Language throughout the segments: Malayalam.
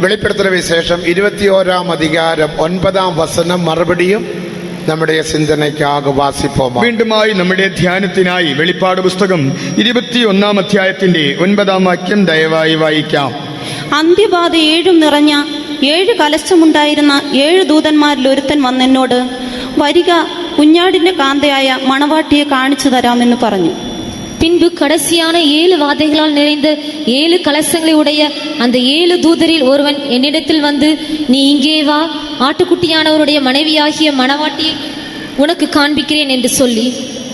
വെളിപ്പെടുത്തൽ വിശേഷം 21 അധികാരം 9 മറുപടിയും നമ്മുടെ ചിന്തനയ്ക്കാകെ വാസിപ്പോം. വീണ്ടുമായി നമ്മുടെ ധ്യാനത്തിനായി വെളിപ്പാട് പുസ്തകം 21 അധ്യായത്തിന്റെ 9 വാക്യം ദയവായി വായിക്കാം. അന്ത്യബാധ 7 നിറഞ്ഞ 7 കലശമുണ്ടായിരുന്ന 7 ദൂതന്മാരിൽ ഒരുത്തൻ വന്നെന്നോട്, വരിക, കുഞ്ഞാടിന്റെ കാന്തയായ മണവാട്ടിയെ കാണിച്ചു തരാമെന്ന് പറഞ്ഞു. பின்பு கடைசியான 7 வாதைகளால் நிறைந்த 7 கலசங்களை உடைய அந்த 7 தூதரில் ஒருவன் என்னிடத்தில் வந்து, நீ இங்கே வா, ஆட்டுக்குட்டியானவருடைய மனைவியாகிய மணவாட்டியை உனக்கு காண்பிக்கிறேன் என்று சொல்லி,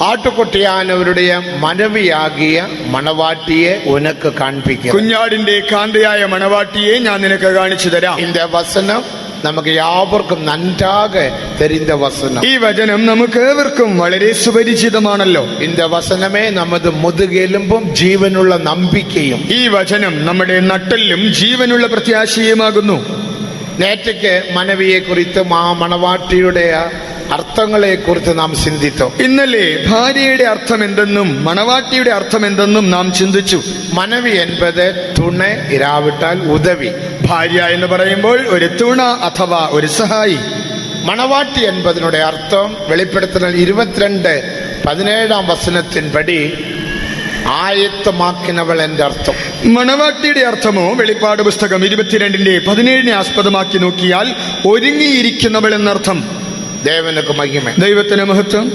ആട്ടുകുട്ടിയാനവരുടെ മനവിയാകിയ മണവാട്ടിയെ ഉനക്ക് കാണിപ്പിക്കുക. കുഞ്ഞാടിന്റെ കാന്തയായ മണവാട്ടിയെ ഞാൻ നിനക്ക് കാണിച്ചു തരാം. இந்த വസനം നമുക്ക് യാവർക്കും നന്നാക தெரிந்த വസനം. ഈ വചനം നമുക്ക് ഏവർക്കും വളരെ സുപരിചിതമാണല്ലോ. இந்த വസനമേ நமது മുതുകെലുമ്പും ജീവനുള്ള നമ്പിക്കയും. ഈ വചനം നമ്മുടെ നട്ടെല്ലും ജീവനുള്ള പ്രത്യാശയുമാകുന്നു. നേറ്റയ്ക്ക് മനവിയെ കുറിച്ചും ആ മണവാട്ടിയുടെ അർത്ഥങ്ങളെ കുറിച്ച് നാം ചിന്തിച്ചു. ഇന്നലെ ഭാര്യയുടെ അർത്ഥം എന്തെന്നും മണവാട്ടിയുടെ അർത്ഥം എന്തെന്നും നാം ചിന്തിച്ചു. മനവി എന്നത് തുണ, ഇരാവിട്ടാൽ ഉദവി. ഭാര്യ എന്ന് പറയുമ്പോൾ ഒരു തുണ അഥവാ ഒരു സഹായി. മണവാട്ടി എന്നതിനുടെ അർത്ഥം വെളിപ്പെടുത്തൽ 22:17 വസനത്തിൻപടി ആയത്തമാക്കിനവൾ എന്റെ അർത്ഥം. മണവാട്ടിയുടെ അർത്ഥമോ വെളിപ്പാട് പുസ്തകം 22:17 ആസ്പദമാക്കി നോക്കിയാൽ ഒരുങ്ങിയിരിക്കുന്നവൾ എന്നർത്ഥം. ദേവനുക്ക് മഹിമ, ദൈവത്തിന് മഹത്വം.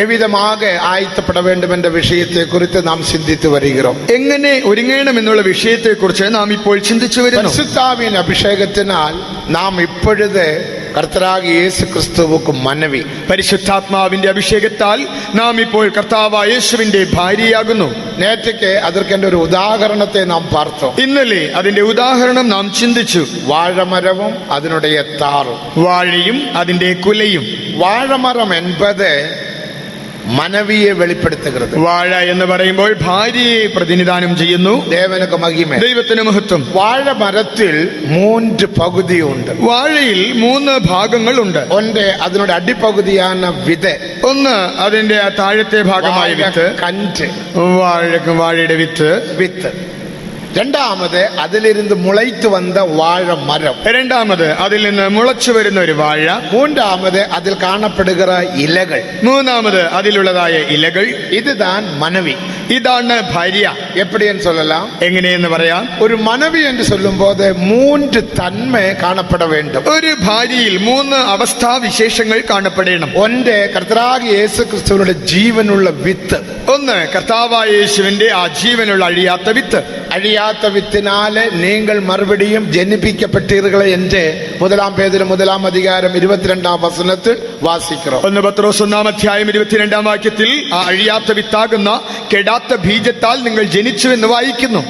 എവിധമാകെ ആയത്തപ്പെട വേണ്ടുമെന്ന വിഷയത്തെ കുറിച്ച് നാം ചിന്തിച്ചു വരികയും, എങ്ങനെ ഒരുങ്ങണം എന്നുള്ള വിഷയത്തെ കുറിച്ച് നാം ഇപ്പോൾ ചിന്തിച്ചു വരുന്നു. പരിശുദ്ധാവിൻ അഭിഷേകത്തിനാൽ നാം ഇപ്പോഴത്തെ കർത്താവായ യേശു ക്രിസ്തുവുക്ക് മനവി. പരിശുദ്ധാത്മാവിന്റെ അഭിഷേകത്താൽ നാം ഇപ്പോൾ കർത്താവായ യേശുവിന്റെ ഭാര്യയാകുന്നു. നേറ്റയ്ക്ക് അതിർക്കെന്റെ ഒരു ഉദാഹരണത്തെ നാം പാർത്തു. ഇന്നലെ അതിന്റെ ഉദാഹരണം നാം ചിന്തിച്ചു. വാഴമരവും അതിനുடைய താറും. വാഴയും അതിന്റെ കുലയും. വാഴമരം എന്നത് മനവിയെ വെളിപ്പെടുത്തുന്നത്. വാഴ എന്ന് പറയുമ്പോൾ ഭാര്യയെ പ്രതിനിധാനം ചെയ്യുന്നു. ദേവനക്ക് മഹിമ, ദൈവത്തിന് മഹത്വം. വാഴമരത്തിൽ 3 പകുതിയുണ്ട്. വാഴയിൽ 3 ഭാഗങ്ങളുണ്ട്. ഒന്ന് അതിനുടെ അടിപ്പകുതിയാണ് വിത. ഒന്ന് അതിന്റെ താഴത്തെ ഭാഗമായ വിത്ത്, കഞ്ച്. വാഴയുടെ വിത്ത്. രണ്ടാമത് അതിലിരുന്ന് മുളയ്ത്തു വന്ന വാഴമരം. രണ്ടാമത് അതിൽ നിന്ന് മുളച്ചു വരുന്ന ഒരു വാഴ. മൂന്നാമത് അതിൽ കാണപ്പെടുക ഇലകൾ. മൂന്നാമത് അതിലുള്ളതായ ഇലകൾ. ഇതാണ് മനവി. ഇതാണ് ഭാര്യ. എപ്പടിയെന്ന് சொல்லலாம், എങ്ങനെയെന്ന് പറയാം. ഒരു മനവി എന്ന് ചൊല്ലുമ്പോൾ 3 തന്മ കാണപ്പെട വേണ്ടും. ഒരു ഭാര്യയിൽ 3 അവസ്ഥാവിശേഷങ്ങൾ കാണപ്പെടണം. ഒന്ന് കർത്താവായ യേശു ക്രിസ്തുവിന്റെ ജീവനുള്ള വിത്ത്. ഒന്ന് കർത്താവായ യേശുവിന്റെ ആ ജീവനുള്ള അഴിയാത്ത വിത്ത്. അഴിയാത്ത വിത്തിനാല് നിങ്ങൾ മറുപടിയും ജനിപ്പിക്കപ്പെട്ടീர்கள் എന്ന് 1 പേതുരു 1 അധികാരം 22 വസനത്തിൽ വാസിக்கிறோம். 1 പത്രോസ് 1 അധ്യായം 22 വാക്യത്തിൽ ആ അഴിയാത്ത വിത്താകുന്ന കെടാത്ത ബീജത്താൽ നിങ്ങൾ ജനിച്ചു എന്ന് വായിക്കുന്നു.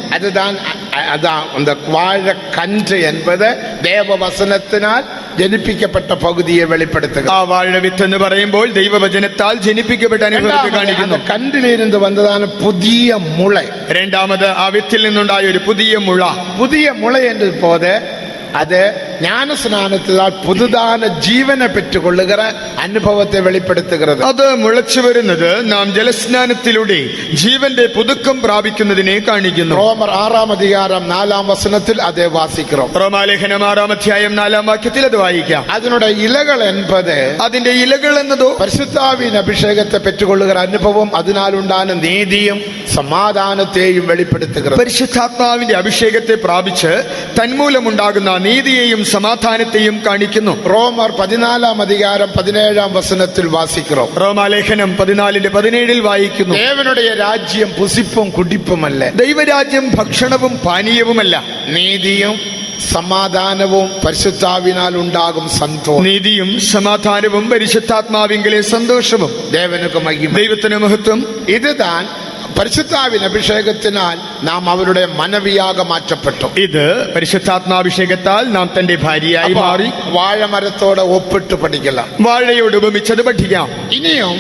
അതാണ് വാഴ കഞ്ച് എന്നത് ദേവവസനത്തിനാൽ ജനിപ്പിക്കപ്പെട്ട പകുതിയെ വെളിപ്പെടുത്തുക. ആ വാഴ വിത്ത് എന്ന് പറയുമ്പോൾ ദൈവവചനത്താൽ ജനിപ്പിക്കപ്പെട്ട അനുഭവത്തെ കാണിക്കുന്നു. കണ്ടിലിരുന്ന് വന്നതാണ് പുതിയ മുള. രണ്ടാമത് ആ വിത്തിൽ നിന്നുണ്ടായ ഒരു പുതിയ മുള. പുതിയ മുള എന്നത് പോലെ അത് ജ്ഞാനസ്നാനത്താൽ പുതുതാന ജീവനെ പെറ്റുകൊള്ളുകിற അനുഭവത്തെ വെളിപ്പെടുത്തുகிறது. അത് മുളച്ചു വരുന്നത് നാം ജലസ്നാനത്തിലൂടെ ജീവന്റെ പുതുക്കം പ്രാപിക്കുന്നതിനെ കാണിക്കുന്നു. റോമർ 6 അധികാരം 4 വസനത്തിൽ അതേ വാസിக்கிறோம். റോമാലേഖനം 6 അധ്യായം 4 വാക്യത്തിൽ അത് വായിക്കാം. അതിനുടെ ഇലകൾ എന്നത്, അതിന്റെ ഇലകൾ എന്നതോ പരിശുദ്ധാവിൻ അഭിഷേകത്തെ പെറ്റുകൊള്ളുകിற അനുഭവം, അതിനാലുണ്ടാകുന്ന നീതിയും സമാധാനത്തെയും വെളിപ്പെടുത്തുகிறது. പരിശുദ്ധാത്മാവിന്റെ അഭിഷേകത്തെ പ്രാപിച്ച് തന്മൂലമുണ്ടാകുന്ന നീതിയെയും സമാധാനത്തെയും കാണിക്കുന്നു. റോമർ 14 അധികാരം 17 വസനത്തിൽ വാസിக்கிறோം. റോമാലേഖനം 14:17 വായിക്കുന്നു. ദേവനുடைய രാജ്യം പുസിപ്പും കുടിപ്പുമല്ല. ദൈവരാജ്യം ഭക്ഷണവും പാനീയവുമല്ല. നീതിയും സമാധാനവും പരിശുദ്ധാവിനാൽ ഉണ്ടാകും സന്തോഷം. നീതിയും സമാധാനവും പരിശുദ്ധാത്മാവിങ്കിലെ സന്തോഷവും. ദേവനുക്ക് മഹിമ, ദൈവത്തിന് മഹത്വം. ഇതാൻ പരിശുദ്ധാവിൻ അഭിഷേകത്തിനാൽ നാം അവരുടെ മനവിയാക മാറ്റപ്പെട്ടു. ഇത് പരിശുദ്ധാത്മാഭിഷേകത്താൽ നാം തന്റെ ഭാര്യയായി മാറി. വാഴമരത്തോടെ ഒപ്പിട്ട് പഠിக்கலாம். വാഴയോട് ഉപമിച്ചത് പഠിക്കാം. ഇനിയും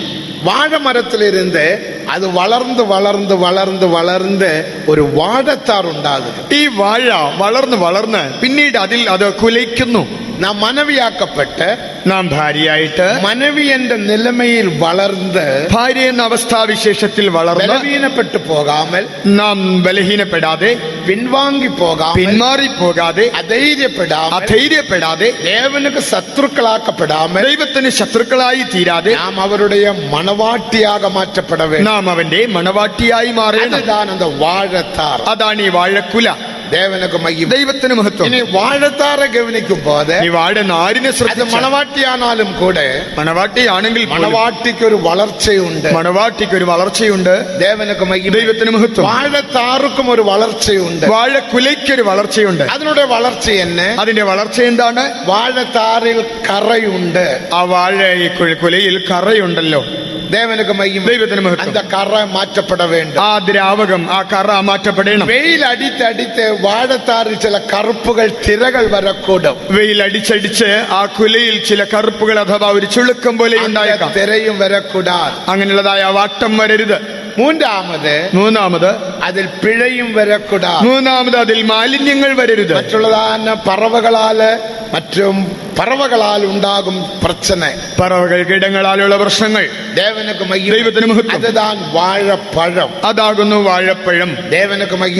വാഴമരത്തിലിരുന്ന് അത് വളർന്ന് വളർന്ന് വളർന്ന് വളർന്ന് ഒരു വാഴത്താർ ഉണ്ടാകും. ഈ വാഴ വളർന്ന് വളർന്ന് പിന്നീട് അതിൽ അത് കുലയ്ക്കുന്നു. നാം മനവിയാക്കപ്പെട്ട് നാം ഭാര്യയായിട്ട് മനവി എന്ന നിലമയിൽ വളർന്ന് ഭാര്യ എന്ന അവസ്ഥാവിശേഷത്തിൽ വളർന്ന് ബലഹീനപ്പെട്ടു പോകാമൽ, നാം ബലഹീനപ്പെടാതെ പിൻവാങ്ങി പോകാമൽ, പിന്മാറിപ്പോകാതെ അധൈര്യപ്പെടാമൽ, അധൈര്യപ്പെടാതെ ദേവനുക്ക് ശത്രുക്കളാക്കപ്പെടാമൽ, ദൈവത്തിന് ശത്രുക്കളായി തീരാതെ നാം അവരുടെ മണവാട്ടിയാക മാറ്റപ്പെട வேண்டும். നാം അവന്റെ മണവാട്ടിയായി മാറണം. அதுதான் அந்த வாழத்தார். അതാണ് ഈ വാഴക്കുല. தேவனுக்கு மகிமை. ദൈവത്തിന് മഹത്വം. ഇനി വാഴത്താറെ ഗവനിക്കും പോതെ ഈ വാഴനാരിനെ അത് ശ്രദ്ധിച്ച് മണവാട്ടിയാണാലും കൂടെ മണവാട്ടിയാണെങ്കിൽ പോലും മണവാട്ടിക്ക് ഒരു വളർച്ചയുണ്ട്. മണവാട്ടിക്ക് ഒരു വളർച്ചയുണ്ട്. தேவனுக்கு மகிமை. ദൈവത്തിന് മഹത്വം. വാഴത്താറുക്കും ഒരു വളർച്ചയുണ്ട്. വാഴക്കുലയ്ക്ക് ഒരു വളർച്ചയുണ്ട്. അതിനുடைய വളർച്ച എന്നെ അതിന്റെ വളർച്ച എന്താണ്? വാഴത്താറിൽ കറയുണ്ട്. ആ വാഴ ഈ കുലയിൽ കറയുണ്ടല്ലോ. தேவனுக்கு மகிமை. ദൈവത്തിന് മഹത്വം. அந்த கரை மாற்றப்பட வேண்டும். ആ ദ്രാവകം, ആ കറ മാറ്റപ്പെടണം. വെയിൽ അടിത്തടിത്ത് വാഴത്താറിൽ ചില കറുപ്പുകൾ തിരകൾ വരക്കൂടും. വെയിൽ അടിച്ചടിച്ച് ആ കുലയിൽ ചില കറുപ്പുകൾ അഥവാ ഒരു ചുളുക്കം പോലെ ഉണ്ടായേക്കാം. തിരയും വരക്കൂടാതെ അങ്ങനെയുള്ളതായ വാട്ടം വരരുത്. മൂന്നാമത് അതിൽ പിഴയും വരക്കൂടാതെ. മൂന്നാമത് അതിൽ മാലിന്യങ്ങൾ വരരുത്. മറ്റുള്ളതാണ് പറവകളാൽ ഉണ്ടാകും പ്രശ്നം. പറവകൾ, കീടങ്ങളാലുള്ള പ്രശ്നങ്ങൾ. ദൈവത്തിന് മഹത്വം. അതുதான் വാഴപ്പഴം. അതാകുന്നു വാഴപ്പഴം.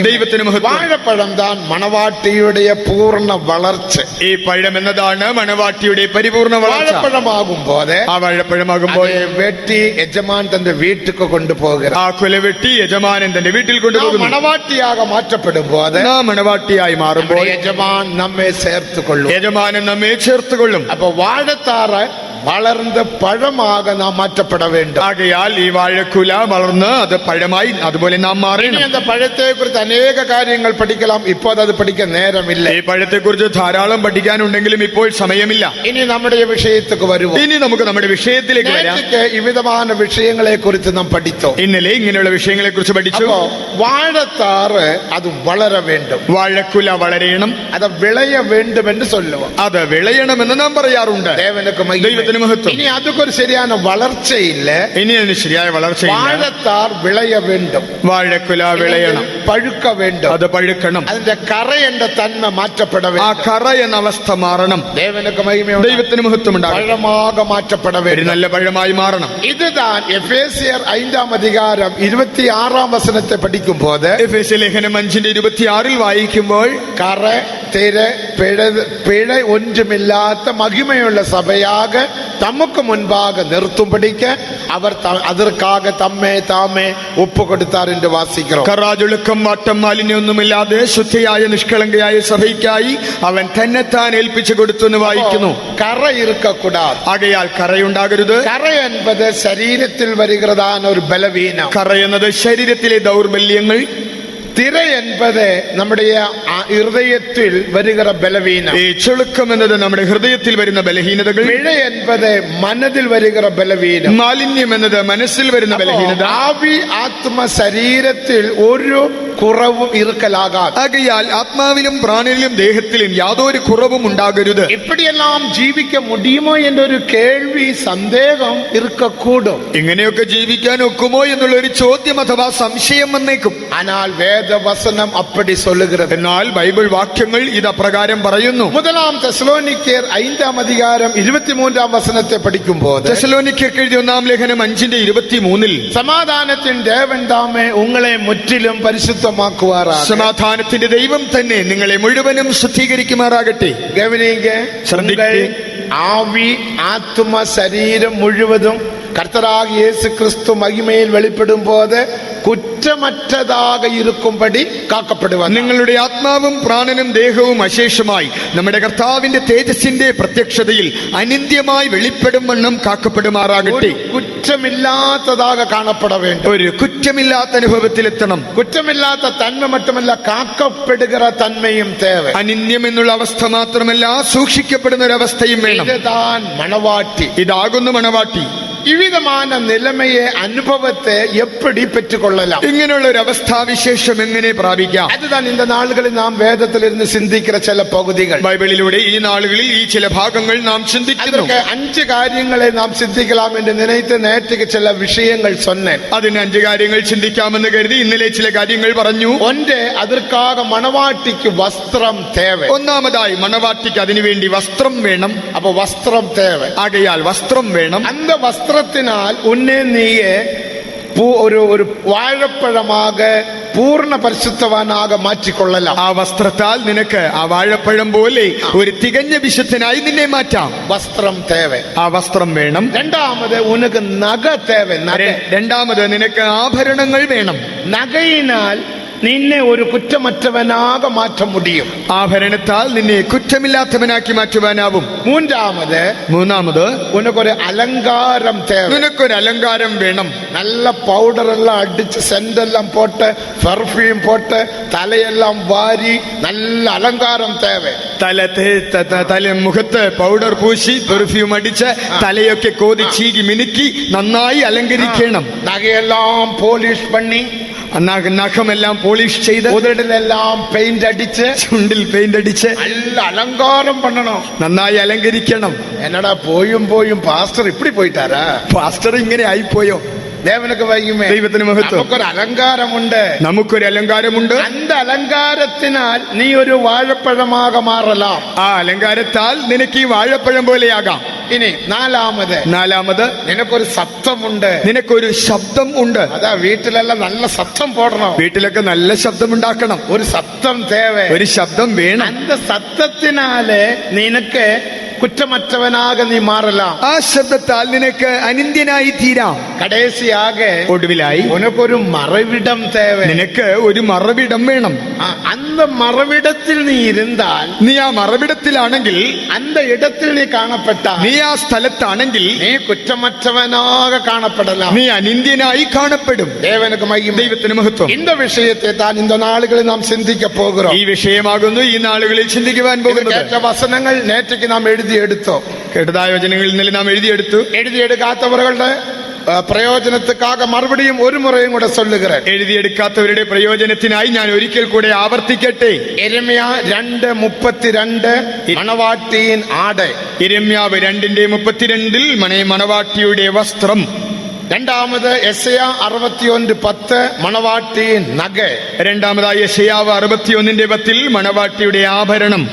ദൈവത്തിന് മഹത്വം. വാഴപ്പഴം താൻ മണവാട്ടിയുടെ പൂർണ്ണ വളർച്ച. ഈ പഴം എന്നതാണ് മണവാട്ടിയുടെ പരിപൂർണ വളർച്ച. വാഴപ്പഴമാകുമ്പോൾ ആ വാഴപ്പഴമാകുമ്പോൾ വെട്ടി യജമാൻ തന്റെ വീട്ടിലേക്ക് കൊണ്ടുപോകുക. ആ കുല വെട്ടി യജമാനൻ തന്റെ വീട്ടിൽ കൊണ്ടുപോകുന്നു. മണവാട്ടിയാക മാറ്റപ്പെടുമ്പോൾ നാം മണവാട്ടിയായി മാറുമ്പോൾ യജമാൻ നമ്മെ ചേർത്തുകൊള്ളും. യജമാനൻ നമ്മെ ചേർത്തുകൊള്ളും. അപ്പൊ വാഴത്താറ് വളർന്ന് പഴമാക നാം മാറ്റപ്പെട வேண்டும். ആകയാൽ ഈ വാഴക്കുല വളർന്ന് അത് പഴമായി അതുപോലെ നാം മാറണം. அந்த പഴത്തെ കുറിച്ച് അനേക കാര്യങ്ങൾ പഠിക്കണം. ഇപ്പോൾ അത് പഠിക്കാൻ നേരമില്ല. ഈ പഴത്തെ കുറിച്ച് ധാരാളം പഠിക്കാനുണ്ടെങ്കിലും ഇപ്പോൾ സമയമില്ല. ഇനി നമ്മുടെ വിഷയത്തിലേക്ക് വരുമോ? ഇനി നമുക്ക് നമ്മുടെ വിഷയത്തിലേക്ക് വരാം. വിവിധமான വിഷയങ്ങളെ കുറിച്ച് നാം പഠിച്ചു. ഇന്നലെ ഇങ്ങനെയുള്ള വിഷയങ്ങളെ കുറിച്ച് പഠിച്ചു. വാഴത്താറ് അത് വളര வேண்டும். വാഴക്കുല വളരണം. അത് വിളയ வேண்டும் എന്ന് சொல்லுவோம். അത് വിളയണമെന്ന് നാം പറയാറുണ്ട്. ദൈവത്തിന് മഹത്വം. ഇനി അതൊക്കെ ഒരു ശരിயான വളർച്ചയില്ല. ഇനി അതിന് ശരിയായ വളർച്ചയില്ല. വാഴത്താർ വിളയ வேண்டும். വാഴക്കുല വിളയണം. പഴുക്ക வேண்டும். അത് പഴുക്കണം. അതിന്റെ കറ എന്ന തന്മ മാറ്റപ്പെട வேண்டும். ആ കറ എന്ന അവസ്ഥ മാറണം. ദൈവത്തിന് മഹത്വം ഉണ്ടാകും. പഴമാക മാറ്റപ്പെട வேண்டும். നല്ല പഴമായി മാറണം. ഇതുതാൻ എഫേസ്യർ 5-ാം അധികാരം 26-ാം വചനത്തെ പഠിക്കുമ്പോൾ എഫേസ്യ ലേഖനം 5:26 വായിക്കുമ്പോൾ കറ തിര പിഴ ഒന്നുമില്ലാത്ത മഹിമയുള്ള സഭയാക തമക്ക് മുൻപാകെ നിർത്തുംപടിക്ക് അവർ അതற்காக തമ്മെ താമെ ഒപ്പുകൊടുത്താർ എന്ന് വാസിக்கிறோം. കറാജുളുക്കം വാട്ടം മാലിന്യൊന്നുമില്ലാതെ ശുദ്ധിയായ നിഷ്കളങ്കയായ സഭയ്ക്കായി അവൻ തന്നെത്താൻ ഏൽപ്പിച്ചു കൊടുത്തു എന്ന് വായിക്കുന്നു. കറ ഇരിക്കക്കൂടാതെ. ആകയാൽ കറയുണ്ടാകരുത്. കറ എന്നത് ശരീരത്തിൽ വരുகிறதான ഒരു ബലവീനം. കറ എന്നത് ശരീരത്തിലെ ദൗർബല്യങ്ങൾ. തിര എന്നത് നമ്മുടെ ഹൃദയത്തിൽ വരുகிற ബലവീനം. ഈ ചുളുക്കം എന്നത് നമ്മുടെ ഹൃദയത്തിൽ വരുന്ന ബലഹീനതകൾ. പിഴ എന്നത് മനതിൽ വരുகிற ബലവീനം. മാലിന്യം എന്നത് മനസ്സിൽ വരുന്ന ബലഹീനത. ആവി ആത്മ ശരീരത്തിൽ ഒരു കുറവും ഇറുക്കലാകാതെ. ആകയാൽ ആത്മാവിലും പ്രാണനിലും ദേഹത്തിലും യാതൊരു കുറവും ഉണ്ടാകരുത്. ഇപ്പടിയെല്ലാം ജീവിക്ക മുടിയുമോ എന്നൊരു കേൾവി സന്ദേഹം ഇറുക്കൂടും. ഇങ്ങനെയൊക്കെ ജീവിക്കാൻ ഒക്കുമോ എന്നുള്ള ഒരു ചോദ്യം അഥവാ സംശയം വന്നേക്കും. എന്നാൽ വേദവചനം അപ്പടി சொல்லுகிறது. എന്നാൽ ബൈബിൾ വാക്യങ്ങൾ ഇത് അപ്രകാരം പറയുന്നു. 1 തെസ്സലോനിക്കർ 5-ാം അധികാരം 23-ാം വചനത്തെ പഠിക്കുമ്പോൾ തെസ്സലോനിക്കർക്ക് എഴുതിയ 1-ാം ലേഖനം 5:23 സമാധാനത്തിൻ ദേവൻ താമേ ഉങ്ങളെ മുற்றிലും പരിശുദ്ധമാക്കുവാറാകട്ടെ. സമാധാനത്തിന്റെ ദൈവം തന്നെ നിങ്ങളെ മുഴുവനും ശുദ്ധീകരിക്കുമാറാകട്ടെ. ആവി ആത്മ ശരീരം മുഴുവതും കർത്തരാകിയ യേശു ക്രിസ്തു മഹിമയിൽ വെളിപ്പെടുമ്പോൾ കുറ്റമറ്റതാക ഇരിക്കുംപടി കാക്കപ്പെടുവാൻ നിങ്ങളുടെ ആത്മാവും പ്രാണനും ദേഹവും അശേഷമായി നമ്മുടെ കർത്താവിന്റെ തേജസ്സിന്റെ പ്രത്യക്ഷതയിൽ അനിന്ദ്യമായി വെളിപ്പെടും വണ്ണം കാക്കപ്പെടുമാറാകട്ടെ. കുറ്റമില്ലാത്തതാക കാണപ്പെട வேண்டும். ഒരു കുറ്റമില്ലാത്ത അനുഭവത്തിലെത്തണം. കുറ്റമില്ലാത്ത തന്മ മറ്റുമല്ല കാക്കപ്പെടുകിற തന്മയും തേവ. അനിന്ദ്യം എന്നുള്ള അവസ്ഥ മാത്രമല്ല സൂക്ഷിക്കപ്പെടുന്ന ഒരു അവസ്ഥയും വേണം. ഇതാണ് മണവാട്ടി. ഇതാകുന്നു മണവാട്ടി. இவ்விதமான நிலைமையை அனுபவத்தை எப்படி பெற்றுக்கொள்ளலாம்? ഇങ്ങനെയുള്ള ഒരു അവസ്ഥാവിശേഷം എങ്ങനെ പ്രാപിക്കാം? அதுதான் இந்த நாள்களில் நாம் வேதத்திலிருந்து சிந்திக்கிற சில பகுதிகள். ബൈബിളിലൂടെ ഈ നാളുകളിൽ ഈ ചില ഭാഗങ്ങൾ നാം ചിന്തിക്കുന്നു. அதற்கு 5 காரியங்களை நாம் சிந்திக்கலாம் என்று நினைத்து நேற்றுக்கு சில விஷயங்கள் சொன்னேன். അതിന് 5 കാര്യങ്ങൾ ചിന്തിക്കാമെന്ന് കരുതി ഇന്നലെ ചില കാര്യങ്ങൾ പറഞ്ഞു. ஒன்று, அதற்காக மணவாட்டிக்கு வஸ்திரம் தேவை. ഒന്നാമതായി മണവാട്ടിക്ക് അതിനുവേണ്ടി വസ്ത്രം വേണം. அப்ப வஸ்திரம் தேவை. ആകയാൽ വസ്ത്രം വേണം. அந்த வஸ்திரத்தினால் உன்னை நீயே ഒരു വാഴപ്പഴமாக പൂർണ്ണ പരിശുദ്ധവാനാക മാറ്റിക്കൊള്ളലാം. ആ വസ്ത്രത്താൽ നിനക്ക് ആ വാഴപ്പഴം പോലെ ഒരു തികഞ്ഞ വിശുദ്ധനായി നിന്നെ മാറ്റാം. വസ്ത്രം തേവ. ആ വസ്ത്രം വേണം. രണ്ടാമത് ഉനക്ക് നഗ തേവ. രണ്ടാമത് നിനക്ക് ആഭരണങ്ങൾ വേണം. നഗയിനാൽ നിന്നെ ഒരു കുറ്റമറ്റവനാക മാറ്റം മുടിയും. ആഭരണത്താൽ നിന്നെ കുറ്റമില്ലാത്തവനാക്കി മാറ്റുവാനാവും. മൂന്നാമത് ഉനക്കൊരു അലങ്കാരം തേവ. നിനക്കൊരു അലങ്കാരം വേണം. നല്ല പൗഡർ എല്ലാം അടിച്ച് സെന്റെല്ലാം പോട്ട് പെർഫ്യൂം പോട്ട് തലയെല്ലാം വാരി നല്ല അലങ്കാരം തേവ. തല മുഖത്ത് പൗഡർ പൂശി പെർഫ്യൂം അടിച്ച് തലയൊക്കെ കോതി ചീകി മിനുക്കി നന്നായി അലങ്കരിക്കണം. നഗയെല്ലാം പോളിഷ് പണി, നഖമെല്ലാം പോളിഷ് ചെയ്ത് ഉദരത്തിലെല്ലാം പെയിന്റ് അടിച്ച് ചുണ്ടിൽ പെയിന്റ് അടിച്ച് നല്ല അലങ്കാരം പണണം. നന്നായി അലങ്കരിക്കണം. എന്നടാ പോയും പാസ്റ്റർ ഇപ്പടി പോയിട്ടാരാ? പാസ്റ്റർ ഇങ്ങനെ ആയിപ്പോയോ? ദേവനക്ക് വൈകുമേ. ദൈവത്തിന് മഹത്വം. നമുക്കൊരു അലങ്കാരമുണ്ട്. നമുക്കൊരു അലങ്കാരമുണ്ട്. അന്ത അലങ്കാരത്തിനാൽ നീ ഒരു വാഴപ്പഴമാക മാറലാം. ആ അലങ്കാരത്താൽ നിനക്ക് ഈ വാഴപ്പഴം പോലെയാകാം. ഇനി നാലാമത് നിനക്കൊരു ശബ്ദമുണ്ട്. നിനക്കൊരു ശബ്ദം ഉണ്ട്. അതാ വീട്ടിലെല്ലാം നല്ല ശബ്ദം പോടണം. വീട്ടിലൊക്കെ നല്ല ശബ്ദം ഉണ്ടാക്കണം. ഒരു ശബ്ദം തേവ. ഒരു ശബ്ദം വേണം. അന്ത ശബ്ദത്തിനാല് നിനക്ക് കുറ്റമറ്റവനാക നീ മാറലാം. ആ ശബ്ദത്താൽ നിനക്ക് അനിന്ദ്യനായി തീരാം. കടേസിയാക ഒടുവിലായി ഉനക്കൊരു മറവിടം തേവ. നിനക്ക് ഒരു മറവിടം വേണം. അന്ത മറവിടത്തിൽ നീ ഇരുന്നാൽ, നീ ആ മറവിടത്തിലാണെങ്കിൽ, അന്ത ഇടത്തിൽ നീ കാണപ്പെട്ട, നീ ആ സ്ഥലത്താണെങ്കിൽ നീ കുറ്റമറ്റവനാക കാണപ്പെടലാം. നീ അനിന്ദ്യനായി കാണപ്പെടും. ദേവനക്ക് മഹിമ. ദൈവത്തിന് മഹത്വം. இந்த விஷயத்தை தான் இந்த நாளுகளில் நாம் சிந்திக்க போகிறோம். ഈ വിഷയമാകുന്നു ഈ നാളുകളിൽ ചിന്തിക്കുവാൻ പോകുന്നത്. കേട്ട വചനങ്ങൾ നേറ്റയ്ക്ക് നാം എഴുതിയെടുത്തോ? കേട്ടതായ വചനങ്ങളിൽ ഇന്നലെ നാം എഴുതിയെടുത്തു. എഴുതിയെടുക്കാത്തവരുടെ പ്രയോജനത്തിക്കാക മറുപടിയും ഒരു മുറയും കൂടെ ചൊല്ലുகிறேன். എഴുതിയെടുക്കാത്തവരുടെ പ്രയോജനത്തിനായി ഞാൻ ഒരിക്കൽ കൂടെ ആവർത്തിക്കട്ടെ. യെരമ്യാ 2:32 മണവാട്ടിயின் ആട. യെരമ്യാവ് 2:32 മണവാട്ടിയുടെ വസ്ത്രം. രണ്ടാമത് യെശയ്യാ 61:10 മണവാട്ടിயின் നഗ. രണ്ടാമതായി യെശയ്യാവ് 61:10 മണവാട്ടിയുടെ ആഭരണം.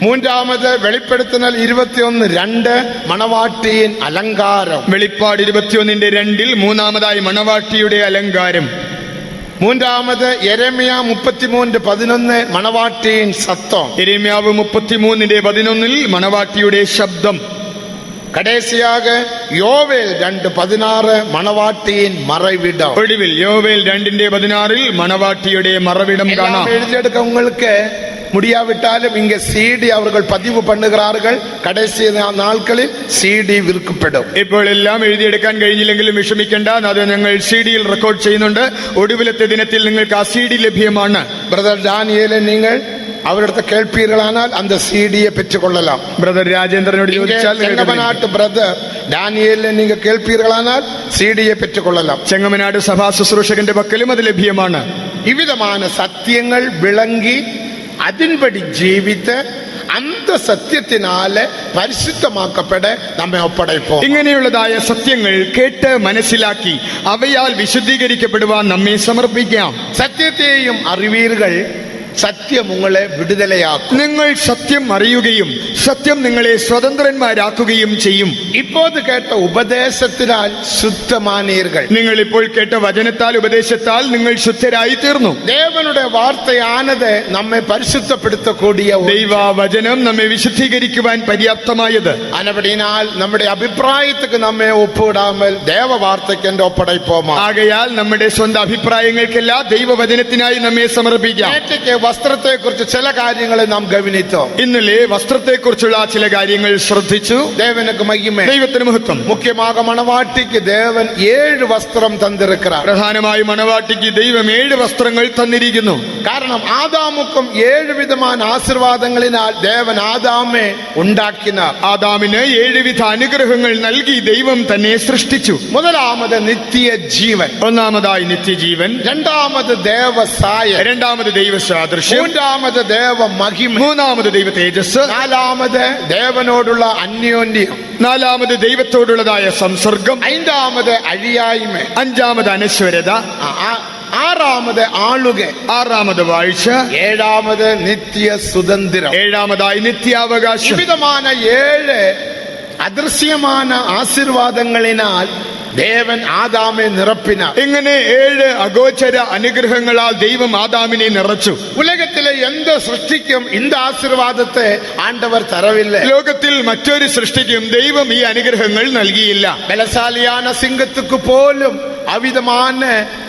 മൂന്നാമത് വെളിപ്പെടുത്തൽ 21:2 മണവാട്ടിயின் അലങ്കാരം. വെളിപ്പാട് 21:2 മൂന്നാമതായി മണവാട്ടിയുടെ അലങ്കാരം. മൂന്നാമത് യെരമ്യാ 33:11 മണവാട്ടിயின் സത്തം. യെരമ്യാവ് 33:11 മണവാട്ടിയുടെ ശബ്ദം. കടേസിയാക യോവേൽ 2:16 മണവാട്ടിயின் മറവിടം. ഒടുവിൽ യോവേൽ 2:16 മണവാട്ടിയുടെ മറവിടം കാണാം. എഴുതിയെടുക്ക உங்களுக்கு முடியாவிட்டாலும் இங்க CD அவர்கள் பதிவு பண்ணுகிறார்கள். கடைசி നാൾകളിൽ CD വിൽക്കപ്പെടും. ഇപ്പോൾ എല്ലാം എഴുതിയെടുക്കാൻ കഴിഞ്ഞില്ലെങ്കിലും വിഷമിക്കേണ്ട, അത് ഞങ്ങൾ CD-യിൽ റെക്കോർഡ് ചെയ്യുന്നുണ്ട്. ഒടുവിലത്തെ ദിനത്തിൽ നിങ്ങൾക്ക് ആ CD ലഭ്യമാണ്. ബ്രദർ ഡാനിയേലെ നിങ്ങൾ അവരുടെ കേൾപ്പീர்களானால் அந்த CD-യെ பெற்றுக்கொள்ளலாம். ബ്രദർ രാജേന്ദ്രനോട് ചോദിച്ചാൽ, ചെങ്ങമനാട്ട് ബ്രദർ ഡാനിയേലിനെ നിങ്ങൾ കേൾപ്പീர்களானால் CD-യെ பெற்றுக்கொள்ளலாம். ചെങ്ങമനാട് സഭാ ശുശ്രൂഷകന്റെ പക്കലും അത് ലഭ്യമാണ്. ഇവിധமான സത്യങ്ങൾ വിളങ്ങി അതിൻപടി ജീവിത്ത് അന്ത സത്യത്തിനാല് പരിശുദ്ധമാക്കപ്പെടെ നമ്മെ ഒപ്പടയ്പോ. ഇങ്ങനെയുള്ളതായ സത്യങ്ങൾ കേട്ട് മനസ്സിലാക്കി അവയാൽ വിശുദ്ധീകരിക്കപ്പെടുവാൻ നമ്മെ സമർപ്പിക്കാം. സത്യത്തെയും അറിവീറുകൾ സത്യം നിങ്ങളെ വിടുതലയാക്കും. നിങ്ങൾ സത്യം അറിയുകയും സത്യം നിങ്ങളെ സ്വതന്ത്രന്മാരാക്കുകയും ചെയ്യും. ഇപ്പോത് കേട്ട ഉപദേശത്തിനാൽ ശുദ്ധമാനീர்கள். നിങ്ങൾ ഇപ്പോൾ കേട്ട വചനത്താൽ ഉപദേശത്താൽ നിങ്ങൾ ശുദ്ധരായി തീർന്നു. ദേവനുടെ വാർത്തയാണത് നമ്മെ പരിശുദ്ധപ്പെടുത്തക്കൂടിയ ദൈവ വചനം നമ്മെ വിശുദ്ധീകരിക്കുവാൻ പര്യാപ്തമായത്. അനപടിനാൽ നമ്മുടെ അഭിപ്രായത്തിക്ക് നമ്മെ ഒപ്പിടാമൽ ദേവവാർത്തയ്ക്ക് എന്റെ ഒപ്പടയ്പോമാ. ആകയാൽ നമ്മുടെ സ്വന്തം അഭിപ്രായങ്ങൾക്കല്ല ദൈവവചനത്തിനായി നമ്മെ സമർപ്പിക്കാം. വസ്ത്രത്തെ കുറിച്ച് ചില കാര്യങ്ങളെ നാം ഗവനിത്തോ. ഇന്നലെ വസ്ത്രത്തെക്കുറിച്ചുള്ള ചില കാര്യങ്ങൾ ശ്രദ്ധിച്ചു. ദേവനുക്ക് മഹിമേ. ദൈവത്തിന് മഹത്വം. മുഖ്യமாக മണവാട്ടിക്ക് ദേവൻ 7 വസ്ത്രം തന്നിരിக்கிறார். പ്രധാനമായി മണവാട്ടിക്ക് ദൈവം 7 വസ്ത്രങ്ങൾ തന്നിരിക്കുന്നു. കാരണം ആദാമുക്കും 7 വിധமான ആശീർവാദങ്ങളിനാൽ ദേവൻ ആദാമെ ഉണ്ടാക്കിനാർ. ആദാമിന് 7 വിധ അനുഗ്രഹങ്ങൾ നൽകി ദൈവം തന്നെ സൃഷ്ടിച്ചു. മുതലാമത് നിത്യജീവൻ, ഒന്നാമതായി നിത്യജീവൻ, രണ്ടാമത് ദേവസായ, രണ്ടാമത് ദൈവസാദൃശ്യം, മൂന്നാമത് ദേവ മഹിമ, മൂന്നാമത് ദൈവ തേജസ്, നാലാമത് ദേവനോടുള്ള അന്യോന്യം, നാലാമത് ദൈവത്തോടുള്ളതായ സംസർഗം, ஐந்தாமது അഴിയായ്മ, അഞ്ചാമത് അനശ്വരത, ആറാമത് ആളുക, ആറാമത് വാഴ്ച, ഏഴാമത് നിത്യ സുതന്ത്രം, ഏഴാമതായി നിത്യാവകാശം. വിധமான 7 അദൃശ്യமான ആശീർവാദങ്ങളിനാൽ ദേവൻ ആദാമെ നിറപ്പിനാർ. ഇങ്ങനെ 7 അഗോചര അനുഗ്രഹങ്ങളാൽ ദൈവം ആദാമിനെ നിറച്ചു. ഉലകത്തിലെ എന്ത് സൃഷ്ടിക്കും இந்த ആശീർവാദത്തെ ആണ്ടവർ തരവില്ല. ലോകത്തിൽ മറ്റൊരു സൃഷ്ടിക്കും ദൈവം ഈ അനുഗ്രഹങ്ങൾ നൽകിയില്ല. ബലശാലിயான സിംഹത്തുക്ക് പോലും അവിധமான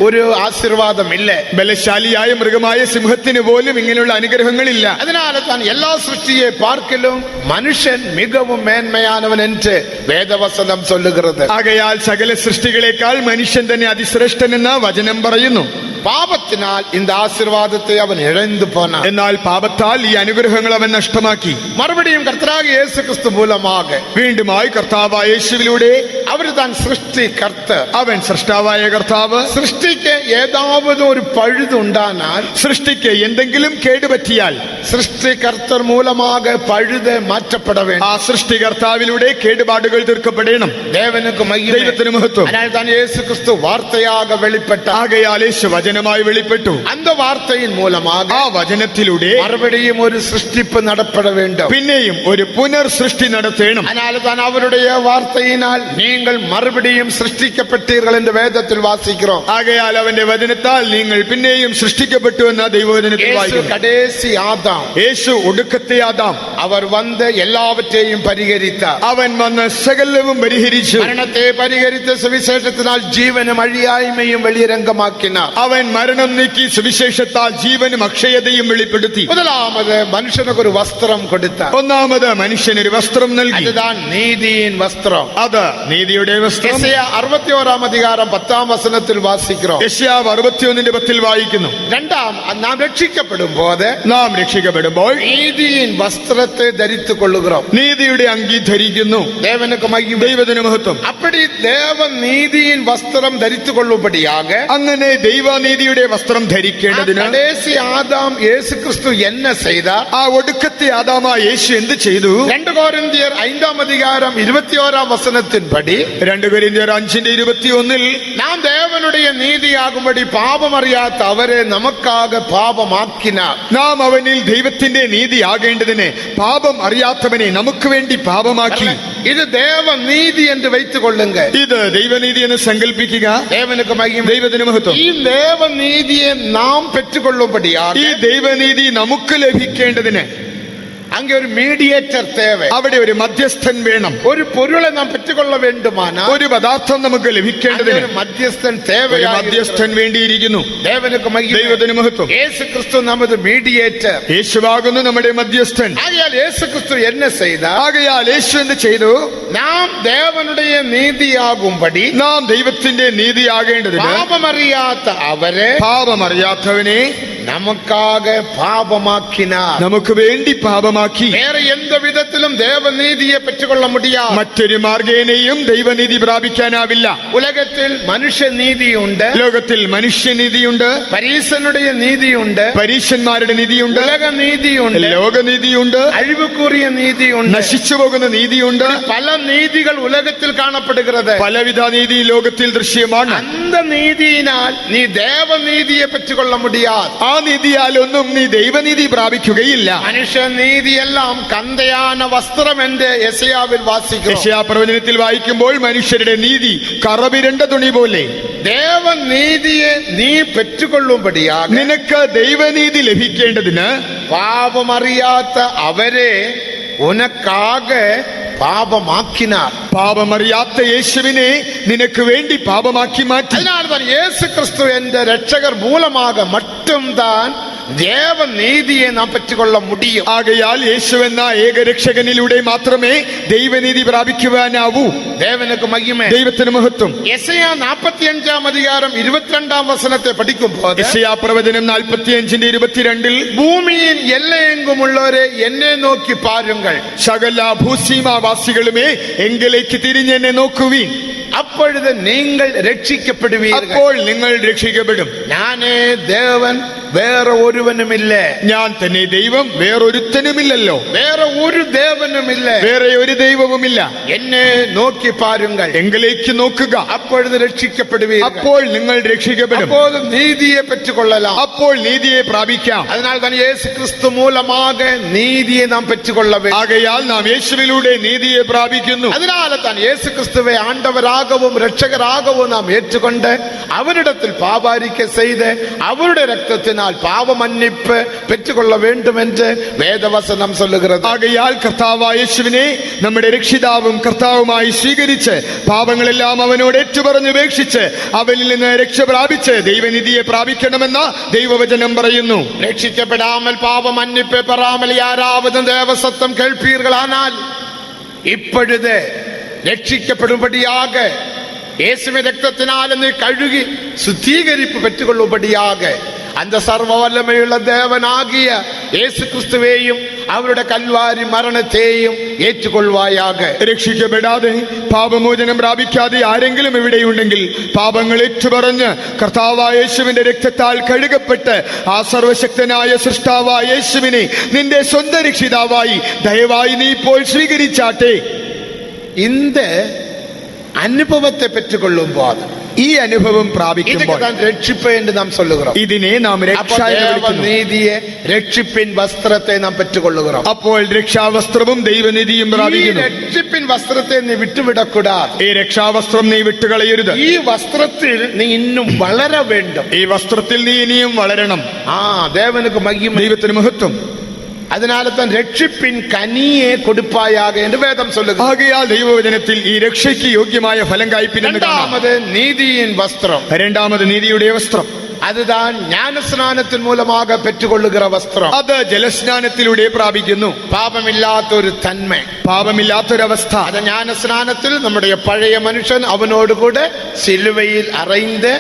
ഒരു ആശീർവാദം ഇല്ല. ബലശാലിയായ മൃഗമായ സിംഹത്തിന് പോലും ഇങ്ങനെയുള്ള അനുഗ്രഹങ്ങളില്ല. അതിനാൽ താൻ എല്ലാ സൃഷ്ടിയെ പാർക്കലും മനുഷ്യൻ മികവും മേന്മയാനവൻ എന്ന് വേദവസനം ചൊല്ലുகிறது. ആകയാൽ സകല സൃഷ്ടികളെക്കാൾ മനുഷ്യൻ തന്നെ അതിശ്രേഷ്ഠനെന്ന് വചനം പറയുന്നു. പാപത്തിനാൽ இந்த ആശീർവാദത്തെ അവൻ ഇഴന്നു പോന. എന്നാൽ പാപത്താൽ ഈ അനുഗ്രഹങ്ങൾ അവൻ നഷ്ടമാക്കി. മറുപടിയും കർത്താവായ യേശു ക്രിസ്തു മൂലമാക വീണ്ടുമായി കർത്താവായ യേശുവിലൂടെ അവർ താൻ സൃഷ്ടികർത്ത, അവൻ സൃഷ്ടാവായ കർത്താവ്. സൃഷ്ടിക്ക് ഏതാവതും ഒരു പഴുതുണ്ടാനാൽ, സൃഷ്ടിക്ക് എന്തെങ്കിലും കേടുപറ്റിയാൽ സൃഷ്ടികർത്തർ മൂലമാക പഴുത് മാറ്റപ്പെട വേണം. ആ സൃഷ്ടികർത്താവിലൂടെ കേടുപാടുകൾ തീർക്കപ്പെടണം. ദേവനുക്ക് മഹിമ. ദൈവത്തിന് മഹത്വം. അതിനാൽ താൻ യേശു ക്രിസ്തു വാർത്തയാക വെളിപ്പെട്ട. ആകയാൽ യേശു വചനമായി വെളിപ്പെട്ടു. அந்த വാർത്തയിൻ മൂലമാക, ആ വചനത്തിലൂടെ മറുപടിയും ഒരു സൃഷ്ടിപ്പ് നടപ്പെട വേണ്ടും. പിന്നെയും ഒരു പുനർ സൃഷ്ടി നടത്തേണം. അതിനാൽ താൻ അവരുடைய വാർത്തയിനാൽ നിങ്ങൾ മറുപടിയും സൃഷ്ടിക്കപ്പെട്ടീர்கள் എന്ന് വേദത്തിൽ വാസിக்கிறோം. ആകയാൽ അവന്റെ വചനത്താൽ നിങ്ങൾ പിന്നെയും സൃഷ്ടിക്കപ്പെട്ടു എന്ന ദൈവവചനത്തിൽ യേശു വായിക്കുന്നു. കടേസി ആദാം, യേശു ഒടുക്കത്തെ ആദാം. അവർ വന്ന് എല്ലാവറ്റെയും പരിഹരിത്ത, അവൻ വന്ന് സകലവും പരിഹരിച്ചു. മരണത്തെ പരിഹരിച്ച സുവിശേഷത്തിനാൽ ജീവനും അഴിയായ്മയും വെളിയരംഗമാക്കിനാർ. അവൻ മരണം നീക്കി സുവിശേഷത്താൽ ജീവനും അക്ഷയതയും വെളിപ്പെടുത്തി. മുതലാമത് മനുഷ്യനൊക്കെ ഒരു വസ്ത്രം കൊടുത്ത, ഒന്നാമത് മനുഷ്യനൊരു വസ്ത്രം നൽകി. അതുതാൻ നീതിயின் വസ്ത്രം. അത് നീതിയുടെ വസ്ത്രം. യെശയ്യാ 61 അധികാരം 10 വചനത്തിൽ വാസിக்கிறோം. യെശയ്യാവ് 61:10 വായിക്കുന്നു. രണ്ടാം, നാം രക്ഷിക്കപ്പെടുമ്പോൾ നാം രക്ഷിക്കപ്പെടുമ്പോൾ നീതിயின் വസ്ത്രത്തെ ധരിத்து കൊള്ളുகிறோம். നീതിയുടെ അങ്കി ധരിക്കുന്നു. ദേവനുക്ക് മഹിമ. ദൈവത്തിന് മഹത്വം. அப்படி தேவ நீதியின் வஸ்திரம் தரித்து கொள்ளும்படியாக അങ്ങനെ ദൈവനീതിയുടെ വസ്ത്രം ധരിക്കേണ്ടതിന് கடைசி ஆதாம் இயேசு கிறிஸ்து என்ன செய்தார்? ആ ഒടുക്കത്തെ ആദാമായ യേശു എന്ത് ചെയ്തു? 2 കൊരിന്ത്യർ 5 അധികാരം 21 വചനത്തിൻപടി 2 കൊരിന്ത്യർ 5:21 നാം ദേവനുடைய നീതിയാകുമ്പടി പാപമറിയാത്ത അവരെ നമുക്കാക പാപമാക്കിനാർ. നാം അവനിൽ ദൈവത്തിന്റെ നീതിയാകേണ്ടതിന് പാപം അറിയാത്തവനെ നമുക്ക് വേണ്ടി പാപമാക്കി. ഇത് ദേവ നീതി എന്ന് வைத்துக் கொள்ளுங்க. ഇത് ദൈവനീതി എന്ന് സങ്കല്പിക്കുക. ദേവനുക്ക് മഹിമ. ദൈവത്തിന് മഹത്വം. ഈ ദേവനീതിയെ നാം പെற்றுകൊള്ളുമ്പടിயாக ഈ ദൈവനീതി നമുക്ക് ലഭിക്കേണ്ടതിന് அங்கே ஒரு மீடியேட்டர் தேவை. അവിടെ ഒരു മധ്യസ്ഥൻ വേണം. ഒരു പൊരുളെ നാം പെറ്റുകൊള്ള വേണ്ടുമാനാൽ ഒരു പദാർത്ഥം നമുക്ക് ലഭിക്കേണ്ടതിന് ഒരു മധ്യസ്ഥൻ ഒരു தேவையாக മധ്യസ്ഥൻ വേണ്ടിയിരിക്കുന്നു. ദേവനുക്ക് മഹിമ. ദൈവത്തിന് മഹത്വം. യേശു ക്രിസ്തു നമ്മുടെ മീഡിയേറ്റർ. യേശുവാകുന്നു നമ്മുടെ മധ്യസ്ഥൻ. ആകയാൽ യേശു ക്രിസ്തു എന്നെ ചെയ്താർ? ആകയാൽ യേശു എന്ത് ചെയ്തു? നാം ദേവനുடைய നീതിയാകുമ്പടി, നാം ദൈവത്തിന്റെ നീതിയാകേണ്ടതിന് പാപമറിയാത്ത അവരെ, പാപമറിയാത്തവനെ നമുക്കാക പാപമാക്കിനാർ. നമുക്ക് വേണ്ടി പാപമാക്കി. വേറെ എന്ത് വിധത്തിലും ദേവനീതിയെ പെറ്റുകൊള്ള മുടിയാ. മറ്റൊരു മാർഗേനയും ദൈവനീതി പ്രാപിക്കാനാവില്ല. ഉലകത്തിൽ മനുഷ്യനീതിയുണ്ട്, ലോകത്തിൽ മനുഷ്യനീതിയുണ്ട്, പരീശനുடைய നീതിയുണ്ട്, പരീശന്മാരുടെ നീതിയുണ്ട്, ഉലകനീതിയുണ്ട്, ലോകനീതിയുണ്ട്, അഴിവുകൂറിയ നീതിയുണ്ട്, നശിച്ചു പോകുന്ന നീതിയുണ്ട്. പല നീതികൾ ഉലകത്തിൽ കാണപ്പെടുகிறது. പലവിധ നീതി ലോകത്തിൽ ദൃശ്യമാണ്. அந்த നീതിയിനാൽ നീ ദേവനീതിയെ പെറ്റുകൊള്ള മുടിയാ. ആ നീതിയാൽ ഒന്നും നീ ദൈവനീതി പ്രാപിക്കുകയില്ല. മനുഷ്യനീതിയെല്ലാം കന്തയാന വസ്ത്രം എന്ന് യെശയ്യാവിൽ വാസിക്കുന്നു. യെശയ്യാപ്രവചനത്തിൽ വായിക്കുമ്പോൾ മനുഷ്യരുടെ നീതി കറവിരണ്ട തുണി പോലെ. ദേവനീതിയെ നീ പെറ്റുകൊള്ളുമ്പടിയാക നിനക്ക് ദൈവനീതി ലഭിക്കേണ്ടതിന് പാപമറിയാത്ത അവരെ ഉനക്കാക പാപമാക്കിനാർ. പാപമറിയാത്ത യേശുവിനെ നിനക്ക് വേണ്ടി പാപമാക്കി മാറ്റി. അതിനാൽ യേശു ക്രിസ്തു എന്റെ രക്ഷകർ മൂലமாக மட்டும்தான் தேவநீதியை நாம் பெற்றுக்கொள்ள முடியும். ആകയാൽ യേശു എന്ന ഏകരക്ഷകനിലൂടെ മാത്രമേ ദൈവനീതി പ്രാപിക്കുവാനാവൂ. தேவனுக்கு மகிமை. ദൈവത്തിന് മഹത്വം. യെശയ്യാ 45 அதிகாரம் 22 வசனத்தை படிக்கும் போது യെശയ്യാ പ്രവചനം 45:22 பூமியின் எல்லையெங்கும் உள்ளோரே என்னை நோக்கி பாருங்கள், സകല ഭൂസീമാവാസികളുമേ എങ്കിലേക്ക് തിരിഞ്ഞ് എന്നെ നോക്കുവീൻ, அப்பொழுது நீங்கள் രക്ഷിക്കപ്പെടുவீர்கள். അപ്പോൾ നിങ്ങൾ രക്ഷിക്കപ്പെടും. ഞാനേ ദേവൻ, വേറെ ഒരുവനുമില്ല. ഞാൻ തന്നെ ദൈവം, വേറൊരുത്തനുമില്ലല്ലോ. വേറെ ഒരു ദേവനുമില്ല. വേറെ ഒരു ദൈവവുമില്ല. എന്നെ നോക്കി പാരുங்கள், എങ്കിലേക്ക് നോക്കുക, அப்பொழுது രക്ഷിക്കപ്പെടുവീர்கள். അപ്പോൾ നിങ്ങൾ രക്ഷിക്കപ്പെടും. அப்போது நீதியை பெற்றுக்கொள்ளலாம். അപ്പോൾ നീതിയെ പ്രാപിക്കാം. അതിനാൽ തന്നെ യേശു ക്രിസ്തു മൂലமாக നീതിയെ നാം പെற்றுകൊள்ள வேண்டும். ആകയാൽ നാം യേശുവിലൂടെ നീതിയെ പ്രാപിക്കുന്നു. அதனால தான் இயேசு கிறிஸ்துவை ஆண்டவராகவும் இரட்சகராகவும் நாம் ஏற்றுக்கொண்டு அவரிடத்தில் பாபாரிக்கை செய்து அவருடைய ரத்தத்தினால் பாவ மன்னிப்பு பெற்றுக்கொள்ள வேண்டும் என்று வேதவசனம் சொல்லுகிறது. ആകയാൽ കർത്താവായ യേശുവിനെ നമ്മുടെ രക്ഷിതാവും കർത്താവുമായി സ്വീകരിച്ച് പാപങ്ങളെല്ലാം അവനോട് ഏറ്റുപറഞ്ഞുപേക്ഷിച്ച് അവനിൽ നിന്ന് രക്ഷ പ്രാപിച്ച് ദൈവനിധിയെ പ്രാപിക്കണമെന്ന ദൈവവചനം പറയുന്നു. രക്ഷിക്കപ്പെടാமல் பாவ மன்னிப்பை பெறாமல் யாராவது தேவசத்தம் கேட்பீர்களானால் இப்பொழுது രക്ഷിക്കപ്പെടുമ്പടിയാക യേശുവിന്റെ രക്തത്തിനാൽ നീ കഴുകി ശുദ്ധീകരിപ്പ് പെറ്റുകൊള്ളുമ്പടിയാക அந்த சர்வ வல்லமையுள்ள தேவனாகிய യേശു ക്രിസ്തുവേയും അവരുടെ കൽവാരി മരണത്തെയും ഏറ്റുകൊള്ളുവായാക. രക്ഷിക്കപ്പെടാതെ പാപമോചനം പ്രാപിക്കാതെ ആരെങ്കിലും ഇവിടെയുണ്ടെങ്കിൽ പാപങ്ങൾ ഏറ്റുപറഞ്ഞ് കർത്താവായ യേശുവിന്റെ രക്തത്താൽ കഴുകപ്പെട്ട് ആ സർവശക്തനായ സൃഷ്ടാവായ യേശുവിനെ നിന്റെ സ്വന്തം രക്ഷിതാവായി ദയവായി നീ ഇപ്പോൾ സ്വീകരിച്ചാട്ടെ. இந்த അനുഭവത്തെ പെറ്റുകൊള്ളുമ്പോൾ, ഈ അനുഭവം പ്രാപിക്കുമ്പോൾ രക്ഷിപ്പ് എന്ന് നാം சொல்லுகிறோம். ഇതിനെ നാം രക്ഷ എന്ന് വിളിക്കുന്നു. നീതിയെ രക്ഷിപ്പിൻ വസ്ത്രത്തെ നാം പെറ്റുകൊള്ളുகிறோം. അപ്പോൾ രക്ഷാവസ്ത്രവും ദൈവനിധിയും പ്രാപിക്കുന്നു. രക്ഷിപ്പിൻ വസ്ത്രത്തെ നീ വിട്ടുവിടക്കൂടാതെ. ഈ രക്ഷാവസ്ത്രം നീ വിട്ടുകളയരുത്. ഈ വസ്ത്രത്തിൽ നീ ഇന്നും വളര വേണ്ടും. ഈ വസ്ത്രത്തിൽ നീ ഇനിയും വളരണം. ദേവനുക്ക് മഹിമ, ദൈവത്തിന് മഹത്വം. അതിനാൽ തന്നെ രക്ഷിപ്പിൻ കനിയെ കൊടുപ്പായാക എന്ന് വേദം சொல்லுகிறது. ആകയാൽ ദൈവവചനത്തിൽ ഈ രക്ഷയ്ക്ക് യോഗ്യമായ ഫലം കായ്പിനെന്ന് കാണാം. രണ്ടാമത് നീതിയിൻ വസ്ത്രം. രണ്ടാമത് നീതിയുടെ വസ്ത്രം. அதுதான் ஞானஸ்நானத்தின் மூலமாக பெற்றுக்கொள்ளுகிற വസ്ത്രം. അത് ജലസ്നാനത്തിലൂടെ പ്രാപിക്കുന്നു. പാപമില്ലാത്ത ഒരു തന്മ, പാപമില്ലാത്തൊരവസ്ഥ. അത് ജ്ഞാനസ്നാനത്തിൽ നമ്മുടെ പഴയ മനുഷ്യൻ അവനോടുകൂടെ സിലുവയിൽ അറൈந்து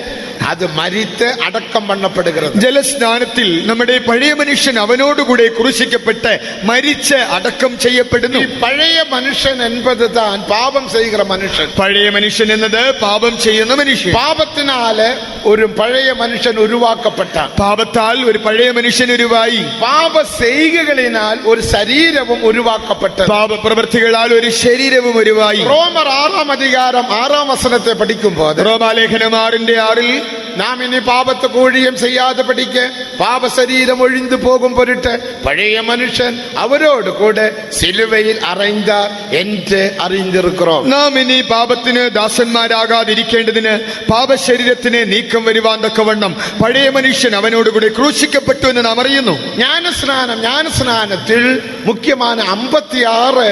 അത് മരിത്ത് അടക്കം പണ്ണപ്പെടുகிறது. ജലസ്നാനത്തിൽ നമ്മുടെ പഴയ മനുഷ്യൻ അവനോടുകൂടെ ക്രൂശിക്കപ്പെട്ട് മരിച്ച് അടക്കം ചെയ്യപ്പെടുന്നു. ഈ പഴയ മനുഷ്യൻ എന്നത് താൻ പാപം ചെയ്യുന്ന മനുഷ്യൻ. പഴയ മനുഷ്യൻ എന്നത് പാപം ചെയ്യുന്ന മനുഷ്യൻ. പാപത്തിനാല് ഒരു പഴയ മനുഷ്യൻ ഉരുവാക്കപ്പെട്ടാൻ. പാപത്താൽ ഒരു പഴയ മനുഷ്യൻ ഉരുവായി. പാപ ചെയ്കകളിനാൽ ഒരു ശരീരവും ഉരുവാക്കപ്പെട്ടു. പാപപ്രവൃത്തികളാൽ ഒരു ശരീരവും ഉരുവായി. റോമർ 6 அதிகாரம் 6 വചനത്തെ പഠിക്കുമ്പോൾ, റോമാലേഖനം 6:6 നാം ഇനി പാപത്തെ കൂഴിയും ചെയ്യാതെ പഠിക്ക് പാപ ശരീരം ഒഴിഞ്ഞു പോകും പൊരുട്ട് പഴയ മനുഷ്യൻ അവരോട് കൂടെ സിലുവയിൽ അറൈന്താർ എന്ന് അറിഞ്ഞിരിக்கிறோம். നാം ഇനി പാപത്തിന് ദാസന്മാരാകാതിരിക്കേണ്ടതിന് പാപശരീരത്തിന് നീക്കം വരുവാൻ തക്കവണ്ണം പഴയ മനുഷ്യൻ അവനോടുകൂടി ക്രൂശിക്കപ്പെട്ടു എന്ന് നാം അറിയുന്നു. ജ്ഞാനസ്നാനത്തിൽ മുഖ്യമായ 56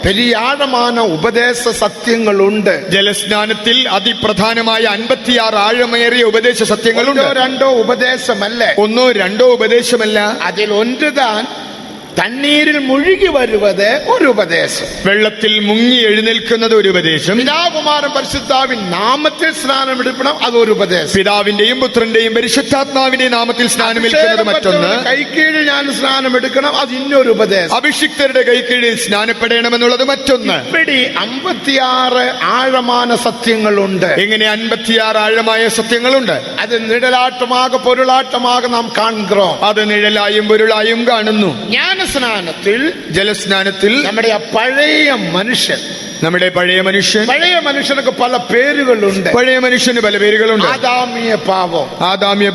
பெரிய ஆழமான உபதேச சத்தியங்களுண்டு. ജലസ്നാനത്തിൽ അതിപ്രധാനമായ 56 ആഴമേറിയ ഉപദേശ സത്യങ്ങളുണ്ട്. ഒന്നോ രണ്ടോ ഉപദേശമല്ല. അതിൽ ഒന്നുതാൻ തണ്ണീരിൽ മുഴുകി വരുന്നത് ഒരു ഉപദേശം. വെള്ളത്തിൽ മുങ്ങി എഴുന്നേൽക്കുന്നത് ഒരു ഉപദേശം. പിതാകുമാരൻ പരിശുദ്ധാവിൻ നാമത്തിൽ സ്നാനം എടുക്കണം, അതൊരു ഉപദേശം. പിതാവിന്റെയും പുത്രന്റെയും പരിശുദ്ധാത്മാവിന്റെയും നാമത്തിൽ സ്നാനമേൽക്കുന്നത് മറ്റൊന്ന്. കൈക്കീഴിൽ ഞാൻ സ്നാനം എടുക്കണം, അത് ഇന്നൊരു ഉപദേശം. അഭിഷിക്തരുടെ കൈക്കീഴിൽ സ്നാനപ്പെടണമെന്നുള്ളത് മറ്റൊന്ന്. ഇവിടെ 56 ആഴമായ സത്യങ്ങളുണ്ട്. ഇങ്ങനെ 56 ആഴമായ സത്യങ്ങളുണ്ട്. അത് നിഴലാട്ടമാക പൊരുളാട്ടമാക നാം കാണുகிறோம். അത് നിഴലായും പൊരുളായും കാണുന്നു. ജലസ്നാനത്തിൽ നമ്മുടെ പഴയ മനുഷ്യൻ പഴയ മനുഷ്യനൊക്കെ പല പേരുകളുണ്ട്. പഴയ മനുഷ്യന് പല പേരുകളുണ്ട്. ആദാമ്യ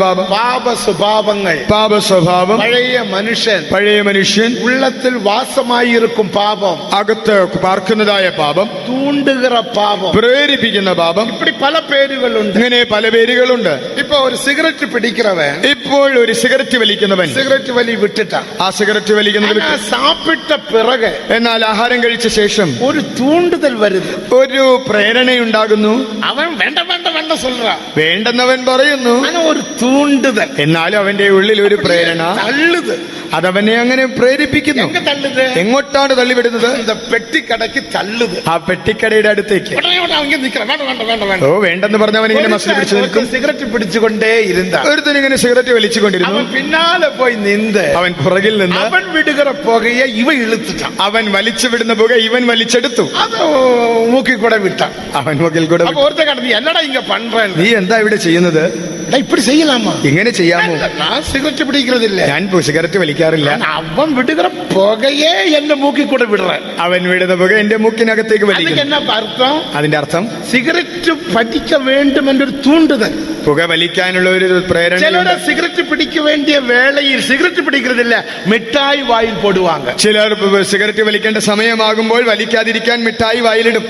പാപം, പാപ സ്വഭാവം. പഴയ മനുഷ്യൻ ഉള്ളത്തിൽ വാസമായിരിക്കും പാപം, അകത്ത് പാർക്കുന്നതായ പാപം, തൂണ്ടുകിற പാപം, പ്രേരിപ്പിക്കുന്ന പാപം. ഇപ്പടി പല പേരുകളുണ്ട്. ഇങ്ങനെ പല പേരുകളുണ്ട്. ഇപ്പൊ ഒരു സിഗരറ്റ് പിടിക്കുന്നവൻ, ഇപ്പോൾ ഒരു സിഗരറ്റ് വലിക്കുന്നവൻ സിഗരറ്റ് വലി വിട്ടിട്ടാ. ആ സിഗരറ്റ് വലിക്കുന്നത് സാപ്പിട്ട പിറകെ, എന്നാൽ ആഹാരം കഴിച്ച ശേഷം ഒരു തൂണ്ട് தூண்டுதல் வருது. ഒരു പ്രേരണയുണ്ടാകുന്നു. அவன் வேണ്ട வேണ്ട வேണ്ട சொல்றான், വേണ്ടെന്നവൻ പറയുന്നു. ஆனா ஒரு தூண்டுதல், എന്നാലും അവന്റെ ഉള്ളിൽ ഒരു പ്രേരണ, தள்ளுது. അതവനെ അങ്ങനെ പ്രേരിപ്പിക്കുന്നു. எங்க தள்ளுது? എങ്ങോട്ടാണ് തള്ളിവിടുന്നത്? இந்த பெட்டி கடைக்கு தள்ளுது. ആ പെട്ടിക്കടയുടെ അടുത്തേക്ക്. உடனே உடனே அவங்க நிக்கிறான், வேണ്ട வேണ്ട வேണ്ട வேണ്ട. ഓ വേണ്ടെന്ന് പറഞ്ഞവൻ ഇങ്ങനെ മസിൽ പിടിച്ചു നിൽക്കും. സിഗരറ്റ് പിടിച്ചുകൊണ്ടേ ഇരുന്ന ഒരുത്തൻ ഇങ്ങനെ സിഗരറ്റ് വലിച്ചുകൊണ്ടിരുന്നു. அவன் பின்னால போய் நின்று അവൻ പുറകിൽ നിന്ന് அவன் விடுகிற புகையை இவன் இழுத்துட்டான். അവൻ വലിച്ചു വിടുന്ന പുക ഇവൻ വലിച്ചെടുത്തു. அது மூக்கி கூட விட்டான். അവൻ മുകിൽ കൂടെ அப்ப ஒருத்தன் கடந்து என்னடா இங்க பண்றேன், നീ എന്താ ഇവിടെ ചെയ്യുന്നത്? இப்படி செய்யலாமா? ഇങ്ങനെ ചെയ്യാമോ? நான் சிகரெட் பிடிக்கிறது இல்ல, ഞാൻ സിഗരറ്റ് വലിക്കാറില്ല. அவன் விடுகிற புகையே என்ன மூக்கி கூட விடுறேன். അവൻ വിടുന്ന പുക എന്റെ മൂക്കിനകത്തേക്ക് அதுக்கு വലിക്കുന്നു. என்ன அர்த்தம்? അതിന്റെ അർത്ഥം சிகரெட் படிக்க வேண்டும் என்ற ஒரு தூண்டுதல். പുക വലിക്കാനുള്ള ഒരു പ്രേരണ. சிலர சிகரெட் பிடிக்க வேண்டிய வேளையில் சிகரெட் பிடிக்கிறது இல்ல, மிட்டாய் வாயில் போடுவாங்க. ചിലർ സിഗരറ്റ് വലിക്കേണ്ട സമയമാകുമ്പോൾ വലിക്കാതിരിക്കാൻ മിഠായി വായിലിടും.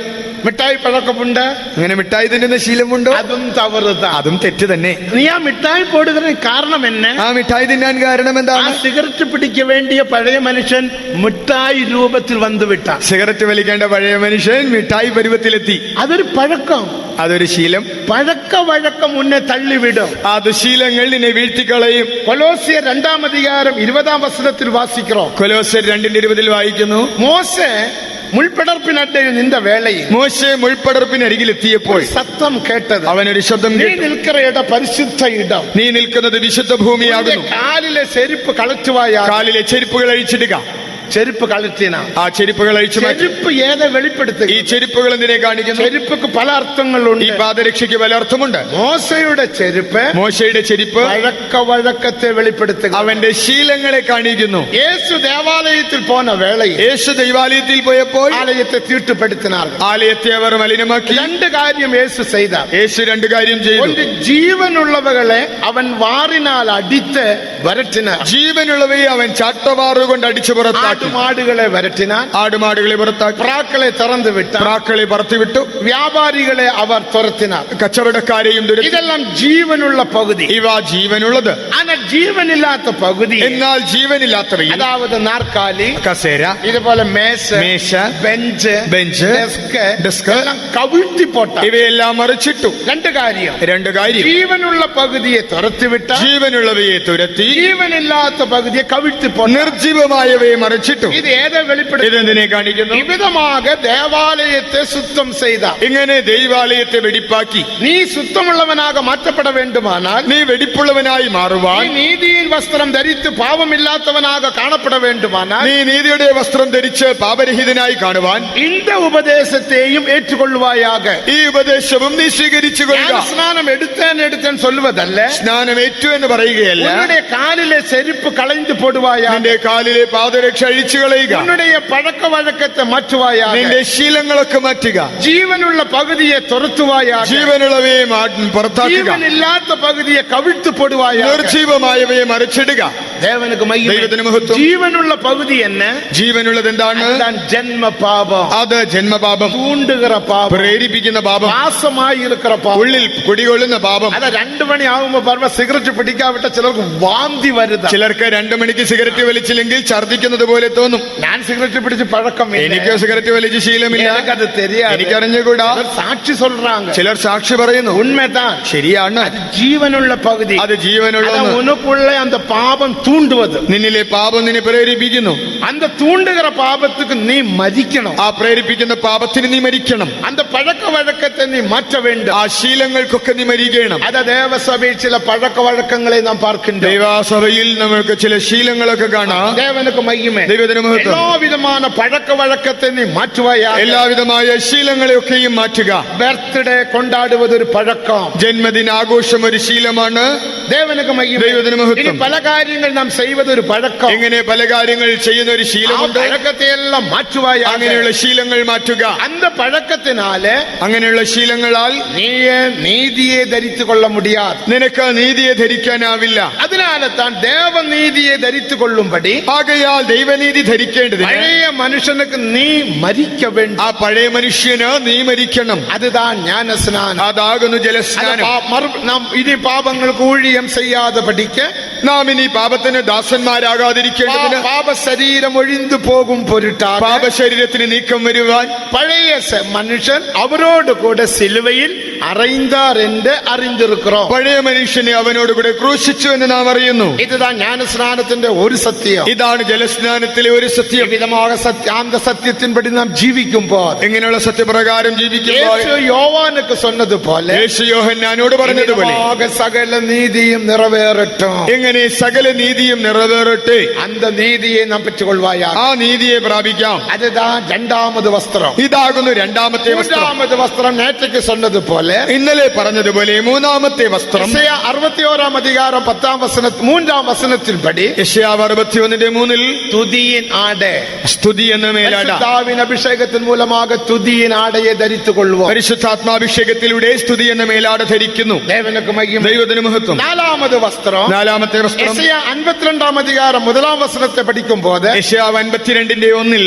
மிட்டாய் பழக்கம் உண்டா? അങ്ങനെ മിഠായി തിന്നുന്ന ശീലമുണ്ടോ? அதுவும் தவறுதான். അതും തെറ്റ് തന്നെ. நீ ആ மிட்டாய் போடுகிற காரணம் என்ன? ആ മിഠായി തിന്നാൻ കാരണം ആ എന്താണ്? സിഗരറ്റ് പിടിക്ക വേണ്ടിയ പഴയ മനുഷ്യൻ മിഠായി രൂപത്തിൽ വന്നു വിട്ടാൻ. സിഗരറ്റ് വലിക്കേണ്ട പഴയ മനുഷ്യൻ മിഠായി പരുവത്തിലെത്തി. അതൊരു പഴക്കം, അതൊരു ശീലം. പഴക്ക വഴക്കം മുന്നേ തള്ളിവിടും. ആ ദുശീലങ്ങൾ നിന്നെ വീഴ്ത്തിക്കളയും. കൊലോസ്യർ 2:20 വാസിக்கிறோம். കൊലോസ്യർ 2:20 വായിക്കുന്നു. മോശെ മുൾപടർപ്പിനടിയിൽ നിന്ന വേളയിൽ മോശെ മുൾപടർപ്പിനരികിലെത്തിയപ്പോൾ സത്തം കേട്ടത്, അവനൊരു ശബ്ദം നീ കേട്ടു. നിൽക്കുന്ന ഇടം പരിശുദ്ധ ഇടം, നീ നിൽക്കുന്നത് വിശുദ്ധ ഭൂമിയാകുന്നു. കാലിലെ ചെരുപ്പ് കളച്ചുവായ, കാലിലെ ചെരുപ്പുകൾ അഴിച്ചിടുക. ചെരുപ്പ് കളത്തിന, ആ ചെരുപ്പുകൾ അഴിച്ചു മാറ്റി. ചെരുപ്പ് ഏതെ വെളിപ്പെടുത്തുക? ഈ ചെരുപ്പുകൾ എന്തിനെ കാണിക്കുന്നു? ചെരുപ്പക്ക് പല അർത്ഥങ്ങളുണ്ട്. ഈ പാദരക്ഷയ്ക്ക് പല അർത്ഥമുണ്ട്. മോശയുടെ ചെരുപ്പ് മോശയുടെ ചെരുപ്പ് വഴക്കത്തെ വെളിപ്പെടുത്തുക, അവന്റെ ശീലങ്ങളെ കാണിക്കുന്നു. യേശു ദേവാലയത്തിൽ പോന്ന വേളയിൽ യേശു ദൈവാലയത്തിൽ പോയപ്പോൾ ആലയത്തെ തീട്ടുപെടുത്തിനാർ. ആലയത്തെ അവർ മലിനമാക്കി. രണ്ട് കാര്യം യേശു ചെയ്ത. യേശു രണ്ട് കാര്യം ചെയ്തു. ഒരു ജീവനുള്ളവകളെ അവൻ വാറിനാൽ അടിത്ത് വരട്ടിനാർ. ജീവനുള്ളവയെ അവൻ ചാട്ടവാറുകൊണ്ട് അടിച്ചു പുറത്താക്കി. ആടുമാടുകളെ വരട്ടിനാൻ. ആടുമാടുകളെ പുറത്താക്കി. പ്രാക്കളെ തുറന്നു വിട്ടു. പ്രാക്കളെ പറത്തിവിട്ടു. വ്യാപാരികളെ അവർ തുരത്തിനാർ. കച്ചവടക്കാരെയും തുരത്തി. ഇതെല്ലാം ജീവനുള്ള പകുതി. ഇവ ജീവനുള്ളത്. ஆனால் ജീവനില്ലാത്ത പകുതി, എന്നാൽ ജീവനില്ലാത്തവയും, അതായത് നാർക്കാലി, കസേര, ഇതുപോലെ മേശ, ബെഞ്ച്, ഡെസ്ക് എല്ലാം കവിഴ്ത്തി പോട്ട. ഇവയെല്ലാം മറിച്ചിട്ടു. രണ്ട് കാര്യം. ജീവനുള്ള പകുതിയെ തുരത്തിവിട്ട, ജീവനുള്ളവയെ തുരത്തി. ജീവനില്ലാത്ത പകുതിയെ കവിഴ്ത്തി പോട്ട. നിർജീവമായവയെ മറിച്ചിട്ടു. ഇത് ഏതെ വെളിപ്പെടുത്തി? ഇതെന്തിനെ കാണിക്കുന്നു? വിധமாக ദേവാലയത്തെ ശുദ്ധം ചെയ്ത. ഇങ്ങനെ ദൈവാലയത്തെ വെടിപ്പാക്കി. നീ ശുദ്ധമുള്ളവനാക മാറ്റപ്പെട വേണ്ടുമാനാൽ, നീ വെടിപ്പുള്ളവനായി മാറുവാൻ, നീ നീതിயின் വസ്ത്രം ധരിച്ച് പാപമില്ലാത്തവനാക കാണപ്പെട വേണ്ടുമാനാൽ, നീ നീതിയുടെ വസ്ത്രം ധരിച്ച് പാപരഹിതനായി കാണുവാൻ இந்த ഉപദേശത്തെയും ഏറ്റുകൊള്ളുവായാക. ഈ ഉപദേശവും നീ സ്വീകരിച്ചു കൊള്ളുക. സ്നാനം എടുത്തേൻ சொல்லுவதல்ல, സ്നാനം ഏറ്റു എന്ന് പറയുകയല്ല. ഉன்னுடைய കാലിലെ ചെരുപ്പ് കളഞ്ഞു പോടുവായാ, നിന്റെ കാലിലെ പാദരക്ഷ അഴിച്ചു കളയുക. ഉன்னுடைய പഴക്ക വഴക്കത്തെ മാറ്റുവായാ, നിന്റെ ശീലങ്ങളൊക്കെ മാറ്റുക. ജീവനുള്ള പകുതിയെ തുരത്തുവായാ, ജീവനുള്ളവയെ പുറത്താക്കുക. ജീവനില്ലാത്ത പകുതിയെ കവിഴ്ത്തു പോടുവായാ, നിർജീവമായവയെ മറിച്ചിടുക. ദൈവത്തിന് മഹത്വം. ജീവനുള്ള പകുതി എന്ന്, ജീവനുള്ളത് എന്താണ്? ജന്മപാപം. അത് ജന്മപാപം, തൂണ്ടുകിற പാപം, പ്രേരിപ്പിക്കുന്ന പാപം, വാസമായി ഇരിக்கிற പാപം, ഉള്ളിൽ കുടികൊള്ളുന്ന പാപം. അത് 2 മണി ആകുമ്പോ പറഞ്ഞ സിഗരറ്റ് പിടിക്കാവിട്ട ചിലർക്ക് വാന്തി വരുന്ന. ചിലർക്ക് 2 മണിക്ക് സിഗരറ്റ് വലിച്ചില്ലെങ്കിൽ ഛർദ്ദിക്കുന്നത് പോലെ തോന്നും. ഞാൻ സിഗരറ്റ് പിടിച്ച് പഴക്കം, എനിക്ക് സിഗരറ്റ് വലിച്ച് ശീലമില്ല, അത് தெரியாது, എനിക്കറിഞ്ഞുകൂടാ. സാക്ഷി சொல்றாங்க, ചിലർ സാക്ഷി പറയുന്നു. ഉണ്മதான், ശരിയാണ്. ജീവനുള്ള പകുതി, അത് ജീവനുള്ള ഉനക്കുള്ള அந்த പാപം തൂണ്ടുவது. നിന്നിലെ പാപം നിന്നെ പ്രേരിപ്പിക്കുന്നു. அந்த തൂണ്ടുகிற പാപத்துக்கு നീ മരിക്കണം. ആ പ്രേരിപ്പിക്കുന്ന പാപത്തിന് നീ മരിക്കണം. அந்த പഴക്ക വഴക്കത്തെ നീ മാറ്റ വേണ്ട. ആ ശീലങ്ങൾക്കൊക്കെ നീ മരിക്കണം. അത് ദേവസഭയിൽ ചില പഴക്ക വഴക്കങ്ങളെ നാം പാർക്കുന്നു. ദൈവസഭയിൽ നമുക്ക് ചില ശീലങ്ങളൊക്കെ കാണാം. ദേവനക്ക് മഹിമ. ദൈവത്തിന് മഹത്വം. എല്ലാവിധமான പഴക്ക വഴക്കത്തെ നീ മാറ്റുവായാ, എല്ലാവിധമായ ശീലങ്ങളെയൊക്കെയും മാറ്റുക. ബർത്ത്ഡേ കൊണ്ടാടുന്നത് ഒരു പഴക്കം, ജന്മദിനാഘോഷം ഒരു ശീലമാണ്. ദേവനക്ക് മഹിമ. ദൈവത്തിന് മഹത്വം. പല കാര്യങ്ങൾ നാം ചെയ്യുന്നത് ഒരു പഴക്കം. ഇങ്ങനെ പല കാര്യങ്ങൾ ചെയ്യുന്ന ഒരു ശീലമുണ്ട്. പഴക്കത്തെ എല്ലാം മാറ്റുവായ, അങ്ങനെയുള്ള ശീലങ്ങൾ മാറ്റുക. அந்த പഴക്കത്തിനാല്, അങ്ങനെയുള്ള ശീലങ്ങളാൽ നീതിയെ ധരിച്ചു കൊള്ള മുടിയാതെ, നിനക്ക് നീതിയെ ധരിക്കാനാവില്ല. അതിനാലെ താൻ ദേവനീതിയെ ധരിച്ചു കൊള്ളുമ്പടി, ആകയാൽ ദൈവനീതി ധരിക്കേണ്ടതിന് പഴയ മനുഷ്യനുക്ക് നീ മരിക്ക വേണ്ട. ആ പഴയ മനുഷ്യന് നീ മരിക്കണം. അതുതാൻ ജ്ഞാനസ്നാനം, അതാകുന്നു ജലസ്നാനം. നാം ഇനി പാപങ്ങൾക്ക് ഊഴിയം ചെയ്യാതെ പഠിക്ക, നാം ഇനി പാപത്തിന് പാപത്തിന് ദാസന്മാരാകാതിരിക്കേണ്ടതിന് പാപശരീരം ഒഴിഞ്ഞു പോകും പൊരുട്ടാതെ പാപശരീരത്തിന് നീക്കം വരുവാൻ பழைய மனுஷன் அவரோடு கூட சிலுவையில் அறைந்தார் என்று அறிந்திருக்கிறோம். പഴയ മനുഷ്യനെ അവനോട് കൂടെ ക്രൂശിച്ചു എന്ന് നാം അറിയുന്നു. இதுதான் ஞானஸ்நானத்தின் ஒரு சத்தியம். ഇതാണ് ജലസ്നാനത്തിലെ ഒരു സത്യം. விதமாக அந்த சத்தியத்தின்படி நாம் ஜீவிக்கும் போது എങ്ങനെയുള്ള സത്യപ്രകാരം ജീവിക്കുമ്പോൾ இயேசு யோவானுக்கு சொன்னது போல യേശു യോഹന്നാനോട് പറഞ്ഞതുപോലെ சகல நீதியும் நிறைவேறட்டும். എങ്ങനെ സകല നീതിയും നിറവേറട്ടെ, அந்த നീതിയെ നാം പെற்றுകൊള്ളുവായാ. ആ നീതിയെ പ്രാപിക്കാം. அதுதான் இரண்டாவது வஸ்திரம். ഇതാകുന്നു രണ്ടാമത്തെ വസ്ത്രം. மூன்றாவது வஸ்திரம் நேற்றுக்கு சொன்னது போல ഇന്നലെ പറഞ്ഞതുപോലെ മൂന്നാമത്തെ വസ്ത്രം യെശയ്യാ 61 அதிகாரம் 10 3 വചനത്തിൻപടി യെശയ്യാവ് 61:3 துதியின் ஆடை, സ്തുതി എന്ന മേലാട, பரிசுத்தாவின் அபிஷேகத்தின் மூலமாக துதியின் ஆடையை தரித்துக் கொள்வோம். പരിശുദ്ധാത്മാഭിഷേകത്തിലൂടെ സ്തുതി എന്ന മേലാട ധരിക്കുന്നു. தேவனுக்கு மகிமை. ദൈവത്തിന് മഹത്വം. நாலாவது வஸ்திரம் നാലാമത്തെ വസ്ത്രം യെശയ്യാ 52 அதிகாரம் 1 வசனத்தை படிக்கும் போது യെശയ്യാവ് 52:1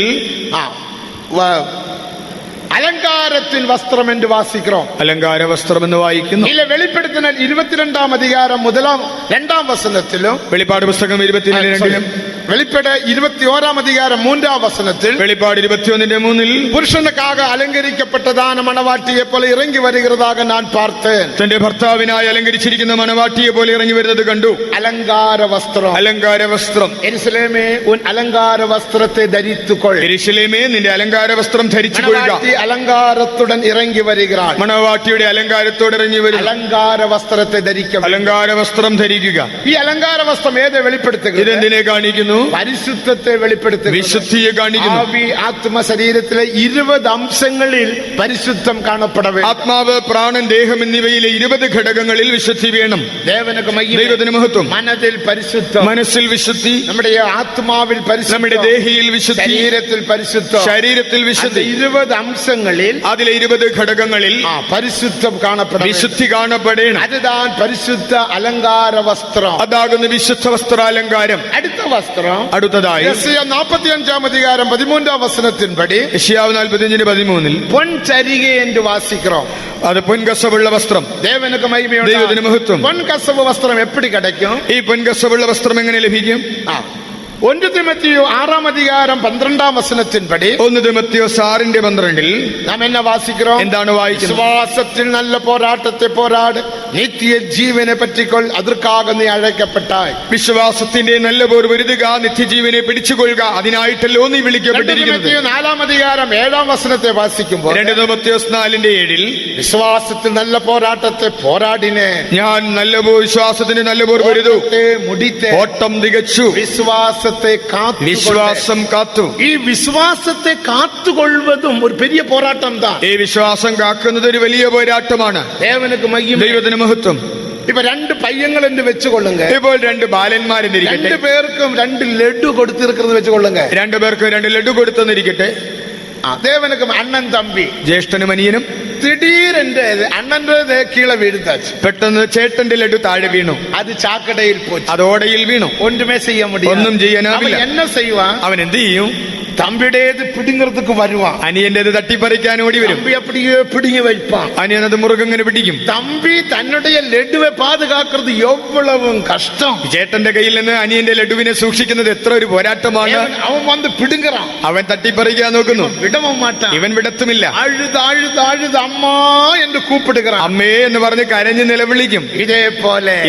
அலங்காரத்தின் வஸ்திரம் என்று வாசிக்கிறோம். അലങ്കാര വസ്ത്രം എന്ന് വായിക്കുന്നു. இல்ல வெளிப்படுத்தின 22 அதிகாரம் 2 வசனத்திலும் വെളിപ്പാട് പുസ്തകം 24:2 வெளிப்பட 21 அதிகாரம் 3 வசனத்தில் വെളിപ്പാട് 21:3 புருஷனுக்காக அலங்கரிக்கப்பட்டதான மணவாட்டியை போல இறங்கி வருகிறதாக நான் பார்த்தேன். തന്റെ ഭർത്താവിനായി അലങ്കരിച്ചിരിക്കുന്ന മണവാട്ടിയെ പോലെ ഇറങ്ങി വരുന്നത് കണ്ടു. அலங்கார வஸ்திரம். അലങ്കാര വസ്ത്രം. எருசலேமே உன் அலங்கார வஸ்திரத்தை தரித்துக்கொள். യെരൂശലേമേ നിന്റെ അലങ്കാര വസ്ത്രം ധരിച്ചു കൊള്ളുക. மணவாட்டி அலங்காரத்துடன் இறங்கி வருகிறாள். മണവാട്ടിയുടെ അലങ്കാരത്തോടെ ഇറങ്ങി വരും. அலங்கார வஸ்திரத்தை தரிக்க. അലങ്കാര വസ്ത്രം ധരിക്കുക. ഈ അലങ്കാര വസ്ത്രം ഏതെ വെളിപ്പെടുത്തുക? ഇതെന്തിനെ കാണിക്കുന്നു? പരിശുദ്ധത്തെ വെളിപ്പെടുത്തുക. വിശുദ്ധിയെ കാണിക്കുന്നു. ആവി ആത്മ ശരീരത്തിലെ 20 അംശങ്ങളിൽ പരിശുദ്ധം കാണപ്പെടവേ. ആത്മാവ് പ്രാണൻ ദേഹം എന്നിവയിലെ 20 ഘടകങ്ങളിൽ വിശുദ്ധി വേണം. ദേവനക്ക് മഹിമ. ദൈവത്തിന് മഹത്വം. മനതിൽ പരിശുദ്ധം. മനസ്സിൽ വിശുദ്ധി. നമ്മുടെ ആത്മാവിൽ പരിശുദ്ധം. നമ്മുടെ ദേഹിയിൽ വിശുദ്ധി. ശരീരത്തിൽ പരിശുദ്ധം. ശരീരത്തിൽ വിശുദ്ധി. 20 അംശങ്ങളിൽ അതിലെ 20 ഘടകങ്ങളിൽ പരിശുദ്ധം കാണപ്പെടണം. വിശുദ്ധി കാണപ്പെടണം. அதுதான் പരിശുദ്ധ അലങ്കാര വസ്ത്രം. അതാകുന്നു വിശുദ്ധ വസ്ത്രാലങ്കാരം. അടുത്ത വസ്ത്രം അടുത്തതായി യെശയ്യാ 45 அதிகாரம் 13 വചനത്തിൻപടി യെശയ്യാവ് 45:13 പൊൻചരികെ എന്ന് വാസിக்கிறோம். അത് പൊൻകസവുള്ള വസ്ത്രം. ദേവനുക്ക് മഹിമയുണ്ട്. ദൈവത്തിന് മഹത്വം. പൊൻകസവ് വസ്ത്രം എപ്പടി കിടക്കും? ഈ പൊൻകസവുള്ള വസ്ത്രം എങ്ങനെ ലഭിക്കും? 1 തിമോത്തിയോ 6 அதிகாரம் 12 വചനത്തിൻപടി 1 തിമോത്തിയോസ് 6:12 നാം എന്നെ വാസിக்கிறோம். എന്താണ് വായിക്കുന്നത്? വിശ്വാസത്തിൽ നല്ല പോരാട്ടത്തെ പോരാട്, നിത്യ ജീവനെ പറ്റിക്കൊൾ, അതற்காக നീ അழைക്കപ്പെട്ടാய். വിശ്വാസത്തിന്റെ നല്ല പോർ പൊരുതുക, നിത്യജീവനെ പിടിച്ചുകൊള്ളുക, അതിനായിട്ടല്ലോ നീ വിളിക്കപ്പെട്ടിരിക്കുന്നത്. 4 அதிகாരം 7 വചനത്തെ വാസിക്കുമ്പോൾ 2 തിമോത്തിയോസ് 4:7 വിശ്വാസത്തിൽ നല്ല പോരാട്ടത്തെ പോരാടിനെ, ഞാൻ നല്ല വിശ്വാസത്തിന് നല്ല പോർ പൊരുതു, മുടിത്തെ ഓട്ടം തികച്ചു, വിശ്വാസം കാത്തു. ഈ വിശ്വാസത്തെ കാത്തുകൊള്ളുവതും ഒരു വലിയ പോരാട്ടം താൻ. ഈ വിശ്വാസം കാക്കുന്നത് ഒരു വലിയ പോരാട്ടമാണ്. ദേവനുക്ക് മഹിമ. ദൈവത്തിന് മഹത്വം. ഇപ്പൊ 2 പയ്യങ്ങൾ എന്ന് വെച്ചുകൊള്ളുങ്ക. ഇപ്പോൾ 2 ബാലന്മാരെന്നിരിക്കട്ടെ. 2 പേർക്കും 2 ലഡു കൊടുത്തിരിക്കുന്നത് വെച്ചുകൊള്ളുങ്ക. 2 പേർക്ക് 2 ലഡു കൊടുത്തെന്നിരിക്കട്ടെ. ദേവനുക്ക് അണ്ണൻ തമ്പി, ജ്യേഷ്ഠനും അനിയനും. திடீரென்று அண்ணன் கீழே விழுந்தாச்சு. പെട്ടെന്ന് ചേട്ടന്റെ ലഡു താഴെ വീണു. അത് ചാക്കടയിൽ പോയി. അത് ഓടയിൽ വീണു. ഒന്നുമേ ചെയ്യാൻ முடியாது. ഒന്നും ചെയ്യാനാവില്ല. என்ன செய்வான்? അവൻ എന്ത് ചെയ്യും? തമ്പിയുടേത് പിടിങ്ങുറത്തേക്ക് വരുവാൻ. അനിയന്റേത് തട്ടിപ്പറിക്കാൻ ഓടി വരും. തമ്പി അപ്പടിയെ പിടിങ്ങി വയ്പ്പാൻ. അനിയനത് മുറുകങ്ങനെ പിടിക്കും. തമ്പി തന്നുடைய ലഡുവെ പാതുകാക്കുന്നത് എവ്വളവും കഷ്ടം. ചേട്ടന്റെ കയ്യിൽ നിന്ന് അനിയന്റെ ലഡുവിനെ സൂക്ഷിക്കുന്നത് എത്ര ഒരു പോരാട്ടമാണ്. അവൻ വന്ന് പിടുങ്ങറാൻ. അവൻ തട്ടിപ്പറിക്കാൻ നോക്കുന്നു. വിടവും മാറ്റാൻ. ഇവൻ വിടത്തുമില്ല. അഴുത് അഴുത് അഴുത് അമ്മാ എന്ന് കൂപ്പിടുகிறான். അമ്മേ എന്ന് പറഞ്ഞ് കരഞ്ഞ് നിലവിളിക്കും.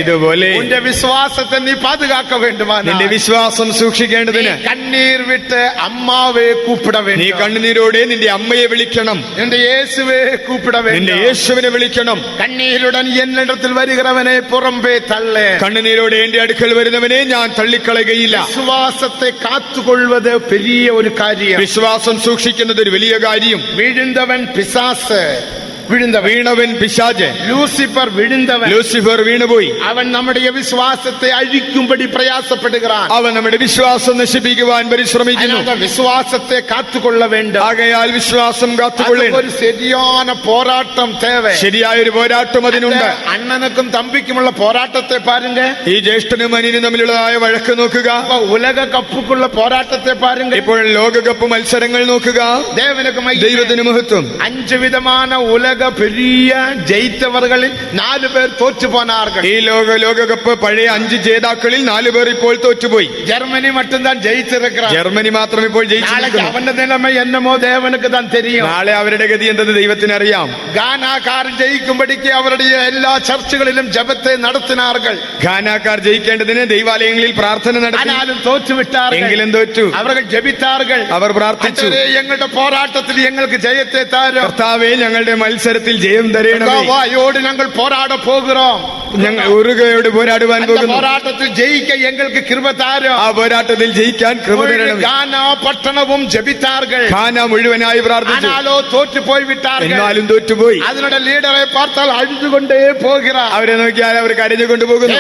ഇതുപോലെ നിന്റെ വിശ്വാസത്തെ നീ പാതുകാക്ക വേണ്ടുമാണ്. നിന്റെ വിശ്വാസം സൂക്ഷിക്കേണ്ടതിന് കണ്ണീർ വിട്ട് അമ്മാവെ കൂപ്പിട വേണം. നീ കണ്ണുനീരോടെ നിന്റെ അമ്മയെ വിളിക്കണം. നിന്റെ യേശുവെ കൂപ്പിട വേണം. നിന്റെ യേശുവിനെ വിളിക്കണം. കണ്ണീരുടൻ എന്നിടത്തിൽ വരുகிறവനെ പുറമ്പേ തള്ളേ. കണ്ണുനീരോടെ എന്റെ അടുക്കൽ വരുന്നവനെ ഞാൻ തള്ളിക്കളയുകയില്ല. വിശ്വാസത്തെ കാത്തുകൊള്ളുന്നത് വലിയ ഒരു കാര്യം. വിശ്വാസം സൂക്ഷിക്കുന്നത് ഒരു വലിയ കാര്യം. വീഴുന്നവൻ പിശാസ്, വീണവൻ പിശാച്. ലൂസിഫർ വീഴുന്നവൻ. ലൂസിഫർ വീണുപോയി. അവൻ നമ്മുടെ വിശ്വാസത്തെ അഴിക്കുമ്പടി പ്രയാസപ്പെടുகிறாൻ. അവൻ നമ്മുടെ വിശ്വാസം നശിപ്പിക്കുവാൻ പരിശ്രമിക്കുന്നു. വിശ്വാസത്തെ കാത്തുകൊള്ള വേണ്ട. ആകയാൽ വിശ്വാസം കാത്തുകൊള്ളേണ്ട ഒരു ശരിயான പോരാട്ടം തേവ. ശരിയായ ഒരു പോരാട്ടം അതിനുണ്ട്. അണ്ണനക്കും തമ്പിക്കുമുള്ള പോരാട്ടത്തെ പാരുങ്ക. ഈ ജ്യേഷ്ഠനും അനിയനും തമ്മിലുള്ളതായ വഴക്ക് നോക്കുക. ഉലക കപ്പുക്കുള്ള പോരാട്ടത്തെ പാരുങ്ക. ഇപ്പോൾ ലോകകപ്പ് മത്സരങ്ങൾ നോക്കുക. ദൈവത്തിന് മഹത്വം. 5 വിധமான ഉലക உலக பெரிய ஜெயித்தவர்களில் 4 பேர் தோற்று போனார்கள். ഈ ലോകകപ്പ് പഴയ 5 ജേതാക്കളിൽ 4 പേർ ഇപ്പോൾ തോറ്റുപോയി. ஜெர்மனி மட்டும்தான் ஜெயிச்சிருக்கிறார். ജർമ്മനി മാത്രം ഇപ്പോൾ நாளைக்கு ജയിച്ചിരിക്കുന്നു. அவന്റെ நிலைமை என்னமோ தேவனுக்கு தான் தெரியும். നാളെ അവരുടെ ഗതി എന്തെന്ന് ദൈവത്തിന് അറിയാം. ഗാനാക്കാർ ജയിക്കുമ്പടിക്ക് അവരുടെ എല്ലാ ചർച്ചകളിലും ജപത്തെ നടത്തിനാர்கள். ഘാനാക്കാർ ജയിക്കേണ്ടതിന് ദൈവാലയങ്ങളിൽ പ്രാർത്ഥന നടത്തി. ആനാലും തോറ്റുവിട്ടാர்கள். എങ്കിലും തോറ്റു. അവர்கள் ജപിத்தார்கள். അവർ പ്രാർത്ഥിച്ചു, ഞങ്ങളുടെ പോരാട്ടത്തിൽ ഞങ്ങൾക്ക് ജയത്തെ താരോ. കർത്താവേ, ഞങ്ങളുടെ മത്സരത്തിൽ ജയം തരേണമേ. യോട് ഞങ്ങൾ പോരാട പോകുറോം. ഞങ്ങൾ ഉറുകയോട് പോരാടുവാൻ പോകുന്നു. പോരാട്ടത്തിൽ ജയിക്ക ഞങ്ങൾക്ക് കൃപ താരോ. ആ പോരാട്ടത്തിൽ ജയിക്കാൻ കൃപ തരണമേ. ഗാനാ പട്ടണവും ജപിத்தார்கள். ഘാന മുഴുവനായി പ്രാർത്ഥിച്ചു. ആനാലോ തോറ്റു പോയി വിട്ടാர்கள். എന്നാലും തോറ്റുപോയി. അതിനുടെ ലീഡറെ പാർത്താൽ അഴുതുകൊണ്ടേ പോകുகிறார். അവരെ നോക്കിയാൽ അവർ കരഞ്ഞുകൊണ്ട് പോകുന്നു.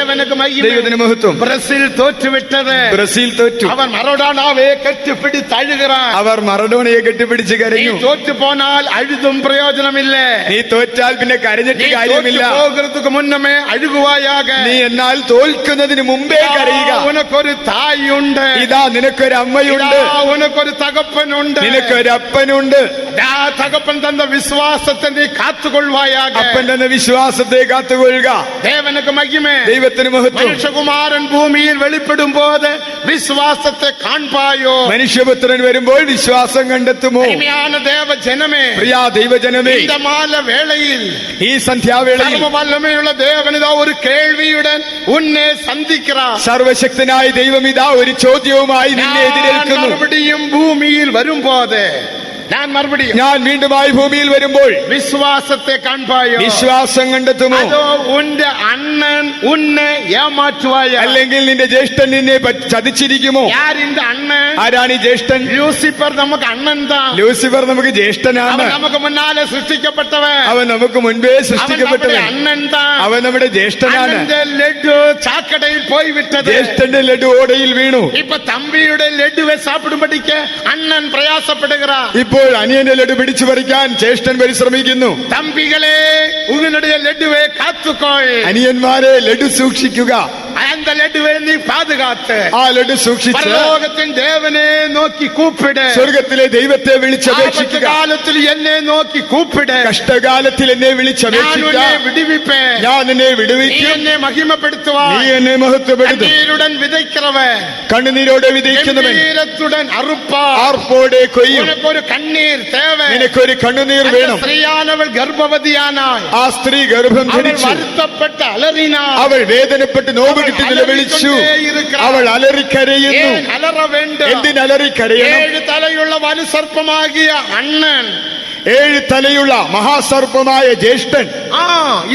ദൈവത്തിന് മഹത്വം. ബ്രസീൽ തോറ്റുവിട്ടത്. ബ്രസീൽ തോറ്റു. അവൻ മറഡോണാവെ കെട്ടിപ്പിടിച്ച് അഴുகிறார். അവർ മറഡോണയെ കെട്ടിപ്പിടിച്ച് കരഞ്ഞു. തോറ്റു പോനാൽ അഴുതും പ്രയോജനമില്ല. നീ തോറ്റാൽ പിന്നെ കരഞ്ഞിട്ട് കാര്യമില്ല. പോകുന്നതിന് മുന്നമേ അഴുകുവായാക. നീ എന്നാൽ തോൽക്കുന്നതിന് മുമ്പേ കരയുക. ഉനക്കൊരു തായുണ്ട്. ഇതാ നിനക്കൊരു അമ്മയുണ്ട്. ഉനക്കൊരു തകപ്പനുണ്ട്. നിനക്കൊരു അപ്പനുണ്ട്. ആ തകപ്പൻ തന്ന വിശ്വാസത്തെ നീ കാത്തുകൊള്ളുവായാക. അപ്പൻ തന്ന വിശ്വാസത്തെ കാത്തുകൊള്ളുക. ദേവനക്ക് മഹിമേ. ദൈവത്തിന് മഹത്വം. മനുഷ്യകുമാരൻ ഭൂമിയിൽ വെളിപ്പെടുമ്പോൾ വിശ്വാസത്തെ കാൺപായോ. മനുഷ്യപുത്രൻ വരുമ്പോൾ വിശ്വാസം കണ്ടെത്തുമോ? ദേവജനമേ, പ്രിയ ദൈവജനമേ, വേളയിൽ ഈ സന്ധ്യാവേളയിൽ സർവ്വവല്ലമയുള്ള ദേവനിതാ ഒരു കേൾവിയുടൻ ഉന്നെ സന്ധിക്கிறார். സർവശക്തനായ ദൈവം ഇതാ ഒരു ചോദ്യവുമായി നിന്നെ എതിരേൽക്കുന്നു. മറുപടിയും ഭൂമിയിൽ വരുമ്പോത് ഞാൻ വീണ്ടുമായി ഭൂമിയിൽ വരുമ്പോൾ വിശ്വാസത്തെ കാൺപായോ. വിശ്വാസം കണ്ടെത്തുമോ? ഉന്റെ അണ്ണൻ ഉന്നെ ഏമാറ്റുവായ. അല്ലെങ്കിൽ നിന്റെ ജ്യേഷ്ഠൻ നിന്നെ ചതിച്ചിരിക്കുമോ? ആരിന്റെ അണ്ണൻ? ആരാണ് ഈ ജ്യേഷ്ഠൻ? ലൂസിഫർ നമുക്ക് അണ്ണൻ താ. ലൂസിഫർ നമുക്ക് ജ്യേഷ്ഠനാണ്. നമുക്ക് മുന്നാലെ സൃഷ്ടിക്കപ്പെട്ടവൻ. അവൻ നമുക്ക് മുൻപേ സൃഷ്ടിക്കപ്പെട്ടവൻ. അണ്ണൻ താ. അവൻ നമ്മുടെ ജ്യേഷ്ഠനാണ്. ലഡു ചാക്കടയിൽ പോയി വിട്ടത്. ജ്യേഷ്ഠന്റെ ലഡു ഓടയിൽ വീണു. ഇപ്പൊ തമ്പിയുടെ ലഡുവെ സാപ്പിടുമ്പടിക്ക് അണ്ണൻ പ്രയാസപ്പെടുகிறார். ഇപ്പോൾ അനിയന്റെ ലഡു പിടിച്ചു പറിക്കാൻ ജ്യേഷ്ഠൻ പരിശ്രമിക്കുന്നു. തമ്പികളെ ഉങ്ങളുടെ ലഡുവെ കാത്തുകൊൾ. അനിയന്മാരെ ലഡു സൂക്ഷിക്കുക. அந்த ലഡുവെ നീ പാതുകാത്ത്. ആ ലഡു സൂക്ഷിച്ച് പരലോകത്തിൻ ദേവനെ നോക്കി കൂപ്പിട്. സ്വർഗത്തിലെ ദൈവത്തെ വിളിച്ചപേക്ഷിക്കുക. കാലത്തിൽ എന്നെ നോക്കി കൂപ്പിട്. കഷ്ടകാലത്തിൽ എന്നെ വിളിച്ചപേക്ഷിക്കുക. ഞാൻ നിന്നെ വിടുവിക്കും. എന്നെ മഹിമപ്പെടുത്തുവാൻ നീ എന്നെ മഹത്വപ്പെടുത്തും. കണ്ണീരുടൻ വിതയ്ക്കുന്നവൻ, കണ്ണുനീരോടെ വിതയ്ക്കുന്നവൻ ആർപ്പോടെ കൊയ്യും. ഒരു കണ്ണീർ തേവ. നിനക്കൊരു കണ്ണുനീർ വേണം. സ്ത്രീയാനവൾ ഗർഭവതിയാനായി. ആ സ്ത്രീ ഗർഭം ധരിച്ചു. വരുത്തപ്പെട്ട അലറിനായി. അവൾ വേദനപ്പെട്ട് നോവ് കിട്ടി നിലവിളിച്ചു. അവൾ അലറിക്കരയുന്നു. എന്തിനലറിക്കരയണം? 7 തലയുള്ള വലുസർപ്പമാകിയ അണ്ണൻ, 7 തലയുള്ള മഹാസർപ്പമായ ജ്യേഷ്ഠൻ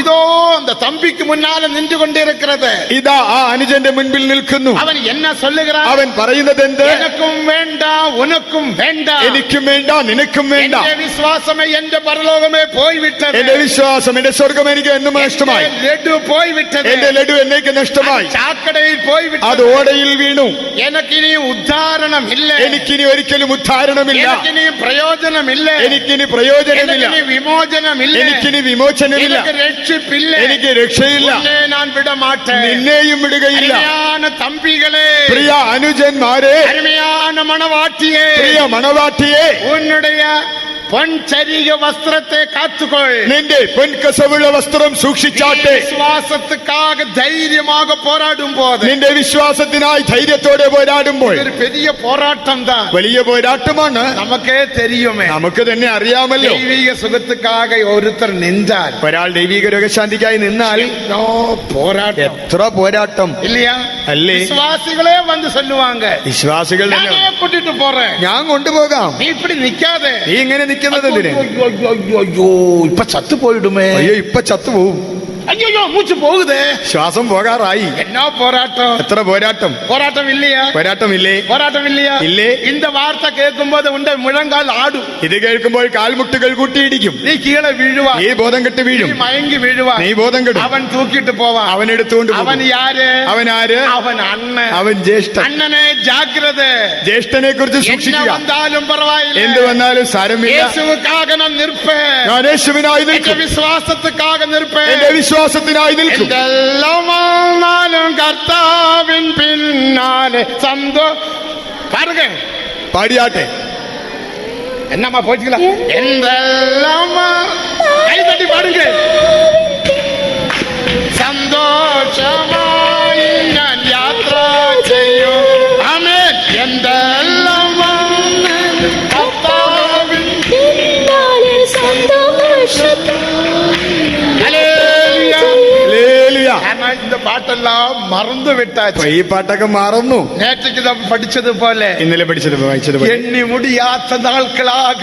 ഇതോ அந்த തമ്പിക്ക് മുന്നാലെ നിന്നുകൊണ്ടിരിക്കുന്നത്. ഇതാ ആ അനുജന്റെ മുൻപിൽ നിൽക്കുന്നു. അവൻ എന്നാ சொல்லுகிறான்? അവൻ പറയുന്നത് എന്ത്? എനിക്കും വേണ്ട ഉനക്കും വേണ്ട. എനിക്കും വേണ്ട നിനക്കും വേണ്ട. എന്റെ വിശ്വാസമേ എന്റെ പരലോകമേ പോയി വിട്ടത്. എന്റെ വിശ്വാസം എന്റെ സ്വർഗം എനിക്ക് എന്നും നഷ്ടമായി. ലഡു പോയി വിട്ടത്. എന്റെ ലഡു എന്നേക്ക് നഷ്ടമായി. ചാക്കടയിൽ പോയി വിട്ടത്. അത് ഓടയിൽ വീണു. എനിക്കിനി ഉദ്ധാരണമില്ല. എനിക്കിനി ഒരിക്കലും ഉദ്ധാരണമില്ല. എനിക്കിനി പ്രയോജനമില്ല. എനിക്കിനി പ്രയോജനമില്ല. വിമോചനമില്ല. എനിക്കിനി വിമോചനമില്ല. രക്ഷയില്ല. എനിക്ക് രക്ഷയില്ല. ഞാൻ വിടമാട്ടെ. നിന്നെയും വിടുകയില്ല. തമ്പികളെ, പ്രിയ അനുജന്മാരെ, അരുമയാണ് മണവാട്ടിയെ, പ്രിയ മണവാട്ടിയെ, ഉന്നുടയ പൊൻചരിക വസ്ത്രത്തെ കാത്തുകൊൾ. നിന്റെ പൊൻകസവുള്ള വസ്ത്രം സൂക്ഷിച്ചാട്ടെ. വിശ്വാസത്തിക്കാക ധൈര്യமாக പോരാടുമ്പോൾ, നിന്റെ വിശ്വാസത്തിനായി ധൈര്യത്തോടെ പോരാടുമ്പോൾ, ഒരു വലിയ പോരാട്ടം താ. വലിയ പോരാട്ടമാണ്. നമുക്കേ തെരിയുമേ. നമുക്ക് തന്നെ അറിയാമല്ലോ. ദൈവിക സുഖത്തിക്കാക ഒരുത്തർ നിന്നാൽ, ഒരാൾ ദൈവിക രോഗശാന്തിക്കായി നിന്നാൽ പോരാട്ടം, എത്ര പോരാട്ടം ഇല്ലയാ? അല്ലേ? വിശ്വാസികളെ വന്ന് ചൊല്ലുവാങ്ക. വിശ്വാസികൾ കൂട്ടിട്ട് പോറേ, ഞാൻ കൊണ്ടുപോകാം. നീ ഇപ്പടി നിക്കാതെ. നീ ഇങ്ങനെ നിൽക്കുന്നത് എന്തിന്? ഇപ്പൊ ചത്തുപോയിടുമേ. അയ്യോ, ഇപ്പൊ ചത്തുപോകും. അയ്യോ, മൂച്ച് പോകുതേ. ശ്വാസം പോകാറായി. എന്നാ പോരാട്ടം, എത്ര പോരാട്ടം. പോരാട്ടം ഇല്ലയാ? പോരാട്ടമില്ലേ? പോരാട്ടമില്ലയാ? ഇല്ലേ? இந்த വാർത്ത കേൾക്കുമ്പോൾ ഉണ്ട് മുഴങ്കാൽ ആടും. ഇത് കേൾക്കുമ്പോൾ കാൽമുട്ടുകൾ കൂട്ടിയിടിക്കും. നീ കീഴെ വീഴുവാ. നീ ബോധം കെട്ട് വീഴും. നീ മയങ്ങി വീഴുവാ. നീ ബോധം കെടും. അവൻ തൂക്കിട്ട് പോവാ. അവൻ എടുത്തുകൊണ്ട് അവൻ ആര്? അവൻ ആര്? അവൻ അണ്ണൻ. അവൻ ജ്യേഷ്ഠൻ. അണ്ണനെ ജാഗ്രത. ജ്യേഷ്ഠനെ കുറിച്ച് സൂക്ഷിക്കുക. വന്നാലും പറവായില്ല. എന്ത് വന്നാലും സാരമില്ല. യേശുവിനാക ഞാൻ നിൽപ്പേ. ഞാൻ യേശുവിനായി നിൽക്കും. വിശ്വാസത്തിക്കാക നിൽപ്പേ. എന്റെ വിശ്വാസത്തിനായി നിൽക്കും. എന്തെല്ലാം വന്നാലും കർത്താവിൻ പിന്നാലെ പാടുക. പാടിയാട്ടെ. എന്നമ്മ പോയിട്ടില്ല. എന്തെല്ലാം കൈതട്ടി പാടുക. സന്തോഷമായി ഞാൻ യാത്ര ചെയ്യും. ആമേൻ. എന്തെല്ലാം വന്ന് കർത്താവിൻ ഹല്ലേലൂയ. ഹല്ലേലൂയ. കാരണം இந்த പാട്ടെല്ലാം മറന്നു വിട്ടാச்சு. ഈ പാട്ടൊക്കെ മറന്നു. നേരത്തേക്ക് നാം പഠിച്ചതുപോലെ ഇന്നലെ പഠിച്ചത് വായിച്ചത് പോലെ. എണ്ണി മുടിയാത്ത നാൾക്കളാക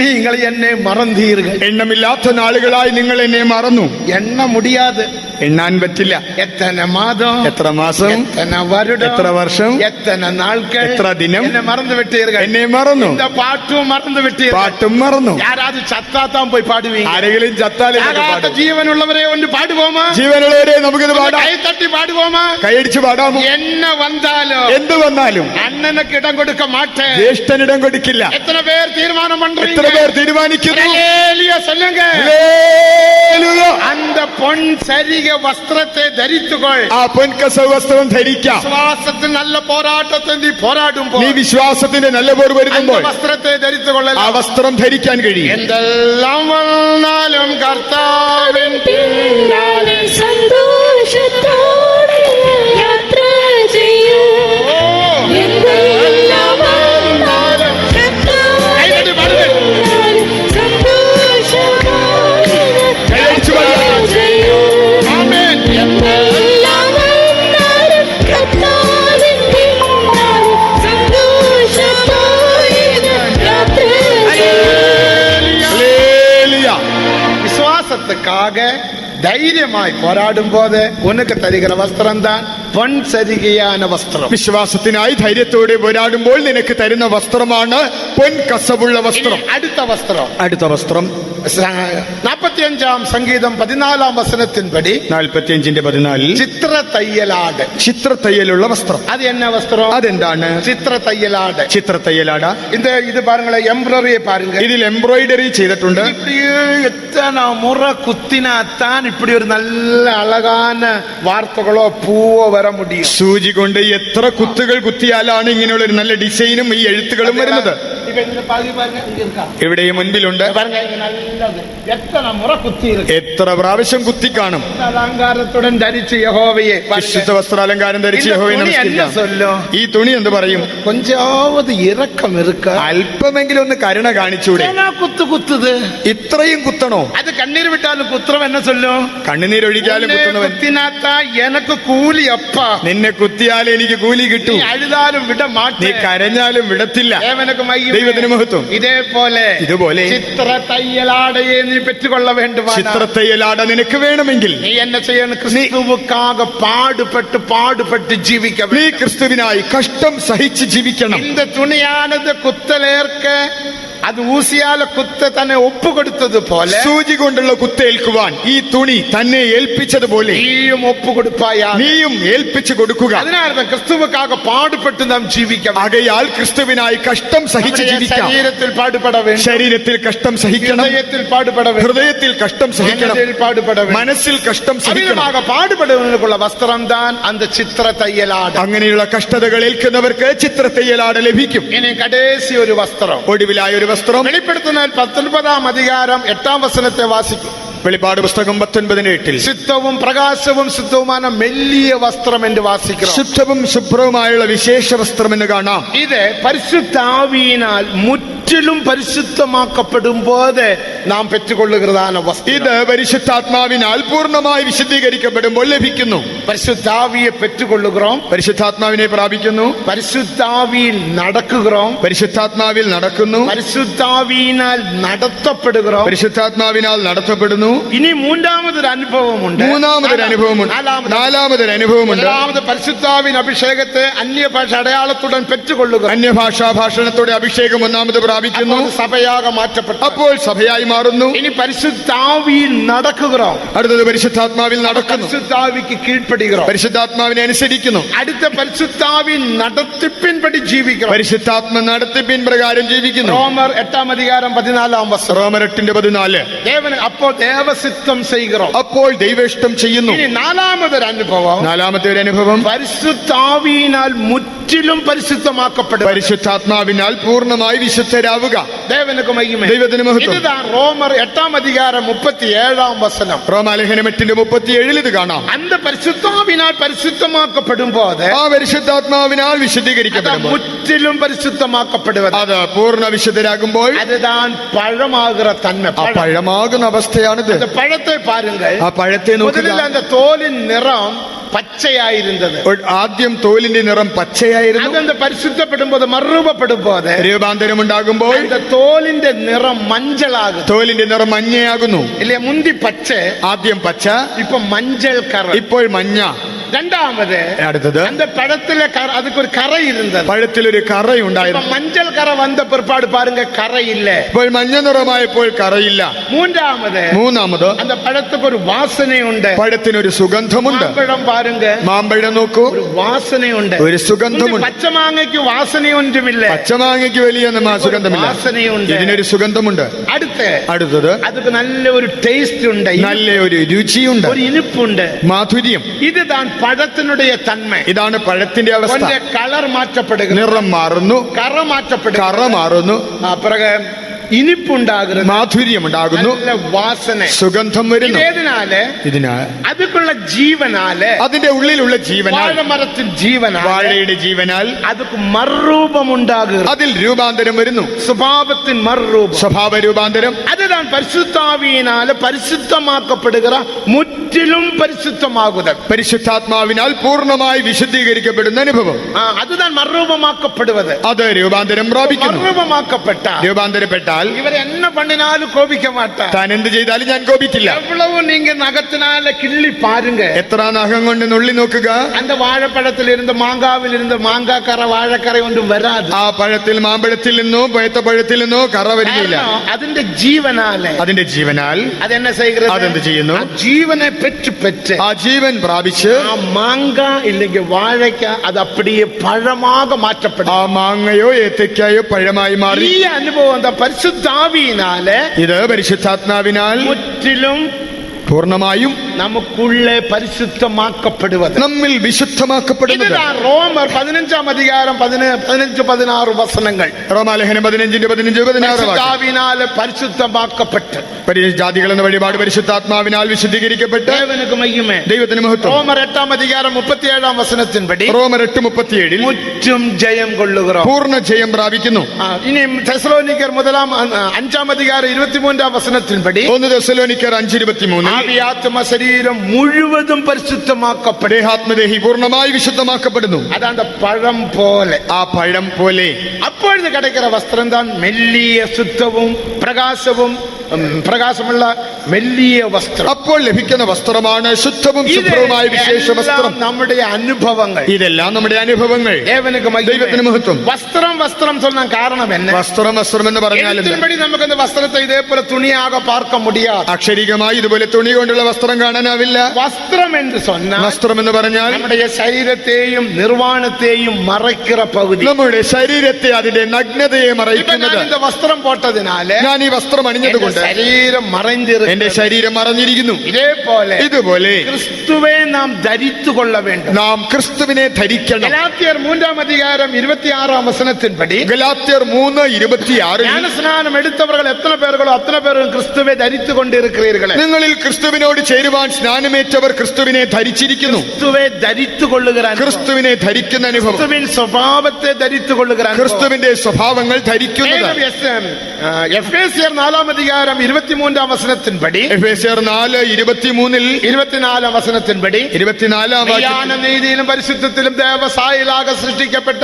നിങ്ങൾ എന്നെ മറന്നീர்கள். എണ്ണമില്ലാത്ത നാളുകളായി നിങ്ങൾ എന്നെ മറന്നു. എണ്ണ മുടിയാതെ എണ്ണാൻ പറ്റില്ല. എത്തന മാസം, എത്ര മാസം, എത്തന വരുடம், എത്ര വർഷം, എത്തന നാൾകൾ, എത്ര ദിനം എന്നെ മറന്നു വിട്ടീர்கள். എന്നെ മറന്നു. இந்த പാട്ടും മറന്നു വിട്ടീர்கள். പാട്ടും മറന്നു. யாராவது ചത്താത്താൻ പോയി പാടുവീங்க. ആരെങ്കിലും ചത്താലേ നമുക്ക് യാഥാർത്ഥ പാടാം. ജീവനുള്ളവരെ ഒന്ന് പാടുவோமா? ജീവനുള്ളവരെ നമുക്കിത് പാടാം. കൈ തട്ടി പാടുவோமா? കൈയടിച്ച് പാടാമോ? എന്ന വന്നാലോ എന്ത് വന്നാലും അണ്ണനക്ക് ഇടം കൊടുക്ക മാട്ടേ. ജ്യേഷ്ഠനിടം കൊടുക്കില്ല. എത്ര പേർ തീരുമാനം പண்றீங்க? എത്ര പേർ തീരുമാനിക്കുന്നു? ഹല്ലേലൂയ சொல்லுங்க. ഹല്ലേലൂയ. அந்த பொன் சரிக വസ്ത്രത്തെ ധരിച്ചുകൊள். ആ പൊൻകസ വസ്ത്രം ധരിക്കാം. വിശ്വാസത്തിൽ നല്ല പോരാട്ടത്തിൽ നീ പോരാടുമ്പോൾ നീ വിശ്വാസത്തിന്റെ നല്ല പോർ വരുമ്പോൾ വസ്ത്രത്തെ ധരിച്ചുകൊള്ള. ആ വസ്ത്രം ധരിക്കാൻ കഴിയും. എന്തെല്ലാം വന്നാലും കർത്താവിൻ പിന്നാലെ സന്തോഷത്തോടെ യാത്ര ചെയ്യൂ. എന്തെല്ലാം വന്നാലും കൈതട്ടി പാടുക. സന്തോഷമായി കൈയടിച്ച് പാടുക. ചെയ്യൂ. ആമേൻ. എല്ലാം വന്നാലും കർത്താവിൻ പിന്നാലെ സന്തോഷത്തോടെ യാത്ര ചെയ്യൂ. ഹല്ലേലൂയ. விசுவாசத்துக்காக தைரியமாய் போராடும் போது உனக்கு தருகிற வஸ்திரம் தான் பொன் சரிகையான வஸ்திரம். വിശ്വാസത്തിനായി ധൈര്യത്തോടെ പോരാടുമ്പോൾ നിനക്ക് തരുന്ന വസ്ത്രമാണ് പൊൻകസവുള്ള വസ്ത്രം. இனி அடுத்த வஸ்திரம். അടുത്ത വസ്ത്രം 45 സംഗീതം 14 വസനത്തിൻപടി 45:14 ചിത്ര തയ്യലാട്. ചിത്രത്തയ്യലുള്ള വസ്ത്രം. அது என்ன வஸ்திரம்? അതെന്താണ്? ചിത്ര തയ്യലാട്. ചിത്രത്തയ്യലാട. இது பாருங்களேன், எம்ப்ராய்டரி பாருங்க. ഇതിൽ എംബ്രോയിഡറി ചെയ്തിട്ടുണ്ട്. இப்படியே எத்தனை முறை குத்தினாத்தான் இப்படி ஒரு நல்ல அழகான வார்த்தைகளோ பூவோ வர முடியும். സൂചി കൊണ്ട് എത്ര കുത്തുകൾ കുത്തിയാലാണ് ഇങ്ങനെയുള്ള ഒരു നല്ല ഡിസൈനും ഈ എഴുത്തുകളും വരുന്നത്. இப்ப இந்த பகுதி பாருங்க, இங்க இருக்கா? ഇവിടെ മുൻപിലുണ്ട്. பாருங்க, இங்க நல்லது. எத்தனை முறை குத்தி இருக்கு. എത്ര പ്രാവശ്യം കുത്തി കാണും. അലങ്കാരത്തുடன் ധരിച്ച യഹോവയെ വിശുദ്ധ വസ്ത്രാലങ്കാരം ധരിച്ച യഹോവയെ என்ன നമസ്കരിക്കാം. சொல்லும்? ഈ തുണി എന്ത് പറയും? கொஞ்சாவது இரக்கம் இருக்கா? അല്പമെങ്കിലും ഒന്ന് കരുണ കാണിച്ചൂടെ? ஏன்னா குத்து குத்துது. ഇത്രയും കുത്തണോ? அது கண்ணீர் விட்டாலும் குத்துறவன் என்ன சொல்லும்? കണ്ണുനീരൊഴിക്കാലും കുത്തുന്നവൻ, குத்தினாத்தா எனக்கு கூலி அப்பா. നിന്നെ കുത്തിയാലേ എനിക്ക് കൂലി കിട്ടൂ. நீ அழுதாலும் விட നീ மாட்டேன். കരഞ്ഞാലും വിടത്തില്ല. தேவனுக்கு மகிமை. ദൈവത്തിന് മഹത്വം. ഇതേപോലെ ചിത്ര തയ്യലാടയെ നീ പെറ്റുകൊള്ള വേണ്ടുമാ. ചിത്രത്തയ്യലാട നിനക്ക് വേണമെങ്കിൽ നീ എന്നെ ചെയ്യണം. ക്രിസ്തുവുക്കാக പാടുപെട്ട് ജീവിക്കണം. നീ ക്രിസ്തുവിനായി കഷ്ടം സഹിച്ച് ജീവിക്കണം. இந்த துணியானது குத்தலேற்க അത് ഊസിയാല കുത്ത തന്നെ ഒപ്പുകൊടുത്തത് പോലെ സൂചി കൊണ്ടുള്ള കുത്തേൽക്കുവാൻ ഈ തുണി തന്നെ ഏൽപ്പിച്ചതുപോലെ നീയും ഒപ്പുകൊടുപ്പായാ. നീയും ഏൽപ്പിച്ചു കൊടുക്കുക. അതിനാണ് ക്രിസ്തുവുക്കാக പാടുപെട്ട് നാം ജീവിക്കണം. ആകയാൽ ക്രിസ്തുവിനായി കഷ്ടം സഹിച്ച് ജീവിക്കാം. ശരീരത്തിൽ പാടുപെട വേണം. ശരീരത്തിൽ കഷ്ടം സഹിക്കണം. ഹൃദയത്തിൽ പാടുപെട വേണം. ഹൃദയത്തിൽ കഷ്ടം സഹിക്കണം. മനസ്സിൽ പാടുപെട വേണം. മനസ്സിൽ കഷ്ടം സഹിക്കണം. അതിനുമാക പാടുപെടുന്നതിനുള്ള വസ്ത്രം താൻ അന്ത ചിത്ര തയ്യലാട്. അങ്ങനെയുള്ള കഷ്ടതകൾ ഏൽക്കുന്നവർക്ക് ചിത്രത്തയ്യലാട് ലഭിക്കും. ഇനി കടേസി ഒരു വസ്ത്രം. ഒടുവിലായ ഒരു വസ്ത്രം വെളിപ്പെടുത്തുന്നതിൽ 19 അധികാരം 8 വസനത്തെ വാസിക്കും. വെളിപ്പാട് പുസ്തകം 19:8 ശുദ്ധവും പ്രകാശവും ശുദ്ധവുமான മെല്ലിയ വസ്ത്രം എന്ന് വാസിക്കണം. ശുദ്ധവും ശുഭ്രവുമായുള്ള വിശേഷ വസ്ത്രം എന്ന് കാണാം. ഇത് പരിശുദ്ധാവിയിനാൽ മുற்றிലും പരിശുദ്ധമാക്കപ്പെടും പോത് നാം പെറ്റുകൊള്ളുകതാണ് വസ്ത്രം. ഇത് പരിശുദ്ധാത്മാവിനാൽ പൂർണ്ണമായി വിശുദ്ധീകരിക്കപ്പെടുമ്പോൾ ലഭിക്കുന്നു. പരിശുദ്ധാവിയെ പെറ്റുകൊള്ളുകോം. പരിശുദ്ധാത്മാവിനെ പ്രാപിക്കുന്നു. പരിശുദ്ധാവിയിൽ നടക്കുകോം. പരിശുദ്ധാത്മാവിൽ നടക്കുന്നു. പരിശുദ്ധാവിയിനാൽ നടത്തപ്പെടുകോം. പരിശുദ്ധാത്മാവിനാൽ നടത്തപ്പെടുന്നു. ഇനി മൂന്നാമതൊരു അനുഭവമുണ്ട്. മൂന്നാമതൊരു അനുഭവമുണ്ട്. നാലാമതൊരു അനുഭവമുണ്ട്. முதலாவது பரிசுத்தாவின் அபிஷேகத்தை அந்நிய பாஷ அடையாளத்துடன் பெற்றுக்கொள்ளுക. അന്യഭാഷാ ഭാഷണത്തോടെ അഭിഷേകം ഒന്നാമത് പ്രാപിക്കുന്നു. സഭയാക മാറ്റപ്പെട്ടു. അപ്പോൾ സഭയായി മാറുന്നു. ഇനി പരിശുദ്ധാവിയിൽ നടക്കുകോം. അടുത്തത് പരിശുദ്ധാത്മാവിൽ നടക്കുന്നു. പരിശുദ്ധാവിക്ക് കീഴ്പ്പെടുകോം. പരിശുദ്ധാത്മാവിനെ അനുസരിക്കുന്നു. അടുത്ത പരിശുദ്ധാവിൻ നടത്തിപ്പിൻപടി ജീവിക്കണം. പരിശുദ്ധാത്മ നടത്തിപ്പിൻ പ്രകാരം ജീവിക്കുന്നു. റോമർ 8 അധികാരം 14 വസനം. റോമർ 8:14 ദേവൻ അപ്പോൾ ദേവസിത്തം ചെയ്യുകോം. അപ്പോൾ ദൈവേഷ്ടം ചെയ്യുന്നു. ഇനി നാലാമതൊരു അനുഭവം. നാലാമത്തെ ഒരു അനുഭവം പരിശുദ്ധാവിയിനാൽ മുற்றிലും പരിശുദ്ധമാക്കപ്പെടും. പരിശുദ്ധാത്മാവിനാൽ പൂർണ്ണമായി വിശുദ്ധരാവുക. ദേവനുക്ക് മഹിമ. ദൈവത്തിന് മഹത്വം. ഇതാണ് റോമർ 8:37 റോമാലേഖനം 8:37 ഇത് കാണാം. அந்த பரிசுத்தாவினால் பரிசுத்தமாக்கப்படும் போது ആ പരിശുദ്ധാത്മാവിനാൽ വിശുദ്ധീകരിക്കപ്പെടുമ്പോൾ முற்றிலும் பரிசுத்தமாக்கப்படுவது അത് പൂർണ്ണ വിശുദ്ധരാകുമ്പോൾ அதுதான் பழமாகிற தன்மை. ആ പഴമാകുന്ന അവസ്ഥയാണിത്. அந்த பழத்தை பாருங்கள். ആ പഴത്തെ നോക്കുക. முதலில் அந்த தோலின் நிறம் പച്ചയായിരുന്നത്. ആദ്യം തോലിന്റെ നിറം പച്ചയായിരുന്നു. അത് പരിശുദ്ധപ്പെടുമ്പോൾ മറുരൂപപ്പെടുമ്പോൾ രൂപാന്തരം ഉണ്ടാകുമ്പോൾ തോലിന്റെ നിറം മഞ്ചളാകും. തോലിന്റെ നിറം മഞ്ഞയാകുന്നു. ഇല്ലേ? മുന്തി പച്ച, ആദ്യം പച്ച, ഇപ്പൊ മഞ്ചൾ കറ, ഇപ്പോൾ മഞ്ഞ. രണ്ടാമത് അടുത്തത് அந்த பழத்திலே அதுக்கு ஒரு கரை இருந்தது. പഴത്തിലൊരു കറയുണ്ടായിരുന്നു. மஞ்சள் கரை வந்த பிற்பாடு பாருங்க கரை இல்ல. ഇപ്പോൾ മഞ്ഞ നിറമായപ്പോൾ കറയില്ല. മൂന്നാമത് அந்த பழத்துக்கு ഒരു വാസനയുണ്ട്. പഴത്തിനൊരു സുഗന്ധമുണ്ട്. മാമ്പഴം പാരുങ്ക, മാമ്പഴം നോക്കൂ, ഒരു വാസനയുണ്ട്, ഒരു സുഗന്ധമുണ്ട്. പച്ചമാങ്ങയ്ക്ക് വാസനയൊന്നുമില്ല. പച്ചമാങ്ങയ്ക്ക് വലിയ സുഗന്ധമില്ല, വാസനയുണ്ട്, ഇതിനൊരു സുഗന്ധമുണ്ട്. അടുത്തത് അതിന് നല്ല ഒരു ടേസ്റ്റ് ഉണ്ട്, നല്ല ഒരു രുചിയുണ്ട്, ഒരു ഇനിപ്പുണ്ട്, മാധുര്യം. ഇതാണ് പഴത്തിനുடைய തന്മ. ഇതാണ് പഴത്തിന്റെ അവസ്ഥ. കളർ മാറ്റപ്പെടുക, നിറം മാറുന്നു, കറ മാറ്റപ്പെടുക, കറ മാറുന്നു, പിറകെ ഇനിപ്പുണ്ടാകുന്നു, മാധുര്യം ഉണ്ടാകുന്നു, വാസന, സുഗന്ധം വരുന്നു. ഇതിനാൽ അതുക്കുള്ള ജീവനാല്, അതിന്റെ ഉള്ളിലുള്ള ജീവനാൽ, വാഴമരത്തിൽ ജീവനാൽ, വാഴയുടെ ജീവനാൽ അതുക്ക് മറുരൂപമുണ്ടാകുക, അതിൽ രൂപാന്തരം വരുന്നു. സ്വഭാവത്തിൻ മറുരൂപം, സ്വഭാവ രൂപാന്തരം. அதுதான் பரிசுத்தாவியினால பரிசுத்தமாக்கப்படுகிற முற்றிலும் பரிசுத்தமாகுதல். പരിശുദ്ധാത്മാവിനാൽ പൂർണ്ണമായി വിശുദ്ധീകരിക്കപ്പെടുന്ന അനുഭവം. அதுதான் மறுரூபமாக்கப்படுவது. അത് രൂപാന്തരം പ്രാപിക്കുന്നു. രൂപാന്തരപ്പെട്ടാൽ ഇവർ എന്ന പണിനാലും കോപിക്ക മാട്ടാ. താൻ എന്ത് ചെയ്താലും ഞാൻ കോപിക്കില്ല. എவ்வளவு நீங்க நகத்தினால கிள்ளி பாருங்க, എത്ര നഖം കൊണ്ട് നുള്ളി നോക്കുക, அந்த വാഴപ്പഴത്തിലിരുന്ന് മാങ്കാവിലിരുന്ന് മാങ്കാക്കറ വാഴക്കറ ഒന്നും വരാതെ. ആ പഴത്തിൽ മാമ്പഴത്തിൽ നിന്നോ പഴത്തിൽ നിന്നോ കറ വരികയില്ല. അതിന്റെ ജീവനാല്, അതിന്റെ ജീവനാൽ അതെന്നെ ചെയ്യുന്നത്, അതെന്ത് ചെയ്യുന്നു? ജീവനെ പെറ്റ് ആ ജീവൻ പ്രാപിച്ച് ആ മാങ്ക ഇല്ലെങ്കിൽ വാഴയ്ക്ക അത് അപ്പടിയെ പഴமாக മാറ്റപ്പെടും. ആ മാങ്ങയോ ഏത്തയ്ക്കായോ പഴമായി മാറി. ഈ അനുഭവം എന്താ? പരിശുദ്ധാവിയിനാല്, ഇത് പരിശുദ്ധാത്മാവിനാൽ മുற்றிലും പൂർണ്ണമായും നമുക്കുള്ളേ പരിശുദ്ധമാക്കപ്പെടുന്നത്, നമ്മിൽ വിശുദ്ധമാക്കപ്പെടുന്നത്. റോമർ 15-16 വസനങ്ങൾ. റോമാലേഖനം 15-16 പരിശുദ്ധമാക്കപ്പെട്ട് ജാതികൾ എന്ന വഴിപാട് പരിശുദ്ധാത്മാവിനാൽ വിശുദ്ധീകരിക്കപ്പെട്ട് ദൈവത്തിന് മഹത്വം. റോമർ 8:37 വസനത്തിൻപടി, റോമർ 8:37 മുറ്റും ജയം കൊള്ളുക, പൂർണ്ണ ജയം പ്രാപിക്കുന്നു. ഇനി തെസ്സലോനിക്കർ 5:23 വസനത്തിൻപടി, 1 തെസ്സലോനിക്കർ 5:23 ആത്മ ശരീരം മുഴുവതും പരിശുദ്ധമാക്കപ്പെടും. ദേഹാത്മദേഹി പൂർണ്ണമായി വിശുദ്ധമാക്കപ്പെടുന്നു. അതാണ് പഴം പോലെ, ആ പഴം പോലെ. അപ്പോഴത് കിടക്കുന്ന വസ്ത്രം താൻ മെല്ലിയ ശുദ്ധവും പ്രകാശമുള്ള മെല്ലിയ വസ്ത്രം. അപ്പോൾ ലഭിക്കുന്ന വസ്ത്രമാണ് ശുദ്ധവും ശുഭ്രവുമായ വിശേഷ വസ്ത്രം. നമ്മുടെ അനുഭവങ്ങൾ, ഇതെല്ലാം നമ്മുടെ അനുഭവങ്ങൾ. ദൈവത്തിന് മഹത്വം. വസ്ത്രം சொன்ன കാരണം എന്നെ? വസ്ത്രം എന്ന് പറഞ്ഞാൽ നമുക്ക് വസ്ത്രത്തെ ഇതേപോലെ തുണിയാകെ പാർക്ക മുടിയാതെ, അക്ഷരികമായി ഇതുപോലെ തുണി കൊണ്ടുള്ള വസ്ത്രം കാണാനാവില്ല. വസ്ത്രം എന്ന് சொன்னால், വസ്ത്രം എന്ന് പറഞ്ഞാൽ നമ്മുടെ ശരീരത്തെയും നിർവാണത്തെയും മറയ്ക്കുന്ന പകുതി, നമ്മുടെ ശരീരത്തെ അതിന്റെ നഗ്നതയെ മറയ്ക്കുന്നത്. വസ്ത്രം പോട്ടതിനാല്, ഞാൻ ഈ വസ്ത്രം അണിഞ്ഞതുകൊണ്ട് ശരീരം മറഞ്ഞിരിക്കുന്നു, എന്റെ ശരീരം മറഞ്ഞിരിക്കുന്നു. ഇതുപോലെ ക്രിസ്തുവെ നാം ധരിച്ചുകൊള്ള വേണം. നാം ക്രിസ്തുവിനെ ധരിക്കണം. ഗലാത്യർ 3:26 വസനത്തിൻപടി, ഗലാത്യർ 3:26 ജ്ഞാനസ്നാനം എടുത്തവர்கள் എത്ര പേരുകളോ അത്ര പേരും ക്രിസ്തുവെ ധരിച്ചുകൊണ്ടിരിக்கிறீர்கள். നിങ്ങളിൽ ക്രിസ്തുവിനോട് ചേരുവാൻ സ്നാനമേറ്റവർ ക്രിസ്തുവിനെ ധരിച്ചിരിക്കുന്നു. ക്രിസ്തുവെ ധരിച്ചുകൊള്ളുക, ക്രിസ്തുവിനെ ധരിക്കുന്ന അനുഭവം, ക്രിസ്തുവിൻ സ്വഭാവത്തെ ധരിച്ചുകൊള്ളുക, ക്രിസ്തുവിന്റെ സ്വഭാവങ്ങൾ ധരിക്കുന്നത്. എഫേസ്യർ 4:23 വസനത്തിൻപടി, എഫേസ്യർ 4:24 വസനത്തിൻപടി, 24 നീതിയിലും പരിശുദ്ധത്തിലും ദേവസായിലാകെ സൃഷ്ടിക്കപ്പെട്ട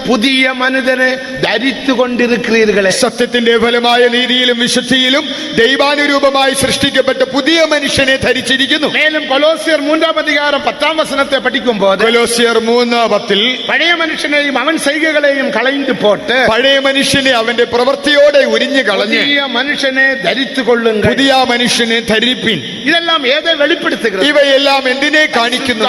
പുതിയ മനുഷ്യനെ ധരിച്ചുകൊണ്ടിരിக்கிறீர்கள். സത്യത്തിന്റെ ഫലമായ നീതിയിലും വിശുദ്ധിയിലും ദൈവാനുരൂപമായി സൃഷ്ടിക്കപ്പെട്ട പുതിയ മനുഷ്യനെ ധരിച്ചിരിക്കുന്നു. മേലും കൊലോസ്യർ 3:10 വസനത്തെ പഠിക്കുമ്പോൾ, കൊലോസ്യർ 3:10 പഴയ മനുഷ്യനെയും അവൻ ചെയ്കകളെയും കളഞ്ഞു പോട്ട്, പഴയ മനുഷ്യനെ അവന്റെ പ്രവൃത്തിയോടെ ഉരിഞ്ഞു കളഞ്ഞ് പുതിയ മനുഷ്യനെ ധരിച്ചുകൊള്ളുക, പുതിയ മനുഷ്യനെ ധരിപ്പിൻ. ഇതെല്ലാം ഏതെ വെളിപ്പെടുത്തുക? ഇവയെല്ലാം എന്തിനെ കാണിക്കുന്നു?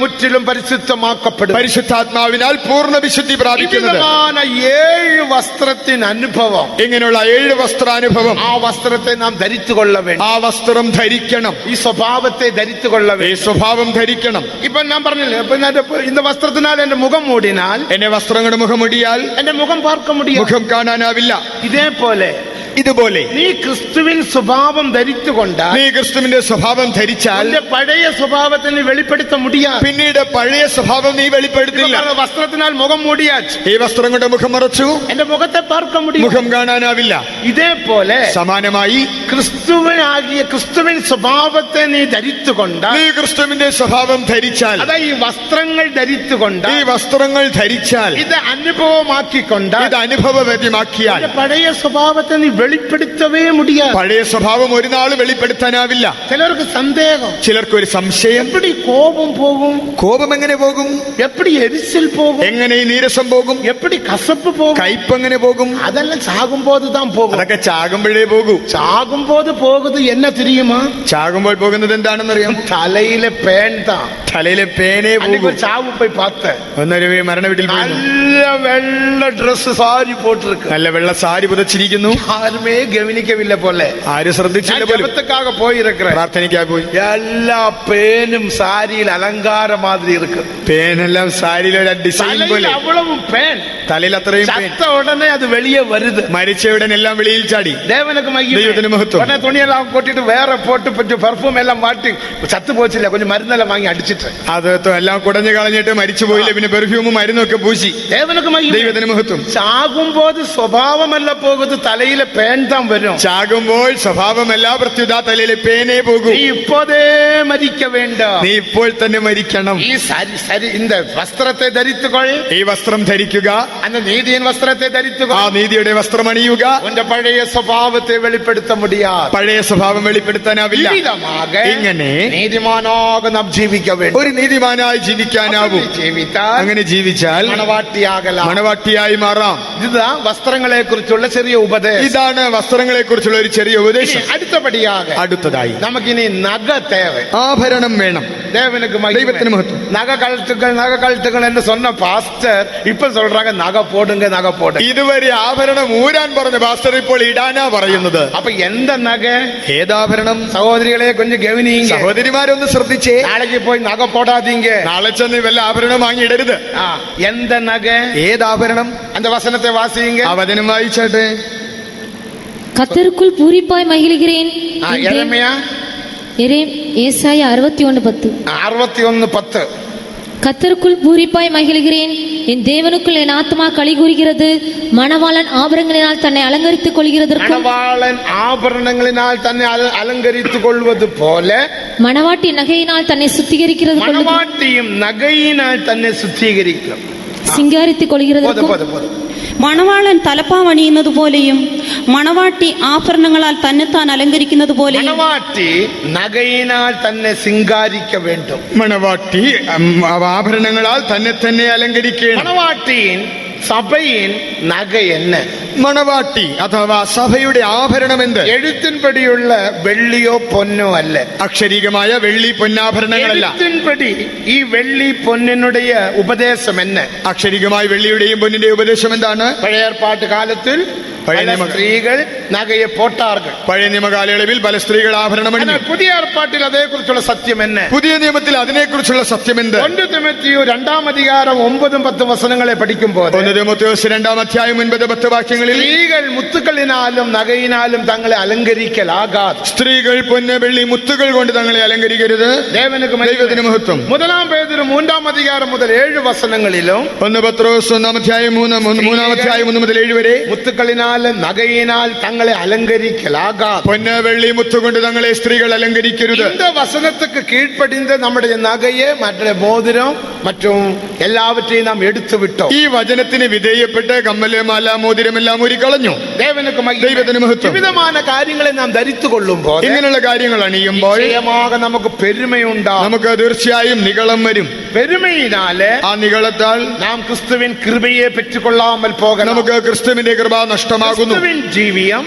മുற்றிലും പരിശുദ്ധമാക്കപ്പെടും. പരിശുദ്ധാത്മാവിനാൽ പൂർണ്ണ വിശുദ്ധി വിശുദ്ധി പ്രാപിക്കുന്നത്. വിധமான 7 വസ്ത്രത്തിന് അനുഭവം, ഇങ്ങനെയുള്ള 7 വസ്ത്രാനുഭവം, ആ വസ്ത്രത്തെ നാം ധരിച്ചുകൊള്ള വേണം. ആ വസ്ത്രം ധരിക്കണം, ഈ സ്വഭാവത്തെ ധരിച്ചുകൊള്ള ഈ വേണം. സ്വഭാവം ധരിക്കണം. ഇപ്പൊ ഞാൻ പറഞ്ഞില്ലേ, ഇപ്പൊ இந்த വസ്ത്രത്തിനാൽ എന്റെ മുഖം മൂടിനാൽ, എന്നെ വസ്ത്രം കൊണ്ട് മുഖമുടിയാൽ എന്റെ മുഖം പാർക്ക മുടിയും, മുഖം കാണാനാവില്ല. ഇതേപോലെ ഇതുപോലെ നീ ക്രിസ്തുവിൻ സ്വഭാവം ധരിച്ചുകൊണ്ടാൽ, നീ ക്രിസ്തുവിന്റെ സ്വഭാവം ധരിച്ചാൽ നിന്റെ പഴയ സ്വഭാവത്തെ നീ വെളിപ്പെടുത്ത മുടിയാ. പിന്നീട് പഴയ സ്വഭാവം നീ വെളിപ്പെടുത്തില്ല. വസ്ത്രത്തിനാൽ മുഖം മൂടിയാച്ച്, ഈ വസ്ത്രം കൊണ്ട് മുഖം മറച്ചു, എന്റെ മുഖത്തെ പാർക്ക മുടിയും, മുഖം കാണാനാവില്ല. ഇതേപോലെ സമാനമായി ക്രിസ്തുവിൻ സ്വഭാവത്തെ നീ ധരിച്ചുകൊണ്ട്, നീ ക്രിസ്തുവിന്റെ സ്വഭാവം ധരിച്ചാൽ, അതായത് ഈ വസ്ത്രങ്ങൾ ധരിച്ചുകൊണ്ട്, ഈ വസ്ത്രങ്ങൾ ധരിച്ചാൽ, ഇത് അനുഭവമാക്കിക്കൊണ്ട്, ഇത് അനുഭവവേദ്യമാക്കിയാൽ നിന്റെ പഴയ സ്വഭാവത്തെ നീ വെളിപ്പെടുത്തവേ മുടിയാ. പഴയ സ്വഭാവം ഒരു നാൾ വെളിപ്പെടുത്താനാവില്ല. ചിലർക്ക് സന്ദേഹം, ചിലർക്കൊരു സംശയം, എപ്പടി കോപം പോകും, കോപം എങ്ങനെ പോകും, എപ്പടി എരിച്ചിൽ പോകും, എങ്ങനെ ഈ നീരസം പോകും, എപ്പടി കസപ്പ് പോകും, കയ്പ് എങ്ങനെ പോകും, അതെല്ലാം ചാകുമ്പോത് താൻ പോകും. അതൊക്കെ ചാകുമ്പോഴേ പോകൂ. ചാകുമ്പോത് പോകുന്നത് എന്നെ തിരിയുമാ? ചാകുമ്പോൾ പോകുന്നത് എന്താണെന്നറിയാം? തലയിലെ പേൻ താ, തലയിലെ പേനേ പോകും. ചാവ് പോയി പാത്ത് ഒന്നൊരു മരണ വീട്ടിൽ പോയി, നല്ല വെള്ള ഡ്രസ് സാരി പോട്ടിருக்கு, നല്ല വെള്ള സാരി പുതച്ചിരിക്കുന്നു. யாருமே கவனிக்கவில்லை போல, ആരും ശ്രദ്ധിച്ചില്ല പോലും. ஜெபத்துக்காக போயிருக்கிறேன், പ്രാർത്ഥനയ്ക്കായി പോയി. எல்லா பேனும் சாரியில் அலங்கார மாதிரி இருக்கு. പേനെല്ലാം സാരിയിലെ ഒരു ഡിസൈൻ പോലെ, அவ்வளவு பேன், തലയിൽ അത്രയും പേൻ. சத்த உடனே அது வெளியே வருது. മരിച്ചയുടൻ എല്ലാം വെളിയിൽ ചാടി. தேவனுக்கு ദൈവത്തിന് மகிமை. മഹത്വം. உடனே துணியெல்லாம் கொட்டிட்டு வேற போட்டு கொஞ்சம் பர்ஃப்யூம் எல்லாம் மாட்டி, சத்து போச்சுல, கொஞ்சம் மருந்தெல்லாம் வாங்கி அடிச்சிட்டு, അത് എല്ലാം കുടഞ്ഞു കളഞ്ഞിട്ട് മരിച്ചു പോയില്ല. പിന്നെ പെർഫ്യൂമും മരുന്നൊക്കെ പൂശി. தேவனுக்கு மகிமை. ദൈവത്തിന് മഹത്വം. சாகும்போது സ്വഭാവമല്ല പോകുന്നത്, തലയിലെ പേൻ താൻ വരും. ചാകുമ്പോൾ സ്വഭാവമല്ല, പ്രത്യുത തലയിലെ പേനേ പോകൂ. നീ ഇപ്പോഴേ മരിക്ക വേണ്ട, നീ ഇപ്പോൾ തന്നെ മരിക്കണം. ഈ സരി இந்த വസ്ത്രത്തെ ധരിച്ചുകൊൾ, ഈ വസ്ത്രം ധരിക്കുക, அந்த നീതിயின் വസ്ത്രത്തെ ധരിച്ചുകൊൾ, ആ നീതിയുടെ വസ്ത്രം അണിയുക. ഉന്റെ പഴയ സ്വഭാവത്തെ വെളിപ്പെടുത്ത മുടിയാതെ, പഴയ സ്വഭാവം വെളിപ്പെടുത്താനാവില്ല. ഇങ്ങനെ നീതിമാനാക നാം ജീവിക്ക വേണ്ട, ഒരു നീതിമാനായി ജീവിക്കാനാവും. അങ്ങനെ ജീവിച്ചാൽ മണവാട്ടിയായി മാറാം. ഇതാ വസ്ത്രങ്ങളെ കുറിച്ചുള്ള ചെറിയ ഉപദേശം. ഇതാണ് വസ്ത്രങ്ങളെ കുറിച്ചുള്ള ഒരു ചെറിയ ഉപദേശം. അടുത്തതായി നമുക്കിനി നഗ തേവ, ആഭരണം വേണം. ദൈവത്തിന് മഹത്വം. നഗ കഴുത്തുകൾ എന്ന് சொன்ன പാസ്റ്റർ ഇപ്പൊ சொல்றாங்க നഗ പോടുങ്ക, നഗ പോടുങ്ക. ഇതുവരെ ആഭരണം ഊരാൻ പറഞ്ഞ പാസ്റ്റർ ഇപ്പോൾ ഇടാനാ പറയുന്നത്. അപ്പൊ എന്താ നഗ, ഏതാഭരണം? സഹോദരികളെ കൊഞ്ചം ഗവനിங்க, സഹോദരിമാരൊന്ന് ശ്രദ്ധിച്ചേ. നാളേക്ക് പോയി നഗ പോടാതീങ്ക, നാളെ ചെന്ന് വല്ല ആഭരണം വാങ്ങിയിടരുത്. എന്താ നഗ, ഏതാഭരണം? அந்த வசனத்தை வாசிங்க. ആ വചനം വായിച്ചാട്ടെ. கர்த்தருக்குள் பூரிப்பாய் மகிழுகிறேன். യെരമ്യാ ஏசாயா 61:10. 61:10. கர்த்தருக்குள் பூரிப்பாய் மகிழுகிறேன், என் தேவனுக்குள் என் ஆத்மா களி கூறுகிறது. மணவாளன் ஆபரணங்களினால் தன்னை அலங்கரித்துக் கொள்கிறதற்கும், மணவாளன் ஆபரணங்களினால் தன்னை அலங்கரித்துக் கொள்வது போல, மணவாட்டி நகையினால் தன்னை சுத்திகரிக்கிறது, மணவாட்டியும் நகையினால் தன்னை சுத்திகரிக்கும், சிங்காரித்துக் கொள்கிறதற்கும், മണവാളൻ തലപ്പാവണിയുന്നത് പോലെയും മണവാട്ടി ആഭരണങ്ങളാൽ തന്നെത്താൻ അലങ്കരിക്കുന്നത് പോലെയും മണവാട്ടി നഗയിനാൽ തന്നെ സിംഗാരിക്ക വേണ്ടും. മണവാട്ടി ആഭരണങ്ങളാൽ തന്നെ അലങ്കരിക്കണം. മണവാട്ടിயின் സഭയിൻ നഗ എന്ന, മണവാട്ടി അഥവാ സഭയുടെ ആഭരണം എന്ത്? എഴുത്തിൻപടിയുള്ള വെള്ളിയോ പൊന്നോ അല്ല, അക്ഷരീകമായ വെള്ളി പൊന്നാഭരണങ്ങളല്ല. എഴുത്തിൻപടി ഈ വെള്ളി പൊന്നിനുடைய ഉപദേശം എന്ന, അക്ഷരീകമായ വെള്ളിയുടെയും പൊന്നിന്റെയും ഉപദേശം എന്താണ്? പഴയ ഏർപ്പാട്ട് കാലത്തിൽ സ്ത്രീകൾ നഗയെ പോട്ടാർകൾ. പഴയ നിയമകാലയളവിൽ പല സ്ത്രീകൾ ആഭരണം അണിഞ്ഞു. പുതിയ ഏർപ്പാട്ടിൽ അതേക്കുറിച്ചുള്ള സത്യം എന്നെ, പുതിയ നിയമത്തിൽ അതിനെക്കുറിച്ചുള്ള സത്യം എന്ത്? 1 തിമോത്തിയോ 2-ാം അധികാരം 9-10 വചനങ്ങളെ പഠിക്കുമ്പോൾ 1 തിമോത്തിയോസ് 2-ാം അധ്യായം 9-10 വാക്യങ്ങളിൽ സ്ത്രീകൾ മുത്തുക്കളിനാലും നഗയിനാലും തങ്ങളെ അലങ്കരിക്കലാകാതെ, സ്ത്രീകൾ പൊന്ന് വെള്ളി മുത്തുകൾ കൊണ്ട് തങ്ങളെ അലങ്കരിക്കരുത്. ദൈവത്തിന് മഹത്വം. 1 പേതുരു 3-ാം അധികാരം മുതൽ 7 വചനങ്ങളിലും 1 പത്രോസ് 1-ാം അധ്യായം 3-ാം അധ്യായം 1 മുതൽ 7 വരെ മുത്തുക്കളിനാൽ നഗയിനാൽ തങ്ങളെ അലങ്കരിക്കലാകാതെ, പൊന്ന് വെള്ളി മുത്തുകൊണ്ട് തങ്ങളെ സ്ത്രീകൾ അലങ്കരിക്കരുത്. இந்த வசனத்துக்கு கீழ்ப்படிந்து நம்முடைய நகையை மற்ற மோதிரம் மற்றும் எல்லாவற்றையும் நாம் எடுத்து விட்டோம். ഈ വചനത്തിന് വിധേയപ്പെട്ട് കമ്മല് മാല മോതിരമെല്ലാം ഊരിക്കളഞ്ഞു. ദൈവത്തിന് മഹത്വം. വിവിധമായ കാര്യങ്ങളെ നാം ധരിച്ചു കൊള്ളുമ്പോൾ, ഇങ്ങനെയുള്ള കാര്യങ്ങൾ അണിയുമ്പോൾ നമുക്ക് പെരുമയുണ്ടാകും. നമുക്ക് തീർച്ചയായും നിഗളം വരും. പെരുമയിനാല് ആ നിഗളത്താൽ നാം ക്രിസ്തുവിൻ കൃപയെ പെറ്റുകൊള്ളാമൽ പോകണം. നമുക്ക് ക്രിസ്തുവിന്റെ കൃപ നഷ്ടമാകുന്നു. ക്രിസ്തുവിൻ ജീവിതം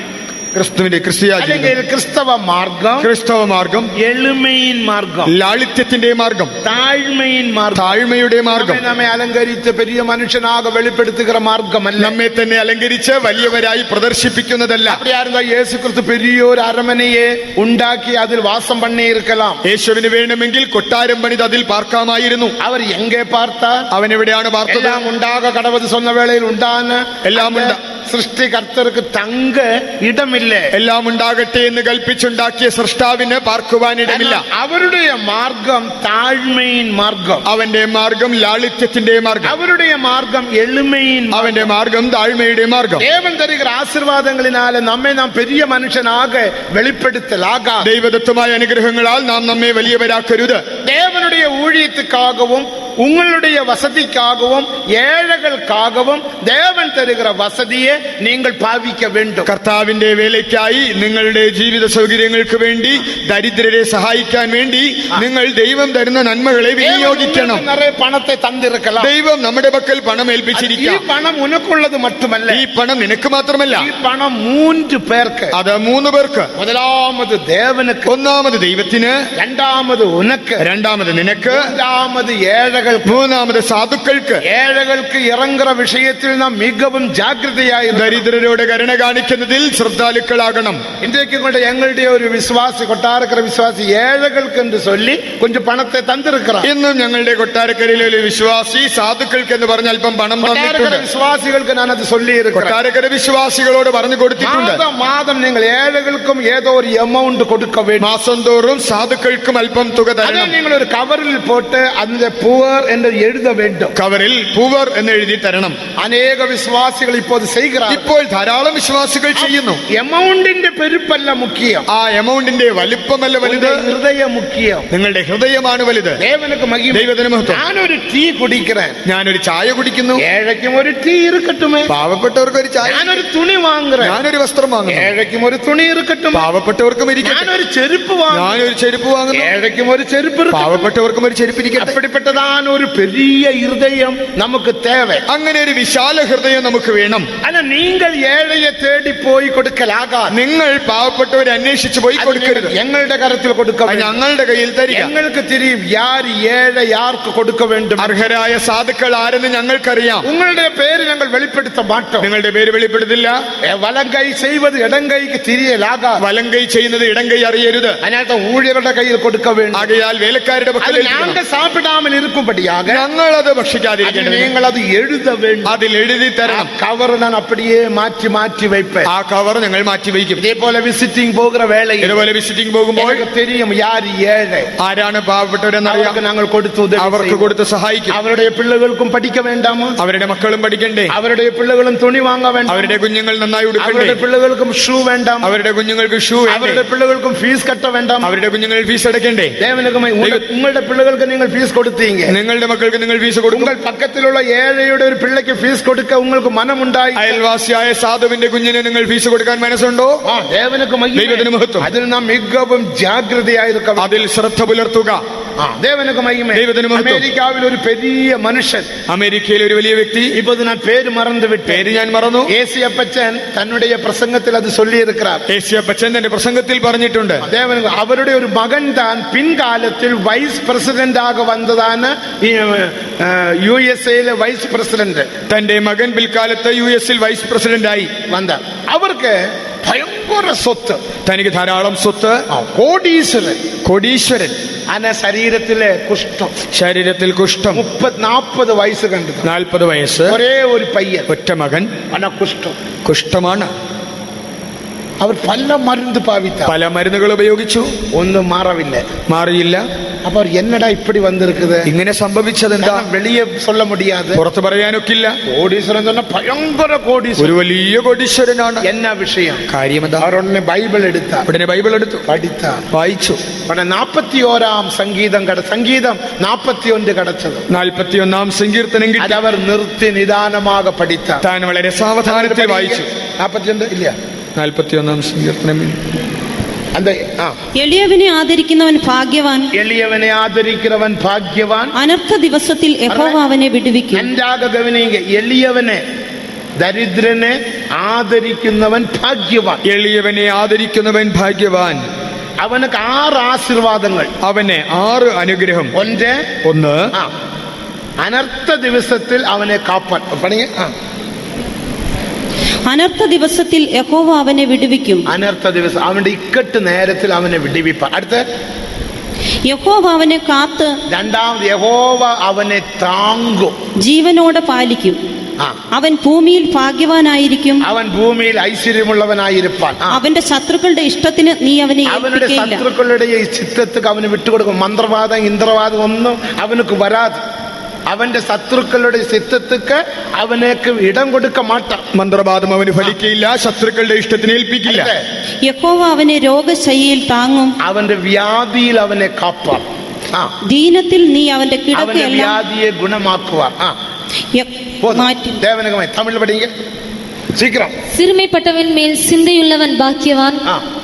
ക്രിസ്തുവിന്റെ ക്രിസ്തീയ ജീവിതം, അല്ലെങ്കിൽ ക്രിസ്തവ മാർഗം, ക്രിസ്തവ മാർഗം, എളിമയിൻ മാർഗം, ലാളിത്യത്തിന്റെ മാർഗം, താഴ്മയിൻ മാർഗം, താഴ്മയുടെ മാർഗം, നമ്മെ അലങ്കരിച്ച് പെരിയ മനുഷ്യനാക വെളിപ്പെടുത്തുക മാർഗമല്ല. നമ്മെ തന്നെ അലങ്കരിച്ച് വലിയവരായി പ്രദർശിപ്പിക്കുന്നതല്ല. அப்படியா இயேசு கிறிஸ்து பெரிய ஒரு அரமனையே உண்டாக்கி அதில் வாசம் பண்ணி இருக்கலாம். യേശുവിന് വേണമെങ്കിൽ കൊട്ടാരം പണിത് അതിൽ പാർക്കാമായിരുന്നു. அவர் எங்கே பார்த்தார்? അവൻ എവിടെയാണ് പാർത്തത്? எல்லாம் உண்டாக கடவுது சொன்ன வேளையில் உண்டான എല്ലാം സൃഷ്ടികർത്തർക്ക് തങ്ക ഇടമില്ല. എല്ലാം ഉണ്ടാകട്ടെ എന്ന് കൽപ്പിച്ചുണ്ടാക്കിയ സൃഷ്ടാവിന് പാർക്കുവാനിടമില്ല. അവരുടെ മാർഗം താഴ്മയിൻ മാർഗം, അവന്റെ മാർഗം ലാളിത്യത്തിന്റെ മാർഗം, അവരുടെ മാർഗം എളിമയിൻ, അവന്റെ മാർഗം താഴ്മയുടെ മാർഗം. ദേവൻ തരുகிற ആശീർവാദങ്ങളിനാല് നമ്മെ നാം പെരിയ മനുഷ്യനാക വെളിപ്പെടുത്തലാകാം. ദൈവദത്തമായ അനുഗ്രഹങ്ങളാൽ നാം നമ്മെ വലിയവരാക്കരുത്. ദേവനുடைய ஊழியத்துக்காகவும் உங்களுடைய வசதிக்காகவும் ஏழைகளுக்காகவும் தேவன் தருகிற வசதியை நீங்கள் பாவிக்க வேண்டும். കർത്താവിന്റെ വേലയ്ക്കായി നിങ്ങളുടെ ജീവിത സൗകര്യങ്ങൾക്ക് വേണ്ടി ദരിദ്രരെ സഹായിക്കാൻ വേണ്ടി നിങ്ങൾ ദൈവം തരുന്ന നന്മകളെ വിനിയോഗിക്കണം. നിറയെ പണത്തെ തന്നിരിക്കണം. ദൈവം നമ്മുടെ പക്കൽ പണം ഈ ഏൽപ്പിച്ചിരിക്കാം. പണം ഉനക്കുള്ളത് മറ്റുമല്ല, ഈ പണം നിനക്ക് മാത്രമല്ല, ഈ പണം 3 പേർക്ക്. അത് 3 പേർക്ക്. முதலாவது தேவனுக்கு, ഒന്നാമത് ദൈവത്തിന്, രണ്ടാമത് ഉനക്ക്, രണ്ടാമത് നിനക്ക്, മൂന്നാമത് ഏഴകൾക്ക്, മൂന്നാമത് സാധുക്കൾക്ക്. ഏഴകൾക്ക് ഇറങ്ങുന്ന വിഷയത്തിൽ നാം മികവും ജാഗ്രതയായി ദരിദ്രരോട് കരുണ കാണിക്കുന്നതിൽ ശ്രദ്ധാലുക്കളാകണം. இன்றைக்கு கூட எங்களுடைய ஒரு விசுவாசி, கொட்டாரக்கரை விசுவாசி ஏழைகளுக்கு என்று சொல்லி கொஞ்சம் பணத்தை தந்திருக்கிறார். ഇന്നും ഞങ്ങളുടെ കൊട്ടാരക്കരയിലെ ഒരു വിശ്വാസി സാധുക്കൾക്ക് എന്ന് പറഞ്ഞ അല്പം പണം തന്നിട്ടുണ്ട്. വിശ്വാസികൾക്ക് ഞാൻ അത് சொல்லி കൊട്ടാരക്കര വിശ്വാസികളോട് പറഞ്ഞു കൊടുത്തിട്ടുണ്ട്. മാസം നിങ്ങൾ ഏഴകൾക്കും ഏതോ ഒരു എമൗണ്ട് കൊടുക്ക വേണ്ടി, മാസം തോറും സാധുക്കൾക്കും അല്പം തുക തരണം. നിങ്ങൾ ഒരു കവറിൽ പോട്ട് അതിന്റെ പൂവർ എന്ന് എഴുത വേണ്ടും. കവറിൽ പൂവർ എന്ന് എഴുതി തരണം. അനേക വിശ്വാസികൾ ഇപ്പോൾ ചെയ്യുക. ഇപ്പോൾ ധാരാളം വിശ്വാസികൾ ചെയ്യുന്നു. എമൗണ്ടിന്റെ പെരുപ്പല്ല മുഖ്യം, ആ എമൗണ്ടിന്റെ വലിപ്പമല്ല വലുത്, ഹൃദയം മുഖ്യം. നിങ്ങളുടെ ഹൃദയമാണ് വലുത്. ദൈവത്തിന് മഹത്വം. ഞാനൊരു ടീ കുടിக்கிறேன், ഞാനൊരു ചായ കുടിക്കുന്നു, ഏഴയ്ക്കും ഒരു ടീ ഇരിക്കട്ടുമേ. പാവപ്പെട്ടവർക്ക് ഒരു ചായ. ഞാനൊരു തുണി വാങ്ങുறேன், ഞാനൊരു വസ്ത്രം വാങ്ങുന്നു, ഏഴയ്ക്കും ഒരു തുണി ഇരിക്കട്ടും. പാവപ്പെട്ടവർക്കും ഇരിക്കട്ടെ. ഞാനൊരു ചെരുപ്പ് വാങ്ങുന്നു, ഞാനൊരു ചെരുപ്പ് വാങ്ങുന്നു, ഏഴയ്ക്കും ഒരു ചെരുപ്പ് ഇരിക്കട്டும். പാവപ്പെട്ടവർക്കും ഒരു ചെരുപ്പ് ഇരിക്കട്ടെ. അപ്പടിപ്പെട്ടതാണ് ഒരു പെരിയ ഹൃദയം നമുക്ക് തേവ. അങ്ങനെ ഒരു വിശാല ഹൃദയം നമുക്ക് വേണം. അല്ല, നിങ്ങൾ ഏഴയെ തേടി പോയി കൊടുക്കലാകാ. നിങ്ങൾ പാവപ്പെട്ടവരെ അന്വേഷിച്ചു പോയി കൊടുക്കരുത്. ഞങ്ങളുടെ കരത്തിൽ കൊടുക്ക, ഞങ്ങളുടെ കയ്യിൽ തരിക. ഞങ്ങൾക്ക് തിരിയും യാര് ഏഴ് യാർക്ക് കൊടുക്ക വേണ്ടും. അർഹരായ സാധുക്കൾ ആരെന്ന് ഞങ്ങൾക്കറിയാം. നിങ്ങളുടെ പേര് ഞങ്ങൾ വെളിപ്പെടുത്ത മാറ്റം. നിങ്ങളുടെ പേര് വെളിപ്പെടുത്തില്ല. വലം കൈ ചെയ്വത് ഇടം കൈക്ക് തിരിയലാകാ. വലം കൈ ചെയ്യുന്നത് ഇടം കൈ അറിയരുത്. അതിനകത്ത് ഊഴിയരുടെ കയ്യിൽ കൊടുക്ക വേണം. ആകയാൽ വേലക്കാരുടെ പക്കൽ ഞങ്ങൾ സാപ്പിടാமல் இருக்கும்படியாக ഞങ്ങളത് ഭക്ഷിക്കാതിരിക്കണം. നിങ്ങൾ അത് എഴുത വേണം, അതിൽ എഴുതി തരണം. കവർ ഞാൻ അപ്പടിയേ മാറ്റി മാറ്റി വയ്പ്പ. ആ കവർ ഞങ്ങൾ മാറ്റി വയ്ക്കും. ഇതേപോലെ വിസിറ്റിംഗ് പോകുന്ന വേളയിൽ, ഇതുപോലെ വിസിറ്റിംഗ് പോകുമ്പോൾ തെരിയും യാര് ഏഴ്, ആരാണ് പാവപ്പെട്ടവരെന്നറിയാം. ഞങ്ങൾ കൊടുത്തു, അവർക്ക് കൊടുത്ത് സഹായിക്കും. അവരുടെ പിള്ളകൾക്കും പഠിക്ക വേണ്ടാമോ? അവരുടെ മക്കളും പഠിക്കണ്ടേ? അവരുടെ പിള്ളകളും തുണി വാങ്ങ വേണ്ട. അവരുടെ കുഞ്ഞുങ്ങൾ നന്നായി ഉടുക്കണ്ടേ? അവരുടെ പിള്ളകൾക്കും ഷൂ വേണ്ടാം. അവരുടെ കുഞ്ഞുങ്ങൾക്ക് ഷൂ. അവരുടെ പിള്ളകൾക്കും ഫീസ് കട്ട വേണ്ടാം. അവരുടെ കുഞ്ഞുങ്ങൾ ഫീസ് അടയ്ക്കണ്ടേ? നിങ്ങളുടെ പിള്ളകൾക്ക് നിങ്ങൾ ഫീസ് കൊടുത്തീങ്ക, നിങ്ങളുടെ മക്കൾക്ക് നിങ്ങൾ ഫീസ് കൊടുക്കും. പക്കത്തിലുള്ള ഏഴയുടെ ഒരു പിള്ളയ്ക്ക് ഫീസ് കൊടുക്ക നിങ്ങൾക്ക് മനമുണ്ടായി. അയൽവാസിയായ സാധുവിന്റെ കുഞ്ഞിന് നിങ്ങൾ ഫീസ് കൊടുക്കാൻ മനസ്സുണ്ടോ? ദൈവത്തിന് മഹത്വം. അതിൽ നാം മികവും ജാഗ്രതയായിരിക്കും, അതിൽ ശ്രദ്ധ പുലർത്തുക. അമേരിക്കാവിൽ ഒരു പെരിയ മനുഷ്യൻ, അമേരിക്കയിലെ ഒരു വലിയ വ്യക്തി, ഇപ്പൊ ഞാൻ പേര് മറന്നുവിട്ടു, പേര് ഞാൻ മറന്നു. ഏസിയപ്പച്ചൻ തന്നുடைய പ്രസംഗത്തിൽ അത് ചൊല്ലിയിരിക്കാർ. ഏസിയപ്പച്ചൻ തന്റെ പ്രസംഗത്തിൽ പറഞ്ഞിട്ടുണ്ട്, അവരുടെ ഒരു മകൻ താൻ പിൻകാലത്തിൽ വൈസ് പ്രസിഡന്റ് ആക വന്നതാണ്. USA vice president. തന്റെ മകൻ പിൽക്കാലത്ത് US വൈസ് പ്രസിഡന്റ് ആയി വന്ന. അവർക്ക് ഭയങ്കര സ്വത്ത്, തനിക്ക് ധാരാളം സ്വത്ത്, കോടീശ്വരൻ. ശരീരത്തിലെ കുഷ്ഠം, ശരീരത്തിൽ കുഷ്ഠം. 40 വയസ്സ് കണ്ടു, 40 വയസ്സ്, ഒരേ ഒരു പയ്യൻ, ഒറ്റ മകൻ. കുഷ്ഠം, കുഷ്ഠമാണ്. അവർ പല മരുന്ന് പാവിത്ത, പല മരുന്നുകൾ ഉപയോഗിച്ചു, ഒന്നും മാറിയില്ല. അപ്പൊ അവർ എന്നടാ ഇപ്പടി വന്നിരിക്കുന്നത്, ഇങ്ങനെ സംഭവിച്ചത് എന്താ? വെളിയെ சொல்ல முடியாது, പുറത്ത് പറയാനൊക്കില്ല. കോടീശ്വരൻ തന്നെ ഭയങ്കര കോടീശ്വരൻ, ഒരു വലിയ കോടീശ്വരനാണ്. എന്നാ വിഷയം, കാര്യമെന്താ? അവർ ഉടനെ ബൈബിൾ എടുത്ത, ഉടനെ ബൈബിൾ എടുത്തു, പഠിത്ത, വായിച്ചു. ഉടനെ 41 സംഗീതം 41 കടച്ചത്, 41 സങ്കീർത്തനം കിട്ടി. അവർ നിർത്തി നിദാനമാക പഠിത്ത, താൻ വളരെ സാവധാനത്തിൽ വായിച്ചു. 42 ഇല്ല, 41 സങ്കീർത്തനം. എളിയവനെ ആദരിക്കുന്നവൻ ഭാഗ്യവാൻ, എളിയവനെ ആദരിക്കുന്നവൻ ഭാഗ്യവാൻ. അനർത്ഥ ദിവസത്തിൽ യഹോവ അവനെ വിടുവിക്കും. എളിയവനെ, ദരിദ്രനെ ആദരിക്കുന്നവൻ ഭാഗ്യവാൻ. എളിയവനെ ആദരിക്കുന്നവൻ ഭാഗ്യവാൻ. അവനക്ക് 6 ആശീർവാദങ്ങൾ. അവന് 6 അനുഗ്രഹം. ഒന്ന് അനർത്ഥ ദിവസത്തിൽ അവനെ കാപ്പാൻ. അനർത്ഥ ദിവസത്തിൽ യഹോവ അവനെ വിടുവിക്കും. അനർത്ഥ ദിവസം അവന്റെ ഇക്കട്ട് നേരത്തിൽ അവനെ വിടുവിപ്പാൻ. അടുത്ത യഹോവ അവനെ കാത്ത്. രണ്ടാമത് യഹോവ അവനെ താങ്ങും, ജീവനോടെ പാലിക്കും. അവൻ ഭൂമിയിൽ ഭാഗ്യവാനായിരിക്കും. അവൻ ഭൂമിയിൽ ഐശ്വര്യമുള്ളവനായിരിക്കാൻ. അവന്റെ ശത്രുക്കളുടെ ഇഷ്ടത്തിന് നീ അവനെ അവനുടെ ശത്രുക്കളുടെ ചിത്തത്തിക്ക് അവന് വിട്ടുകൊടുക്കും. മന്ത്രവാദം ഇന്ദ്രവാദം ഒന്നും അവനക്ക് വരാതെ അവന്റെ ശത്രുക്കളുടെ ചിത്തത്തിക്ക് അവനേക്ക് ഇടം കൊടുക്ക മാട്ടാം. മന്ത്രവാദം അവന് ഫലിക്കയില്ല, ശത്രുക്കളുടെ ഇഷ്ടത്തിന് ഏൽപ്പിക്കില്ല. യഹോവ അവനെ രോഗശയ്യയിൽ താങ്ങും. അവന്റെ വ്യാധിയിൽ അവനെ കാപ്പാം. ദീനത്തിൽ നീ അവന്റെ കിടക്കയെല്ലാം വ്യാധിയെ ഗുണമാക്കുവാൻ ദേവനകമായി തമിഴ് പഠിക്കുക சீக்கிரம். சிறுமைப்பட்டவன் மேல் சிந்தையுள்ளவன் பாக்கியவான்.